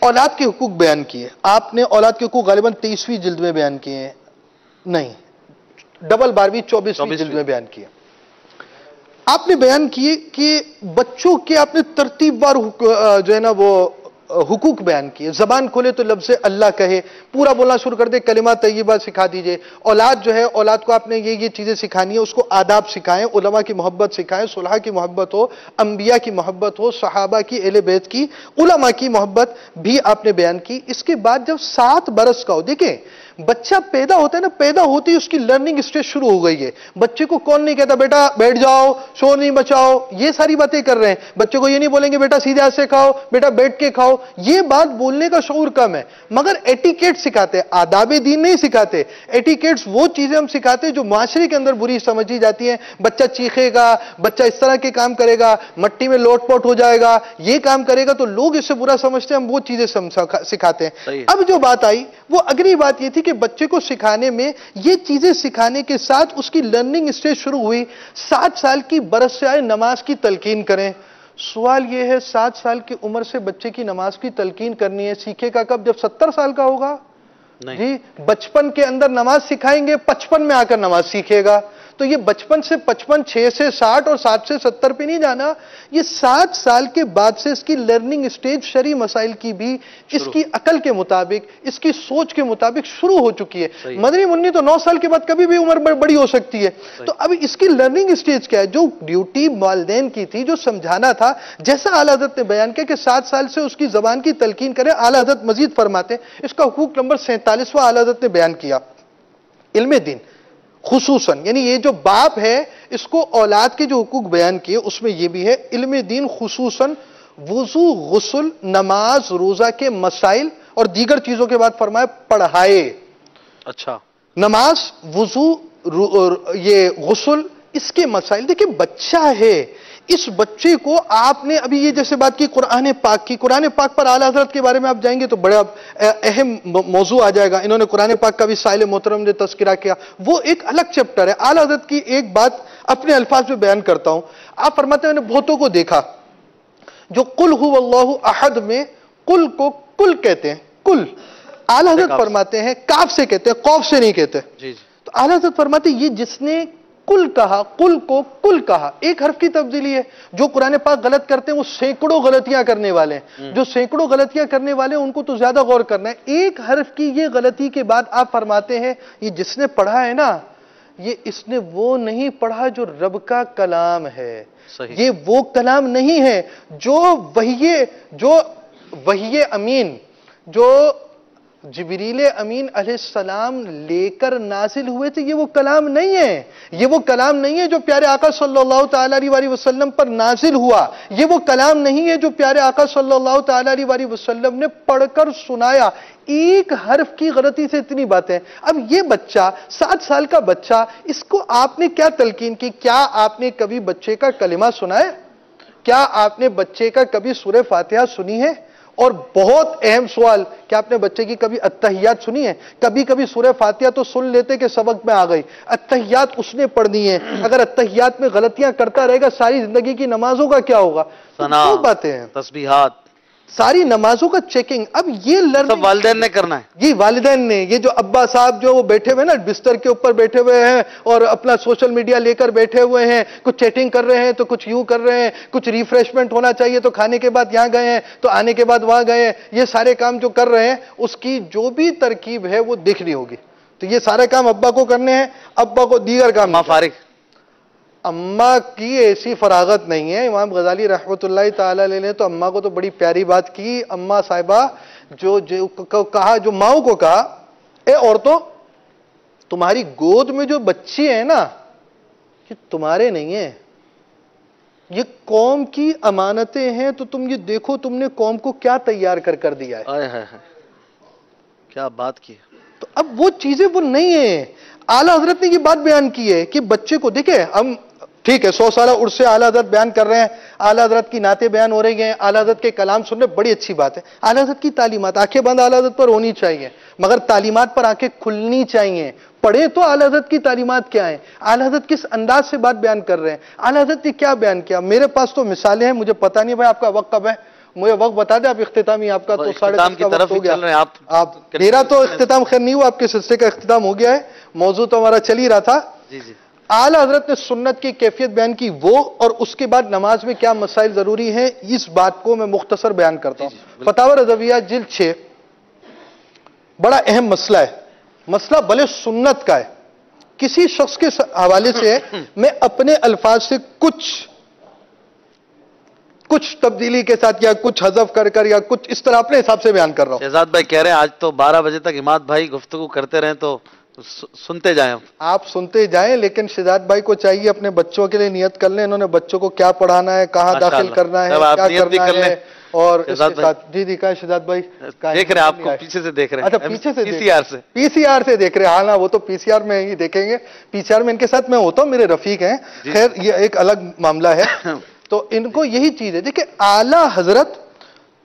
S11: اولاد کے حقوق بیان کیے۔ آپ نے اولاد کے حقوق غالباً 23ویں جلد میں بیان کیے ہیں، نہیں، ڈبل 12ویں 24ویں جلد میں بیان کیے۔ آپ نے بیان کیے کہ بچوں کے آپ نے ترتیب وار جو ہے نا وہ حقوق بیان کیے۔ زبان کھولے تو لفظ اللہ کہے، پورا بولنا شروع کر دے، کلمہ طیبہ سکھا دیجئے۔ اولاد جو ہے، اولاد کو آپ نے یہ چیزیں سکھانی ہے، اس کو آداب سکھائیں، علماء کی محبت سکھائیں، صلحاء کی محبت ہو، انبیاء کی محبت ہو، صحابہ کی، اہل بیت کی، علماء کی محبت بھی آپ نے بیان کی۔ اس کے بعد جب 7 برس کا ہو، دیکھیں بچہ پیدا ہوتا ہے نا، پیدا ہوتی ہی اس کی لرننگ اسٹیج شروع ہو گئی ہے۔ بچے کو کون نہیں کہتا بیٹا بیٹھ جاؤ، شور نہیں مچاؤ، یہ ساری باتیں کر رہے ہیں۔ بچے کو یہ نہیں بولیں گے بیٹا سیدھے ہاتھ سے کھاؤ، بیٹا بیٹھ کے کھاؤ، یہ بات بولنے کا شعور کم ہے، مگر ایٹیکیٹ سکھاتے ہیں، آداب دین نہیں سکھاتے۔ ایٹیکیٹس وہ چیزیں ہم سکھاتے ہیں جو معاشرے کے اندر بری سمجھی جاتی ہیں۔ بچہ چیخے گا، بچہ اس طرح کے کام کرے گا، مٹی میں لوٹ پوٹ ہو جائے گا، یہ کام کرے گا تو لوگ اس سے برا سمجھتے ہیں، ہم وہ چیزیں سکھاتے ہیں۔ اب جو بات آئی وہ اگلی بات یہ تھی کہ بچے کو سکھانے میں، یہ چیزیں سکھانے کے ساتھ اس کی لرننگ اسٹیج شروع ہوئی۔ 7 سال کی برس سے آئے نماز کی تلقین کریں۔ سوال یہ ہے 7 سال کی عمر سے بچے کی نماز کی تلقین کرنی ہے، سیکھے گا کب؟ جب 70 سال کا ہوگا؟ جی بچپن کے اندر نماز سکھائیں گے، 55 میں آ کر نماز سیکھے گا۔ تو یہ بچپن سے 55، 6 سے 60 اور 7 سے 70 پہ نہیں جانا، یہ 7 سال کے بعد سے اس کی لرننگ اسٹیج شرعی مسائل کی بھی اس کی عقل کے مطابق، اس کی سوچ کے مطابق شروع ہو چکی ہے۔ مدنی منی تو 9 سال کے بعد کبھی بھی عمر بڑی ہو سکتی ہے۔ تو اب اس کی لرننگ اسٹیج کیا ہے؟ جو ڈیوٹی والدین کی تھی، جو سمجھانا تھا، جیسا اعلیٰ حضرت نے بیان کیا کہ 7 سال سے اس کی زبان کی تلقین کریں۔ اعلیٰ حضرت مزید فرماتے ہیں، اس کا حقوق نمبر 47واں اعلیٰ حضرت نے بیان کیا، علم دین خصوصاً، یعنی یہ جو باپ ہے اس کو اولاد کے جو حقوق بیان کیے اس میں یہ بھی ہے، علم دین خصوصاً وضو، غسل، نماز، روزہ کے مسائل اور دیگر چیزوں کے بعد فرمایا پڑھائے۔ اچھا، نماز، وضو، یہ غسل، اس کے مسائل۔ دیکھیں بچہ ہے، اس بچے کو آپ نے ابھی یہ جیسے بات کی قرآن پاک کی، قرآن پاک پر اعلیٰ حضرت کے بارے میں آپ جائیں گے تو بڑا اہم موضوع آ جائے گا۔ انہوں نے قرآن پاک کا بھی سائل محترم نے تذکرہ کیا، وہ ایک الگ چیپٹر ہے۔ اعلیٰ حضرت کی ایک بات اپنے الفاظ میں بیان کرتا ہوں۔ آپ فرماتے ہیں میں نے بہتوں کو دیکھا جو قل هو اللہ احد میں قل کو کل کہتے ہیں، کل۔ اعلیٰ حضرت فرماتے ہیں کاف سے کہتے ہیں، قوف سے نہیں کہتے۔ تو اعلیٰ حضرت فرماتے ہیں یہ جس نے کل کہا، کل کو کل کہا، ایک حرف کی تبدیلی ہے۔ جو قرآن پاک غلط کرتے ہیں وہ سینکڑوں غلطیاں کرنے والے ہیں، جو سینکڑوں غلطیاں کرنے والے ہیں ان کو تو زیادہ غور کرنا ہے۔ ایک حرف کی یہ غلطی کے بعد آپ فرماتے ہیں یہ جس نے پڑھا ہے نا، یہ اس نے وہ نہیں پڑھا جو رب کا کلام ہے، یہ وہ کلام نہیں ہے جو وحی امین، جو جبریل امین علیہ السلام لے کر نازل ہوئے تھے، یہ وہ کلام نہیں ہے، یہ وہ کلام نہیں ہے جو پیارے آقا صلی اللہ تعالیٰ علیہ وسلم پر نازل ہوا، یہ وہ کلام نہیں ہے جو پیارے آقا صلی اللہ تعالیٰ علیہ وسلم نے پڑھ کر سنایا۔ ایک حرف کی غلطی سے اتنی باتیں۔ اب یہ بچہ 7 سال کا بچہ، اس کو آپ نے کیا تلقین کی؟ کیا آپ نے کبھی بچے کا کلمہ سنا ہے؟ کیا آپ نے بچے کا کبھی سورہ فاتحہ سنی ہے؟ اور بہت اہم سوال کہ آپ نے بچے کی کبھی اتحیات سنی ہے؟ کبھی کبھی سورہ فاتحہ تو سن لیتے کہ سبق میں آ گئی، اتحیات اس نے پڑھنی ہے. اگر اتحیات میں غلطیاں کرتا رہے گا ساری زندگی کی نمازوں کا کیا ہوگا؟
S1: ثنا،
S11: باتیں ہیں،
S1: تسبیحات،
S11: ساری نمازوں کا چیکنگ. اب یہ
S1: سب والدین نے کرنا ہے.
S11: جی والدین نے. یہ جو ابا صاحب جو وہ بیٹھے ہوئے نا بستر کے اوپر بیٹھے ہوئے ہیں اور اپنا سوشل میڈیا لے کر بیٹھے ہوئے ہیں، کچھ چیٹنگ کر رہے ہیں تو کچھ یوں کر رہے ہیں، کچھ ریفریشمنٹ ہونا چاہیے تو کھانے کے بعد یہاں گئے ہیں تو آنے کے بعد وہاں گئے ہیں، یہ سارے کام جو کر رہے ہیں اس کی جو بھی ترکیب ہے وہ دیکھنی ہوگی. تو یہ سارے کام ابا کو کرنے ہیں، ابا کو دیگر کام
S1: فارغ.
S11: اماں کی ایسی فراغت نہیں ہے. امام غزالی رحمۃ اللہ تعالی علیہ نے تو اماں کو تو بڑی پیاری بات کی. اماں صاحبہ جو کہا، جو ماؤں کو کہا، اے عورتوں تمہاری گود میں جو بچے ہیں نا یہ تمہارے نہیں ہیں، یہ قوم کی امانتیں ہیں. تو تم یہ دیکھو تم نے قوم کو کیا تیار کر دیا ہے.
S1: کیا بات کی.
S11: تو اب وہ چیزیں وہ نہیں ہیں. اعلیٰ حضرت نے یہ بات بیان کی ہے کہ بچے کو دیکھیں، ہم ٹھیک ہے 100 سالہ عرس سے اعلیٰ حضرت بیان کر رہے ہیں، اعلیٰ حضرت کی نعتیں بیان ہو رہی ہیں، اعلیٰ حضرت کے کلام سننے بڑی اچھی بات ہے. اعلیٰ حضرت کی تعلیمات آنکھیں بند اعلیٰ حضرت پر ہونی چاہیے، مگر تعلیمات پر آنکھیں کھلنی چاہیے. پڑھیں تو اعلیٰ حضرت کی تعلیمات کیا ہیں، اعلیٰ حضرت کس انداز سے بات بیان کر رہے ہیں، اعلیٰ حضرت نے کیا بیان کیا. میرے پاس تو مثالیں ہیں. مجھے پتہ نہیں بھائی آپ کا وقت کب ہے، مجھے وقت بتا دیں. آپ اختتامی آپ کا تو 10:30 کا وقت ہو گیا. آپ میرا تو اختتام خیر نہیں ہوا، آپ کے سلسلے کا اختتام ہو گیا ہے. موضوع تو ہمارا چل ہی رہا تھا. اعلیٰ حضرت نے سنت کی کیفیت بیان کی وہ، اور اس کے بعد نماز میں کیا مسائل ضروری ہیں، اس بات کو میں مختصر بیان کرتا ہوں. فتاوی رضویہ جلد 6 بڑا اہم مسئلہ ہے. مسئلہ بھلے سنت کا ہے، کسی شخص کے حوالے سے میں اپنے الفاظ سے کچھ تبدیلی کے ساتھ یا کچھ حذف کر یا کچھ اس طرح اپنے حساب سے بیان کر رہا ہوں.
S1: شہزاد بھائی کہہ رہے ہیں آج تو 12 بجے تک عماد بھائی گفتگو کرتے رہیں تو سنتے جائیں.
S11: آپ سنتے جائیں، لیکن شہزاد بھائی کو چاہیے اپنے بچوں کے لیے نیت کر لیں. انہوں نے بچوں کو کیا پڑھانا ہے، کہاں داخل کرنا ہے، کیا کرنا ہے. اور اس کے ساتھ جی کہا شہزاد بھائی
S1: دیکھ رہے ہیں آپ کو پیچھے سے دیکھ رہے ہیں.
S11: اچھا پیچھے سے
S1: پی سی آر
S11: سے دیکھ رہے ہیں. ہاں نا وہ تو پی سی آر میں ہی دیکھیں گے. پی سی آر میں ان کے ساتھ میں ہوتا ہوں، میرے رفیق ہیں. خیر یہ ایک الگ معاملہ ہے. تو ان کو یہی چیز ہے. دیکھیں اعلیٰ حضرت،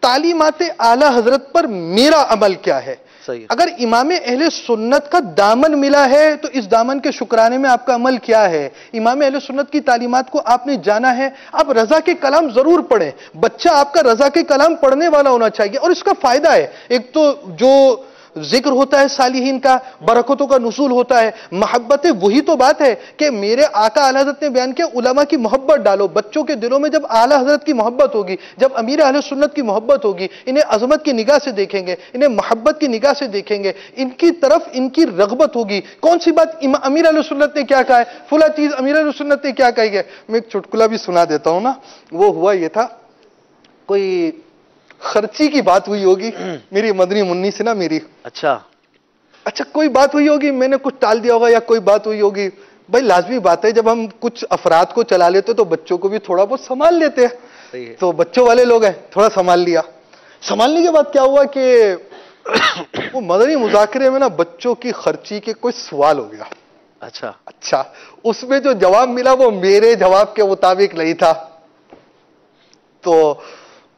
S11: تعلیمات اعلیٰ حضرت پر میرا عمل کیا ہے. اگر امام اہل سنت کا دامن ملا ہے تو اس دامن کے شکرانے میں آپ کا عمل کیا ہے. امام اہل سنت کی تعلیمات کو آپ نے جانا ہے. آپ رضا کے کلام ضرور پڑھیں. بچہ آپ کا رضا کے کلام پڑھنے والا ہونا چاہیے. اور اس کا فائدہ ہے، ایک تو جو ذکر ہوتا ہے صالحین کا، برکتوں کا نزول ہوتا ہے، محبت. وہی تو بات ہے کہ میرے آقا اعلیٰ حضرت نے بیان کیا علماء کی محبت ڈالو. بچوں کے دلوں میں جب اعلیٰ حضرت کی محبت ہوگی، جب امیر اہل سنت کی محبت ہوگی، انہیں عظمت کی نگاہ سے دیکھیں گے، انہیں محبت کی نگاہ سے دیکھیں گے، ان کی طرف ان کی رغبت ہوگی. کون سی بات امیر اہل سنت نے کیا کہا ہے، فلاں چیز امیر اہل سنت نے کیا کہی ہے. میں ایک چٹکلا بھی سنا دیتا ہوں نا. وہ ہوا یہ تھا، کوئی خرچی کی بات ہوئی ہوگی میری مدنی منی سے نا میری. اچھا کوئی بات ہوئی ہوگی، میں نے کچھ ٹال دیا ہوگا یا کوئی بات ہوئی ہوگی. بھائی لازمی بات ہے جب ہم کچھ افراد کو چلا لیتے تو بچوں کو بھی تھوڑا بہت سنبھال لیتے ہیں. تو بچوں والے لوگ ہیں، تھوڑا سنبھال لیا. سنبھالنے کے بعد کیا ہوا کہ وہ مدنی مذاکرے میں نا بچوں کی خرچی کے کوئی سوال ہو گیا. اچھا اس میں جو جواب ملا وہ میرے جواب کے مطابق نہیں تھا. تو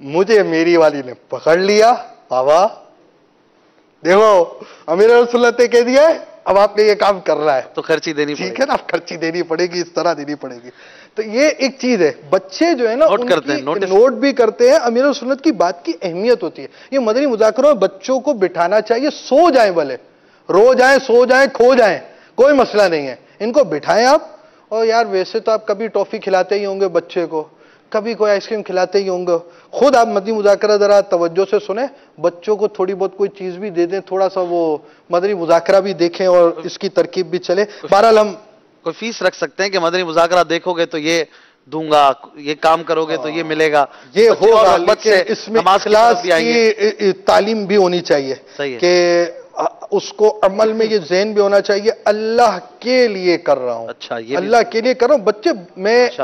S11: مجھے میری والی نے پکڑ لیا. بابا دیکھو امیر سنت نے کہہ دیا ہے، اب آپ نے یہ کام کر رہا ہے تو خرچی دینی پڑے گی. ٹھیک ہے نا، خرچی دینی پڑے گی، اس طرح دینی پڑے گی. تو یہ ایک چیز ہے. بچے جو ہے نا نوٹ بھی کرتے ہیں. امیر سنت کی بات کی اہمیت ہوتی ہے. یہ مدنی مذاکروں میں بچوں کو بٹھانا چاہیے. سو جائیں، بھلے رو جائیں، سو جائیں، کھو جائیں، کوئی مسئلہ نہیں ہے. ان کو بٹھائیں آپ. اور یار ویسے تو آپ کبھی ٹافی کھلاتے ہی ہوں گے بچے کو، کبھی کوئی آئس کریم کھلاتے ہی ہوں گے. خود آپ مدنی مذاکرہ ذرا توجہ سے سنیں، بچوں کو تھوڑی بہت کوئی چیز بھی دے دیں، تھوڑا سا وہ مدنی مذاکرہ بھی دیکھیں اور اس کی ترکیب بھی چلے. بہرحال ہم
S1: کوئی فیس رکھ سکتے ہیں کہ مدنی مذاکرہ دیکھو گے تو یہ دوں گا، یہ کام کرو گے تو یہ ملے گا.
S11: یہ ہوگا، لیکن اس میں اخلاص کی تعلیم بھی ہونی چاہیے کہ اس کو عمل میں یہ ذہن بھی ہونا چاہیے اللہ کے لیے کر رہا ہوں. اللہ کے لیے کر رہا ہوں. بچے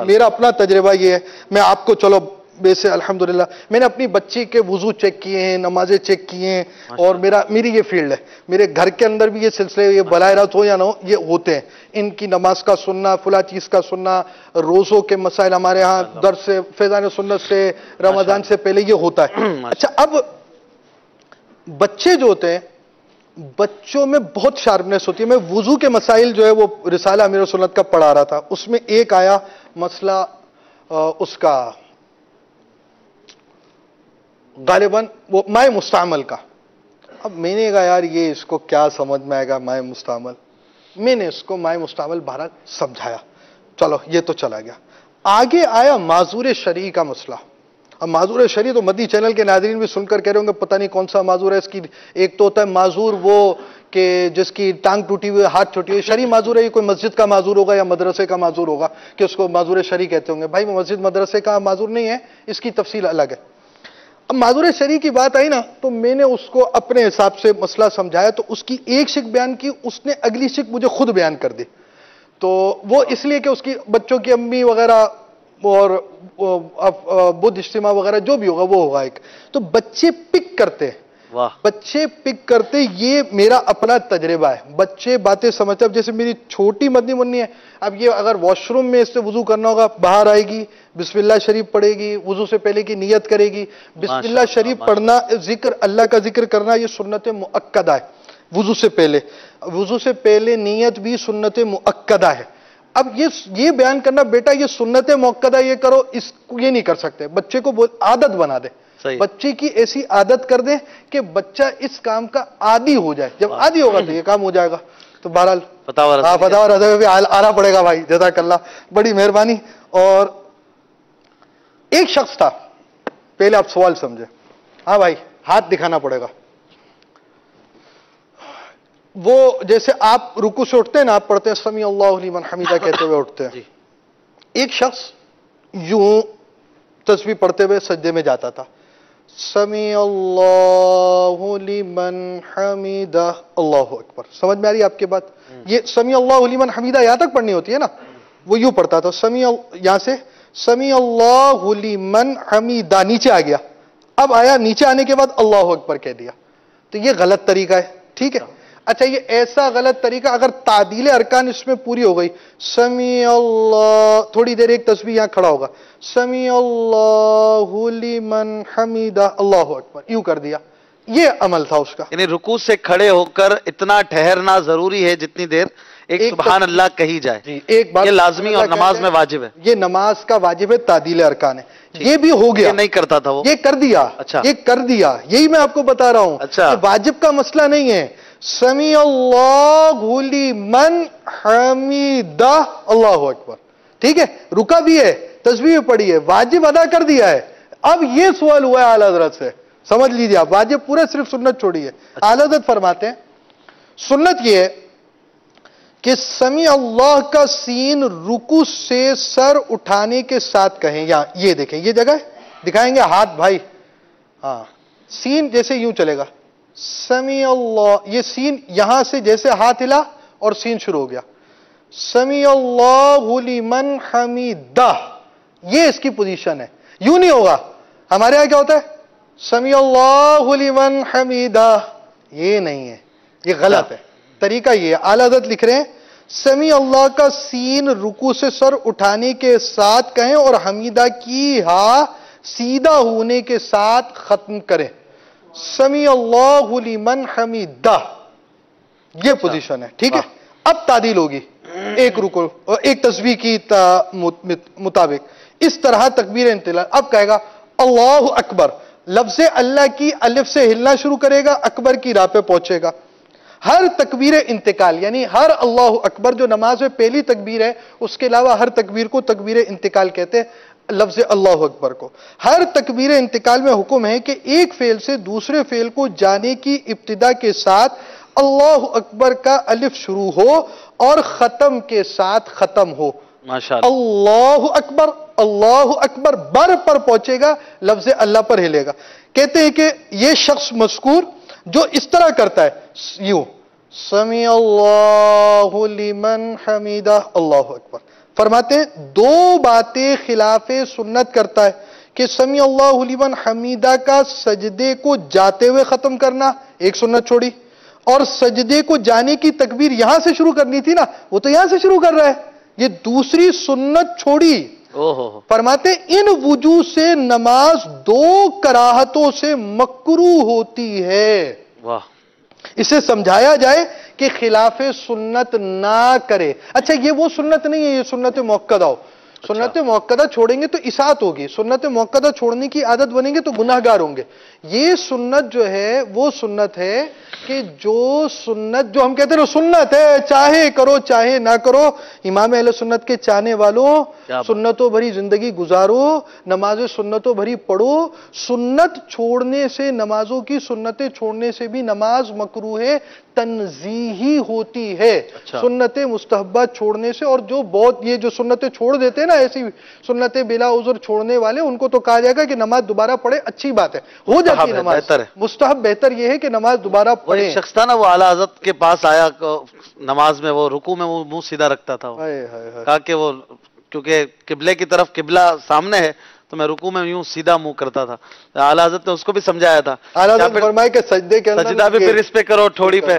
S11: میرا اپنا تجربہ یہ ہے، میں آپ کو چلو ویسے الحمدللہ میں نے اپنی بچی کے وضو چیک کیے ہیں، نمازیں چیک کیے ہیں، اور میری یہ فیلڈ ہے، میرے گھر کے اندر بھی یہ سلسلے، یہ بلائرات ہو یا نہ ہو، یہ ہوتے ہیں. ان کی نماز کا سننا، فلاں چیز کا سننا، روزوں کے مسائل ہمارے ہاں درس سے، فیضان سنت سے، رمضان سے پہلے یہ ہوتا ہے. اچھا، اب بچے جو ہوتے ہیں، بچوں میں بہت شارپنیس ہوتی ہے. میں وضو کے مسائل جو ہے وہ رسالہ امیر سنت کا پڑھا رہا تھا، اس میں ایک آیا مسئلہ اس کا غالباً وہ مائع مستعمل کا. اب میں نے کہا یار یہ اس کو کیا سمجھ میں آئے گا مائع مستعمل. میں نے اس کو مائع مستعمل بہرحال سمجھایا، چلو یہ تو چلا گیا. آگے آیا معذور شرعی کا مسئلہ. اب معذور شرعی تو مدی چینل کے ناظرین بھی سن کر کہہ رہے ہوں گے پتہ نہیں کون سا معذور ہے اس کی. ایک تو ہوتا ہے معذور وہ کہ جس کی ٹانگ ٹوٹی ہوئی، ہاتھ ٹوٹی ہوئی. شرعی معذور ہے یہ کوئی مسجد کا معذور ہوگا یا مدرسے کا معذور ہوگا کہ اس کو معذور شرعی کہتے ہوں گے. بھائی وہ مسجد مدرسے کا معذور نہیں ہے، اس کی تفصیل الگ ہے. اب معذور شرعی کی بات آئی نا تو میں نے اس کو اپنے حساب سے مسئلہ سمجھایا، تو اس کی ایک شک بیان کی، اس نے اگلی شک مجھے خود بیان کر دی. تو وہ اس لیے کہ اس کی بچوں کی امی وغیرہ اور بدھ اجتماع وغیرہ جو بھی ہوگا وہ ہوگا ایک. تو بچے پک کرتے، بچے پک کرتے، یہ میرا اپنا تجربہ ہے. بچے باتیں سمجھتے. اب جیسے میری چھوٹی مدنی منی ہے، اب یہ اگر واش روم میں اس سے وضو کرنا ہوگا، باہر آئے گی، بسم اللہ شریف پڑھے گی، وضو سے پہلے کی نیت کرے گی. بسم اللہ شریف پڑھنا، ذکر اللہ کا ذکر کرنا، یہ سنت مؤکدہ ہے. وضو سے پہلے، وضو سے پہلے نیت بھی سنت مؤکدہ ہے. اب یہ بیان کرنا بیٹا یہ سنت مؤکدہ یہ کرو، اس کو یہ نہیں کر سکتے. بچے کو عادت بنا دے، بچے کی ایسی عادت کر دیں کہ بچہ اس کام کا عادی ہو جائے. جب عادی ہوگا تو یہ کام ہو جائے گا. تو بہرحال فتاوی رضوی بھی آنا پڑے گا بھائی. جزاک اللہ، بڑی مہربانی. اور ایک شخص تھا، پہلے آپ سوال سمجھے. ہاں بھائی ہاتھ دکھانا پڑے گا. وہ جیسے آپ رکوع سے اٹھتے ہیں نا، آپ پڑھتے ہیں سمیع اللہ لمن حمیدہ کہتے ہوئے اٹھتے ہیں. ایک شخص یوں تسبیح پڑھتے ہوئے سجدے میں جاتا تھا. سمیع اللہ لمن حمیدہ، اللہ اکبر. سمجھ میں آ رہی ہے آپ کی بات؟ یہ سمیع اللہ لمن حمیدہ یہاں تک پڑھنی ہوتی ہے نا. وہ یوں پڑھتا تھا، سمیع، یہاں سے سمیع اللہ لمن حمیدہ، نیچے آ گیا. اب آیا نیچے آنے کے بعد اللہ اکبر کہہ دیا. تو یہ غلط طریقہ ہے. ٹھیک ہے. اچھا یہ ایسا غلط طریقہ اگر تعدیل ارکان اس میں پوری ہو گئی، سمیع اللہ، تھوڑی دیر ایک تسبیح یہاں کھڑا ہوگا، سمیع اللہ لمن حمیدہ، اللہ اکبر، یوں کر دیا. یہ عمل تھا اس کا.
S1: یعنی رکوع سے کھڑے ہو کر اتنا ٹھہرنا ضروری ہے جتنی دیر ایک سبحان اللہ کہی جائے.
S11: ایک بات
S1: یہ لازمی اور نماز میں واجب ہے.
S11: یہ نماز کا واجب ہے، تعدیل ارکان ہے. یہ بھی ہو گیا.
S1: یہ نہیں کرتا تھا وہ،
S11: یہ کر دیا.
S1: اچھا
S11: یہ کر دیا، یہی میں آپ کو بتا رہا ہوں.
S1: اچھا
S11: واجب کا مسئلہ نہیں ہے. سمیع اللہ لمن حمیدہ، اللہ اکبر. ٹھیک ہے، رکا بھی ہے، تسبیح پڑھی ہے، واجب ادا کر دیا ہے. اب یہ سوال ہوا ہے اعلیٰ حضرت سے، سمجھ لیجیے آپ. واجب پورے صرف سنت چھوڑی ہے. اعلیٰ حضرت فرماتے ہیں سنت یہ ہے کہ سمیع اللہ کا سین رکوع سے سر اٹھانے کے ساتھ کہیں. یہاں یہ دیکھیں، یہ جگہ دکھائیں گے ہاتھ بھائی. ہاں، سین جیسے یوں چلے گا، سمیع اللہ. یہ سین یہاں سے جیسے ہاتھ ہلا اور سین شروع ہو گیا، سمیع اللہ لمن حمیدہ. یہ اس کی پوزیشن ہے. یوں نہیں ہوگا. ہمارے یہاں کیا ہوتا ہے؟ سمیع اللہ لمن حمیدہ. یہ نہیں ہے، یہ غلط ہے. طریقہ یہ ہے، اعلیٰ حضرت لکھ رہے ہیں سمیع اللہ کا سین رکوع سے سر اٹھانے کے ساتھ کہیں اور حمیدہ کی ہا سیدھا ہونے کے ساتھ ختم کریں. سمیع اللہ لمن حمیدہ، یہ پوزیشن ہے. ٹھیک ہے. اب تعدیل ہوگی ایک رکوع اور ایک تسبیح کی مطابق. اس طرح تکبیر انتقال. اب کہے گا اللہ اکبر، لفظ اللہ کی الف سے ہلنا شروع کرے گا، اکبر کی راہ پہ پہنچے گا. ہر تکبیر انتقال یعنی ہر اللہ اکبر جو نماز میں پہلی تکبیر ہے، اس کے علاوہ ہر تکبیر کو تکبیر انتقال کہتے ہیں، لفظ اللہ اکبر کو. ہر تکبیر انتقال میں حکم ہے کہ ایک فعل سے دوسرے فعل کو جانے کی ابتدا کے ساتھ اللہ اکبر کا الف شروع ہو اور ختم کے ساتھ ختم ہو.
S1: ماشاءاللہ.
S11: اللہ اکبر بر پر پہنچے گا، لفظ اللہ پر ہلے گا. کہتے ہیں کہ یہ شخص مذکور جو اس طرح کرتا ہے، یوں سمیع اللہ لمن حمیدہ، اللہ اکبر. فرماتے ہیں دو باتیں خلاف سنت کرتا ہے. کہ سمیع اللہ لمن حمیدہ کا سجدے کو جاتے ہوئے ختم کرنا، ایک سنت چھوڑی، اور سجدے کو جانے کی تکبیر یہاں سے شروع کرنی تھی نا، وہ تو یہاں سے شروع کر رہا ہے، یہ دوسری سنت چھوڑی۔ فرماتے ان وجوہ سے نماز دو کراہتوں سے مکروہ ہوتی ہے۔ اسے سمجھایا جائے کہ خلاف سنت نہ کرے۔ اچھا یہ وہ سنت نہیں ہے، یہ سنت موقدہ ہو، سنت موقدہ چھوڑیں گے تو اطاعت ہوگی، سنت موقدہ چھوڑنے کی عادت بنیں گے تو گناہگار ہوں گے۔ یہ سنت جو ہے وہ سنت ہے کہ جو سنت جو ہم کہتے ہیں سنت ہے، چاہے کرو چاہے نہ کرو، امام اہل سنت کے چاہنے والوں سنتوں بھری زندگی گزارو، نماز سنتوں بھری پڑھو۔ سنت چھوڑنے سے، نمازوں کی سنتیں چھوڑنے سے بھی نماز مکروہ ہے، تنزیہی ہوتی ہے۔ سنت مستحبہ چھوڑنے سے، اور جو بہت یہ جو سنتیں چھوڑ دیتے ہیں نا، ایسی سنتیں بلا عذر چھوڑنے والے، ان کو تو کہا جائے گا کہ نماز دوبارہ پڑھے، اچھی بات ہے، ہو جاتی ہے نماز، مستحب بہتر یہ ہے کہ نماز دوبارہ پڑھے۔
S1: ایک شخص تھا نا، وہ اعلیٰ حضرت کے پاس آیا نماز میں، وہ رکوع میں وہ منہ سیدھا رکھتا تھا، کہا کہ وہ کیونکہ قبلے کی طرف قبلہ سامنے ہے تو میں رکوع میں یوں سیدھا منہ کرتا تھا۔ اعلیٰ حضرت نے اس کو بھی سمجھایا تھا،
S11: اعلیٰ حضرت فرمائے کہ سجدے کے اندر
S1: سجدہ بھی پھر اس پہ کرو، ٹھوڑی پہ،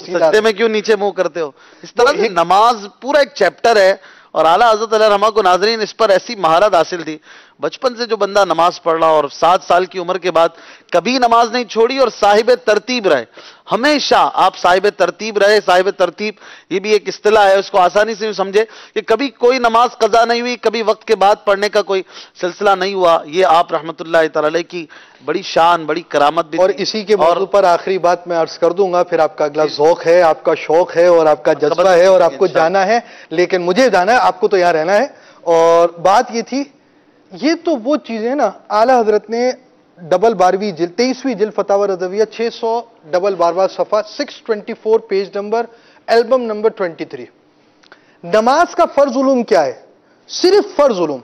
S1: سجدے میں کیوں نیچے منہ کرتے ہو؟ اس طرح سے نماز پورا ایک چیپٹر ہے، اور اعلیٰ حضرت علیہ رحمہ کو ناظرین اس پر ایسی مہارت حاصل تھی، بچپن سے جو بندہ نماز پڑھ رہا اور 7 سال کی عمر کے بعد کبھی نماز نہیں چھوڑی اور صاحب ترتیب رہے، ہمیشہ آپ صاحب ترتیب رہے۔ صاحب ترتیب یہ بھی ایک اصطلاح ہے، اس کو آسانی سے سمجھے کہ کبھی کوئی نماز قضا نہیں ہوئی، کبھی وقت کے بعد پڑھنے کا کوئی سلسلہ نہیں ہوا، یہ آپ رحمت اللہ تعالی علیہ کی بڑی شان، بڑی کرامت بھی۔
S11: اور اسی کے موضوع پر آخری بات میں عرض کر دوں گا، پھر آپ کا اگلا ذوق ہے، آپ کا شوق ہے، اور آپ کا جذبہ ہے، اور آپ کو جانا ہے، لیکن مجھے جانا ہے، آپ کو تو یہاں رہنا ہے۔ اور بات یہ تھی، یہ تو وہ چیزیں نا اعلیٰ حضرت نے ڈبل 12ویں جلد 23ویں جلد فتاوی رضویہ 600 صفحہ 624 پیج نمبر، البم نمبر 23۔ نماز کا فرض علوم کیا ہے؟ صرف فرض علوم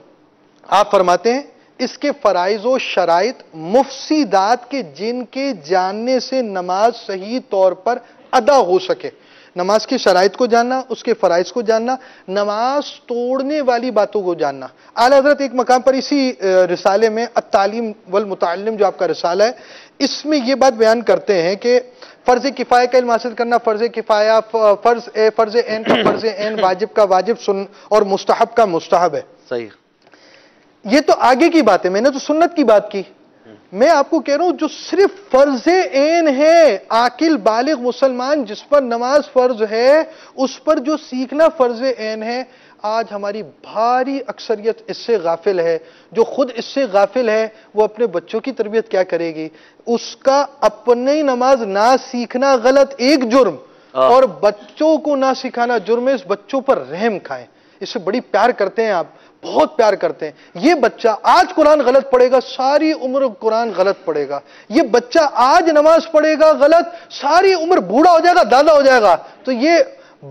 S11: آپ فرماتے ہیں اس کے فرائض و شرائط مفسدات کے جن کے جاننے سے نماز صحیح طور پر ادا ہو سکے۔ نماز کی شرائط کو جاننا، اس کے فرائض کو جاننا، نماز توڑنے والی باتوں کو جاننا۔ اعلیٰ حضرت ایک مقام پر اسی رسالے میں التعلیم والمتعلم جو آپ کا رسالہ ہے، اس میں یہ بات بیان کرتے ہیں کہ فرض کفایہ کا علم حاصل کرنا، فرض کفایہ، فرض عین کا فرض عین، واجب کا واجب اور مستحب کا مستحب ہے۔
S1: صحیح،
S11: یہ تو آگے کی بات ہے، میں نے تو سنت کی بات کی۔ میں آپ کو کہہ رہا ہوں جو صرف فرض عین ہے، عاقل بالغ مسلمان جس پر نماز فرض ہے، اس پر جو سیکھنا فرض عین ہے، آج ہماری بھاری اکثریت اس سے غافل ہے۔ جو خود اس سے غافل ہے وہ اپنے بچوں کی تربیت کیا کرے گی؟ اس کا اپنی نماز نہ سیکھنا غلط ایک جرم، اور بچوں کو نہ سکھانا جرم ہے۔ اس بچوں پر رحم کھائیں، اس سے بڑی پیار کرتے ہیں آپ، بہت پیار کرتے ہیں۔ یہ بچہ آج قرآن غلط پڑھے گا، ساری عمر قرآن غلط پڑھے گا۔ یہ بچہ آج نماز پڑھے گا غلط، ساری عمر بوڑھا ہو جائے گا، دادا ہو جائے گا۔ تو یہ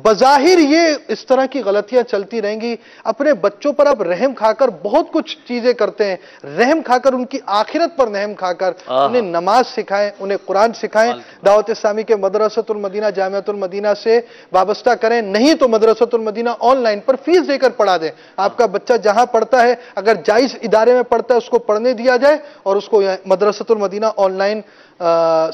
S11: بظاہر یہ اس طرح کی غلطیاں چلتی رہیں گی۔ اپنے بچوں پر آپ رحم کھا کر بہت کچھ چیزیں کرتے ہیں، رحم کھا کر ان کی آخرت پر رحم کھا کر انہیں نماز سکھائیں، انہیں قرآن سکھائیں۔ دعوت اسلامی کے مدرسۃ المدینہ جامعۃ المدینہ سے وابستہ کریں، نہیں تو مدرسۃ المدینہ آن لائن پر فیس دے کر پڑھا دیں۔ آپ کا بچہ جہاں پڑھتا ہے، اگر جائز ادارے میں پڑھتا ہے اس کو پڑھنے دیا جائے، اور اس کو مدرسۃ المدینہ آن لائن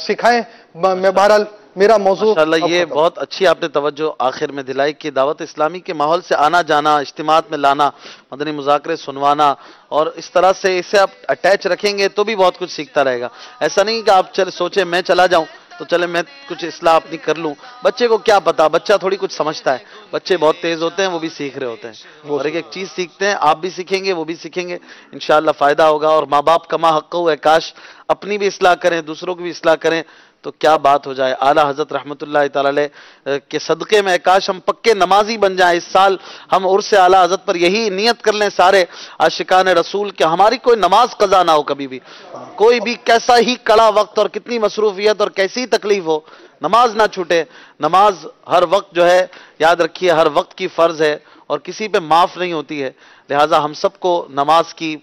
S11: سکھائیں۔ میں بہرحال میرا موضوع
S1: ماشاءاللہ یہ بہت اچھی آپ نے توجہ آخر میں دلائی کہ دعوت اسلامی کے ماحول سے آنا جانا، اجتماعات میں لانا، مدنی مذاکرے سنوانا، اور اس طرح سے اسے آپ اٹیچ رکھیں گے تو بھی بہت کچھ سیکھتا رہے گا۔ ایسا نہیں کہ آپ سوچیں میں چلا جاؤں تو چلے میں کچھ اصلاح اپنی کر لوں۔ بچے کو کیا پتا، بچہ تھوڑی کچھ سمجھتا ہے، بچے بہت تیز ہوتے ہیں، وہ بھی سیکھ رہے ہوتے ہیں، اور ایک ایک چیز سیکھتے ہیں۔ آپ بھی سیکھیں گے، وہ بھی سیکھیں گے، انشاءاللہ فائدہ ہوگا۔ اور ماں باپ کما حق ہے، کاش اپنی بھی اصلاح کریں، دوسروں کی بھی اصلاح کریں تو کیا بات ہو جائے۔ اعلیٰ حضرت رحمت اللہ تعالی علیہ کے صدقے میں کاش ہم پکے نمازی بن جائیں۔ اس سال ہم عرس اعلیٰ حضرت پر یہی نیت کر لیں سارے عاشقان رسول کہ ہماری کوئی نماز قضا نہ ہو کبھی بھی، کوئی بھی کیسا ہی کڑا وقت اور کتنی مصروفیت اور کیسی تکلیف ہو، نماز نہ چھوٹے۔ نماز ہر وقت جو ہے، یاد رکھیے، ہر وقت کی فرض ہے اور کسی پہ معاف نہیں ہوتی ہے۔ لہٰذا ہم سب کو نماز کی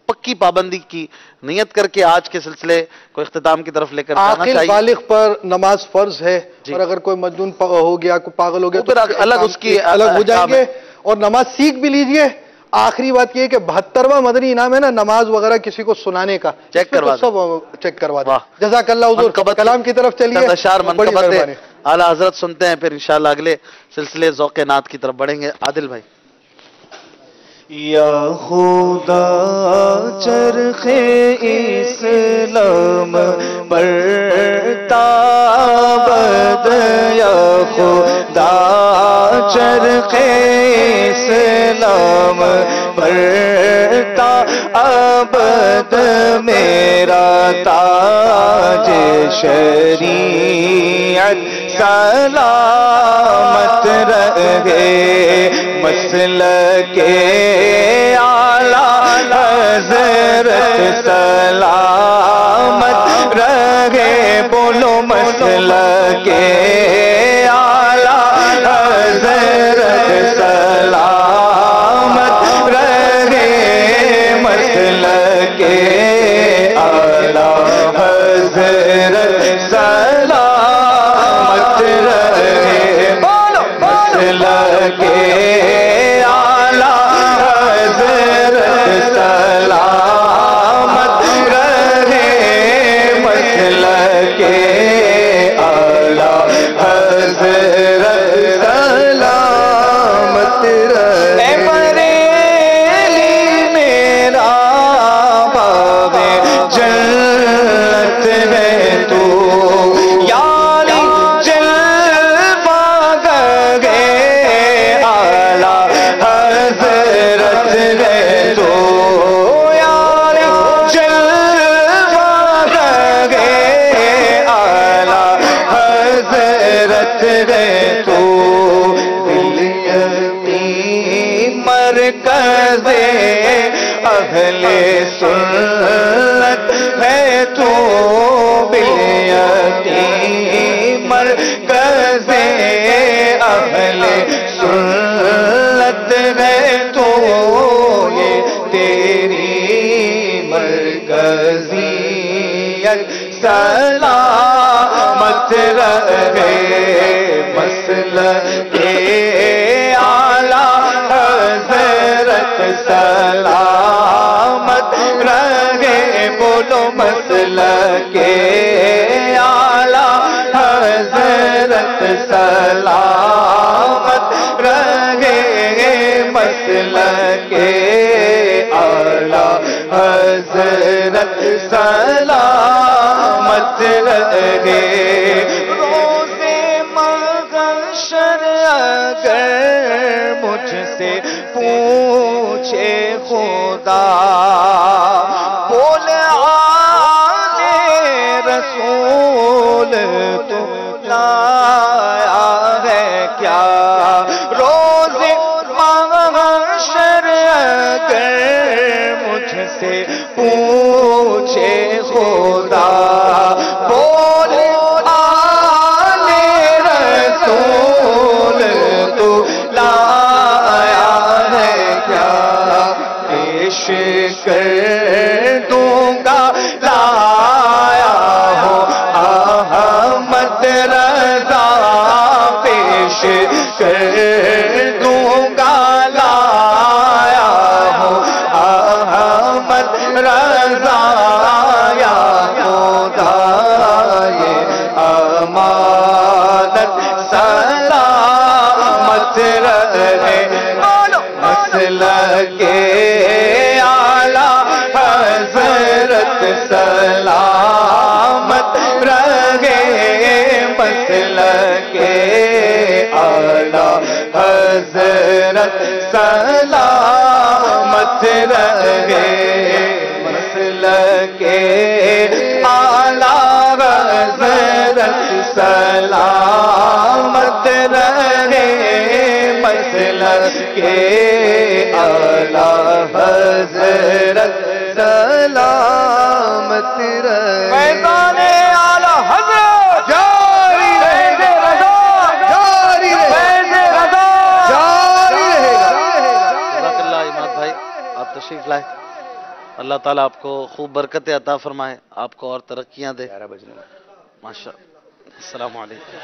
S1: پکی پابندی کی نیت کر کے آج کے سلسلے کو اختتام کی طرف لے کر جانا چاہیے۔
S11: عاقل بالغ پر نماز فرض ہے، اور اگر کوئی مجنون ہو گیا، کوئی پاگل ہو گیا تو
S1: الگ اس کی
S11: الگ ہو جائیں گے، اور نماز سیکھ بھی لیجئے آخری بات یہ ہے کہ 72واں مدنی انعام ہے نا نماز وغیرہ کسی کو سنانے کا،
S1: چیک کروا
S11: سب چیک کروا دیں. جزاک اللہ حضور. کلام کی طرف چلیے. بڑی مہربانی.
S1: اعلیٰ حضرت سنتے ہیں، پھر انشاءاللہ اگلے سلسلے ذوق نعت کی طرف بڑھیں گے. عادل بھائی.
S10: یا خدا چرخ اسلام برتابد، یا خدا چرخ اسلام برتابد، میرا تاج شریعت سلامت رہے، مسلک اعلیٰ حضرت سلامت رہے، بولو مسلک اعلیٰ حضرت سلامت رہے، مسلک اعلیٰ حضرت سلامت رہے، بولو مسلک اہل سنت ہے تو، بالیتیم مرکز اہل سنت ہے تو، یہ تیری مرکزیت سلامت رہے، مسلک اعلیٰ حضرت سلامت رہے، بولو مسلک اعلیٰ حضرت سلامت رہے، مسلک اعلیٰ حضرت سلامت رہے. روز محشر اگر مجھ سے پوچھے خدا، بول آل رسول تو لایا ہے کیا، روز محشر اگر مجھ سے پوچھے خدا، بول آل رسول تو لایا ہے کیا، پیش کر دوں گا لایا ہو احمد رضا، پیش کر دوں گا لایا ہو احمد رضا، یا خدا یہ امانت سلامت رہے، مسلک اعلیٰ حضرت سلامت رہے، مسلک اعلیٰ حضرت سلامت رہے، مسلک اعلیٰ حضرت سلامت رہے، مسلک اعلیٰ حضرت سلامت رہے. میدان اعلیٰ حضرت جاری رہے گا، جاری رہے گا، جاری رہے گا.
S1: جزاک اللہ اماد بھائی، آپ تشریف لائے. اللہ تعالیٰ آپ کو خوب برکتیں عطا فرمائے، آپ کو اور ترقیاں دے. ماشاء اللہ. السلام علیکم.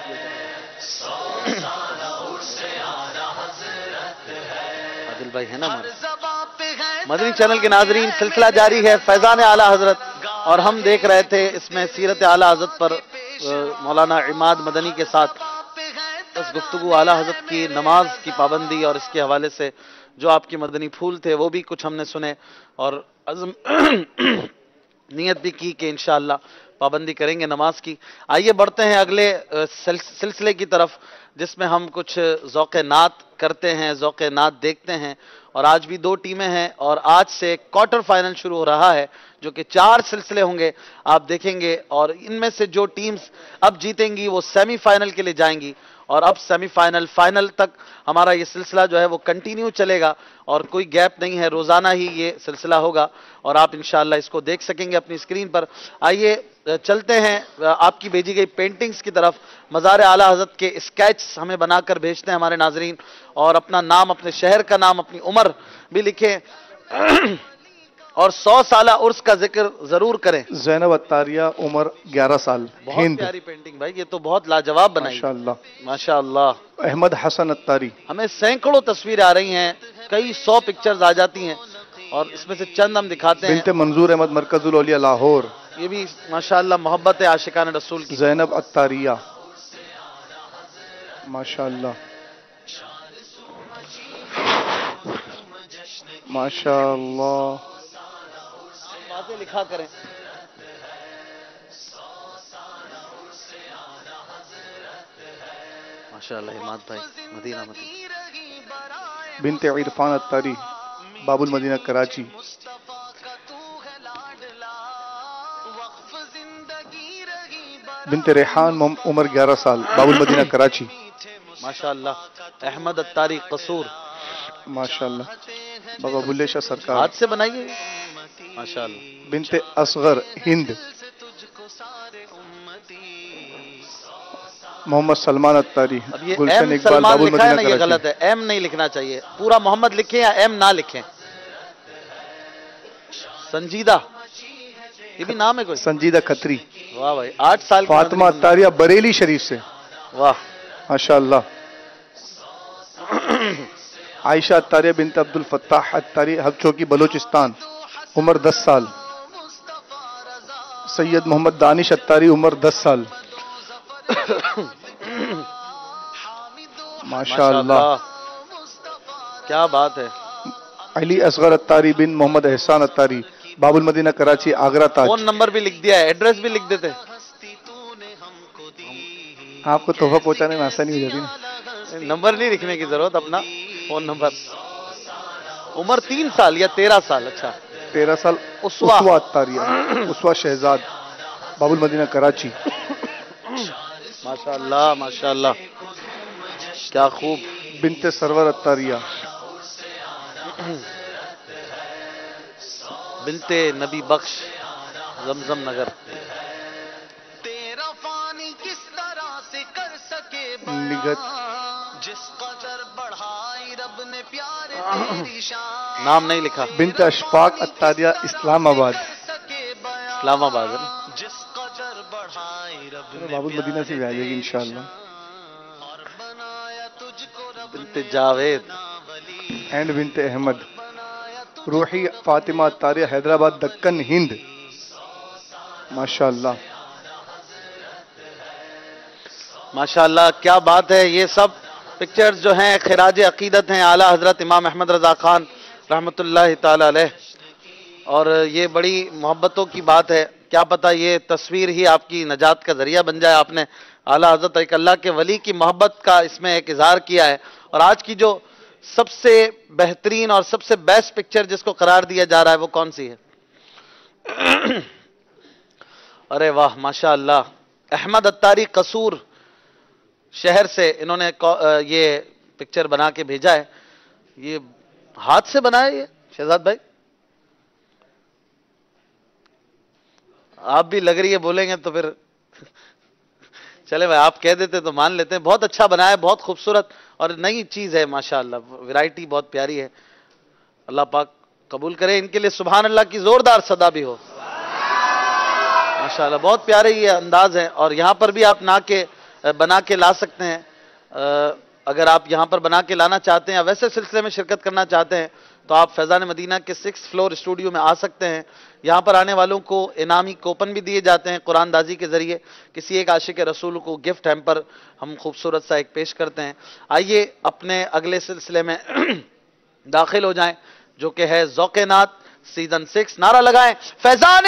S1: عادل بھائی ہے نا ہمارے. مدنی چینل کے ناظرین، سلسلہ جاری ہے فیضان اعلیٰ حضرت، اور ہم دیکھ رہے تھے اس میں سیرت اعلیٰ حضرت پر مولانا عماد مدنی کے ساتھ بس گفتگو، اعلیٰ حضرت کی نماز کی پابندی اور اس کے حوالے سے جو آپ کے مدنی پھول تھے وہ بھی کچھ ہم نے سنے، اور عزم نیت بھی کی کہ انشاءاللہ پابندی کریں گے نماز کی۔ آئیے بڑھتے ہیں اگلے سلسلے کی طرف، جس میں ہم کچھ ذوق نعت کرتے ہیں، ذوق نعت دیکھتے ہیں، اور آج بھی 2 ٹیمیں ہیں، اور آج سے کوارٹر فائنل شروع ہو رہا ہے جو کہ 4 سلسلے ہوں گے، آپ دیکھیں گے، اور ان میں سے جو ٹیمز اب جیتیں گی وہ سیمی فائنل کے لیے جائیں گی، اور اب سیمی فائنل فائنل تک ہمارا یہ سلسلہ جو ہے وہ کنٹینیو چلے گا، اور کوئی گیپ نہیں ہے، روزانہ ہی یہ سلسلہ ہوگا، اور آپ انشاءاللہ اس کو دیکھ سکیں گے اپنی اسکرین پر۔ آئیے چلتے ہیں آپ کی بھیجی گئی پینٹنگز کی طرف۔ مزار اعلیٰ حضرت کے اسکیچز ہمیں بنا کر بھیجتے ہیں ہمارے ناظرین، اور اپنا نام، اپنے شہر کا نام، اپنی عمر بھی لکھیں، اور 100 سالہ عرس کا ذکر ضرور کریں۔
S11: زینب اتاریہ، عمر 11 سال،
S1: بہت
S11: ہند۔
S1: پیاری پینٹنگ بھائی، یہ تو بہت لاجواب بنائی،
S11: ماشاءاللہ۔
S1: ماشاءاللہ۔
S11: احمد حسن اتاری،
S1: ہمیں سینکڑوں تصویریں آ رہی ہیں، کئی 100 پکچرز آ جاتی ہیں، اور اس میں سے چند ہم دکھاتے ہیں۔
S11: بنت منظور احمد، مرکز الاولیاء لاہور،
S1: یہ بھی ماشاءاللہ محبت ہے عاشقان رسول کی۔
S11: زینب اتاریہ، ماشاءاللہ ماشاءاللہ۔
S1: باتیں لکھا کریں۔ ماشاءاللہ حماد بھائی، مدینہ مدینہ۔
S11: بنت عرفان اتاری، باب المدینہ، کراچی، بنت ریحان، عمر 11 سال، باب المدینہ، کراچی،
S1: ماشاءاللہ۔ احمد اتاری، قصور،
S11: ماشاءاللہ۔ بابا بلے شاہ سرکار،
S1: ہاتھ سے بنائیے، ماشاءاللہ۔
S11: بنت اصغر، ہند، محمد سلمان اتاری،
S1: اب یہ
S11: گلشن
S1: ایم
S11: اقبال،
S1: سلمان
S11: باب
S1: لکھا ہے نا،
S11: المدینہ،
S1: یہ
S11: کراچی۔
S1: غلط ہے، ایم نہیں لکھنا چاہیے، پورا محمد لکھیں یا ایم نہ لکھیں۔ سنجیدہ، یہ بھی نام ہے کوئی؟
S11: سنجیدہ کھتری،
S1: واہ بھائی، 8 سال کی
S11: فاطمہ
S1: مدنی
S11: اتاریہ، بریلی شریف سے،
S1: واہ۔
S11: ماشاءاللہ۔ عائشہ اتاریہ بنت عبد الفتاح اتاری، ہب چوکی، بلوچستان، عمر 10 سال، سید محمد دانش اتاری، عمر 10 سال، ماشاءاللہ۔
S1: کیا بات ہے۔
S11: علی اصغر اتاری بن محمد احسان اتاری، باب المدینہ، کراچی، آگرہ تاج۔
S1: فون نمبر بھی لکھ دیا ہے، ایڈریس بھی لکھ دیتے۔
S11: آپ کو تحفہ پہنچانے میں آسانی ہو جاتی نا۔
S1: نمبر نہیں لکھنے کی ضرورت، اپنا فون نمبر۔ عمر 3 سال یا 13 سال، اچھا
S11: 13 سال،
S1: اسوا
S11: اسوا اتاریہ، اسوا شہزاد، باب المدینہ، کراچی،
S1: ماشاءاللہ ماشاءاللہ، کیا خوب۔
S11: بنت سرور اتاریہ،
S1: بنت نبی بخش، زمزم نگر،
S11: نگت،
S1: نام نہیں لکھا۔
S11: بنت اشفاق اتاریہ، اسلام آباد،
S1: اسلام آباد ہے نا؟
S11: باب المدینہ سے بھی آ جائے گی انشاءاللہ۔
S1: بنت جاوید،
S11: اینڈ بنت احمد، روحی فاطمہ اتاریہ، حیدرآباد، دکن، ہند، ماشاءاللہ۔
S1: ماشاءاللہ، کیا بات ہے۔ یہ سب پکچرز جو ہیں خراج عقیدت ہیں اعلیٰ حضرت امام احمد رضا خان رحمۃ اللہ تعالی علیہ، اور یہ بڑی محبتوں کی بات ہے۔ کیا پتہ یہ تصویر ہی آپ کی نجات کا ذریعہ بن جائے۔ آپ نے اعلیٰ حضرت ایک اللہ کے ولی کی محبت کا اس میں ایک اظہار کیا ہے، اور آج کی جو سب سے بہترین اور سب سے بیسٹ پکچر جس کو قرار دیا جا رہا ہے وہ کون سی ہے؟ ارے واہ ماشاءاللہ، احمد اتاری، قصور شہر سے انہوں نے یہ پکچر بنا کے بھیجا ہے۔ یہ ہاتھ سے بنا ہے یہ شہزاد بھائی؟ آپ بھی لگ رہی ہے بولیں گے تو پھر چلے بھائی، آپ کہہ دیتے تو مان لیتے ہیں۔ بہت اچھا بنا ہے، بہت خوبصورت اور نئی چیز ہے ماشاءاللہ، ویرائٹی بہت پیاری ہے۔ اللہ پاک قبول کرے، ان کے لیے سبحان اللہ کی زوردار صدا بھی ہو۔ ماشاءاللہ بہت پیارے یہ انداز ہے، اور یہاں پر بھی آپ بنا کے لا سکتے ہیں۔ اگر آپ یہاں پر بنا کے لانا چاہتے ہیں یا ویسے سلسلے میں شرکت کرنا چاہتے ہیں تو آپ فیضان مدینہ کے 6 فلور اسٹوڈیو میں آ سکتے ہیں. یہاں پر آنے والوں کو انعامی کوپن بھی دیے جاتے ہیں قرآن دازی کے ذریعے. کسی ایک عاشق رسول کو گفٹ ہیمپر ہم خوبصورت سا ایک پیش کرتے ہیں. آئیے اپنے اگلے سلسلے میں داخل ہو جائیں جو کہ ہے ذوق نعت سیزن 6. نعرہ لگائیں فیضان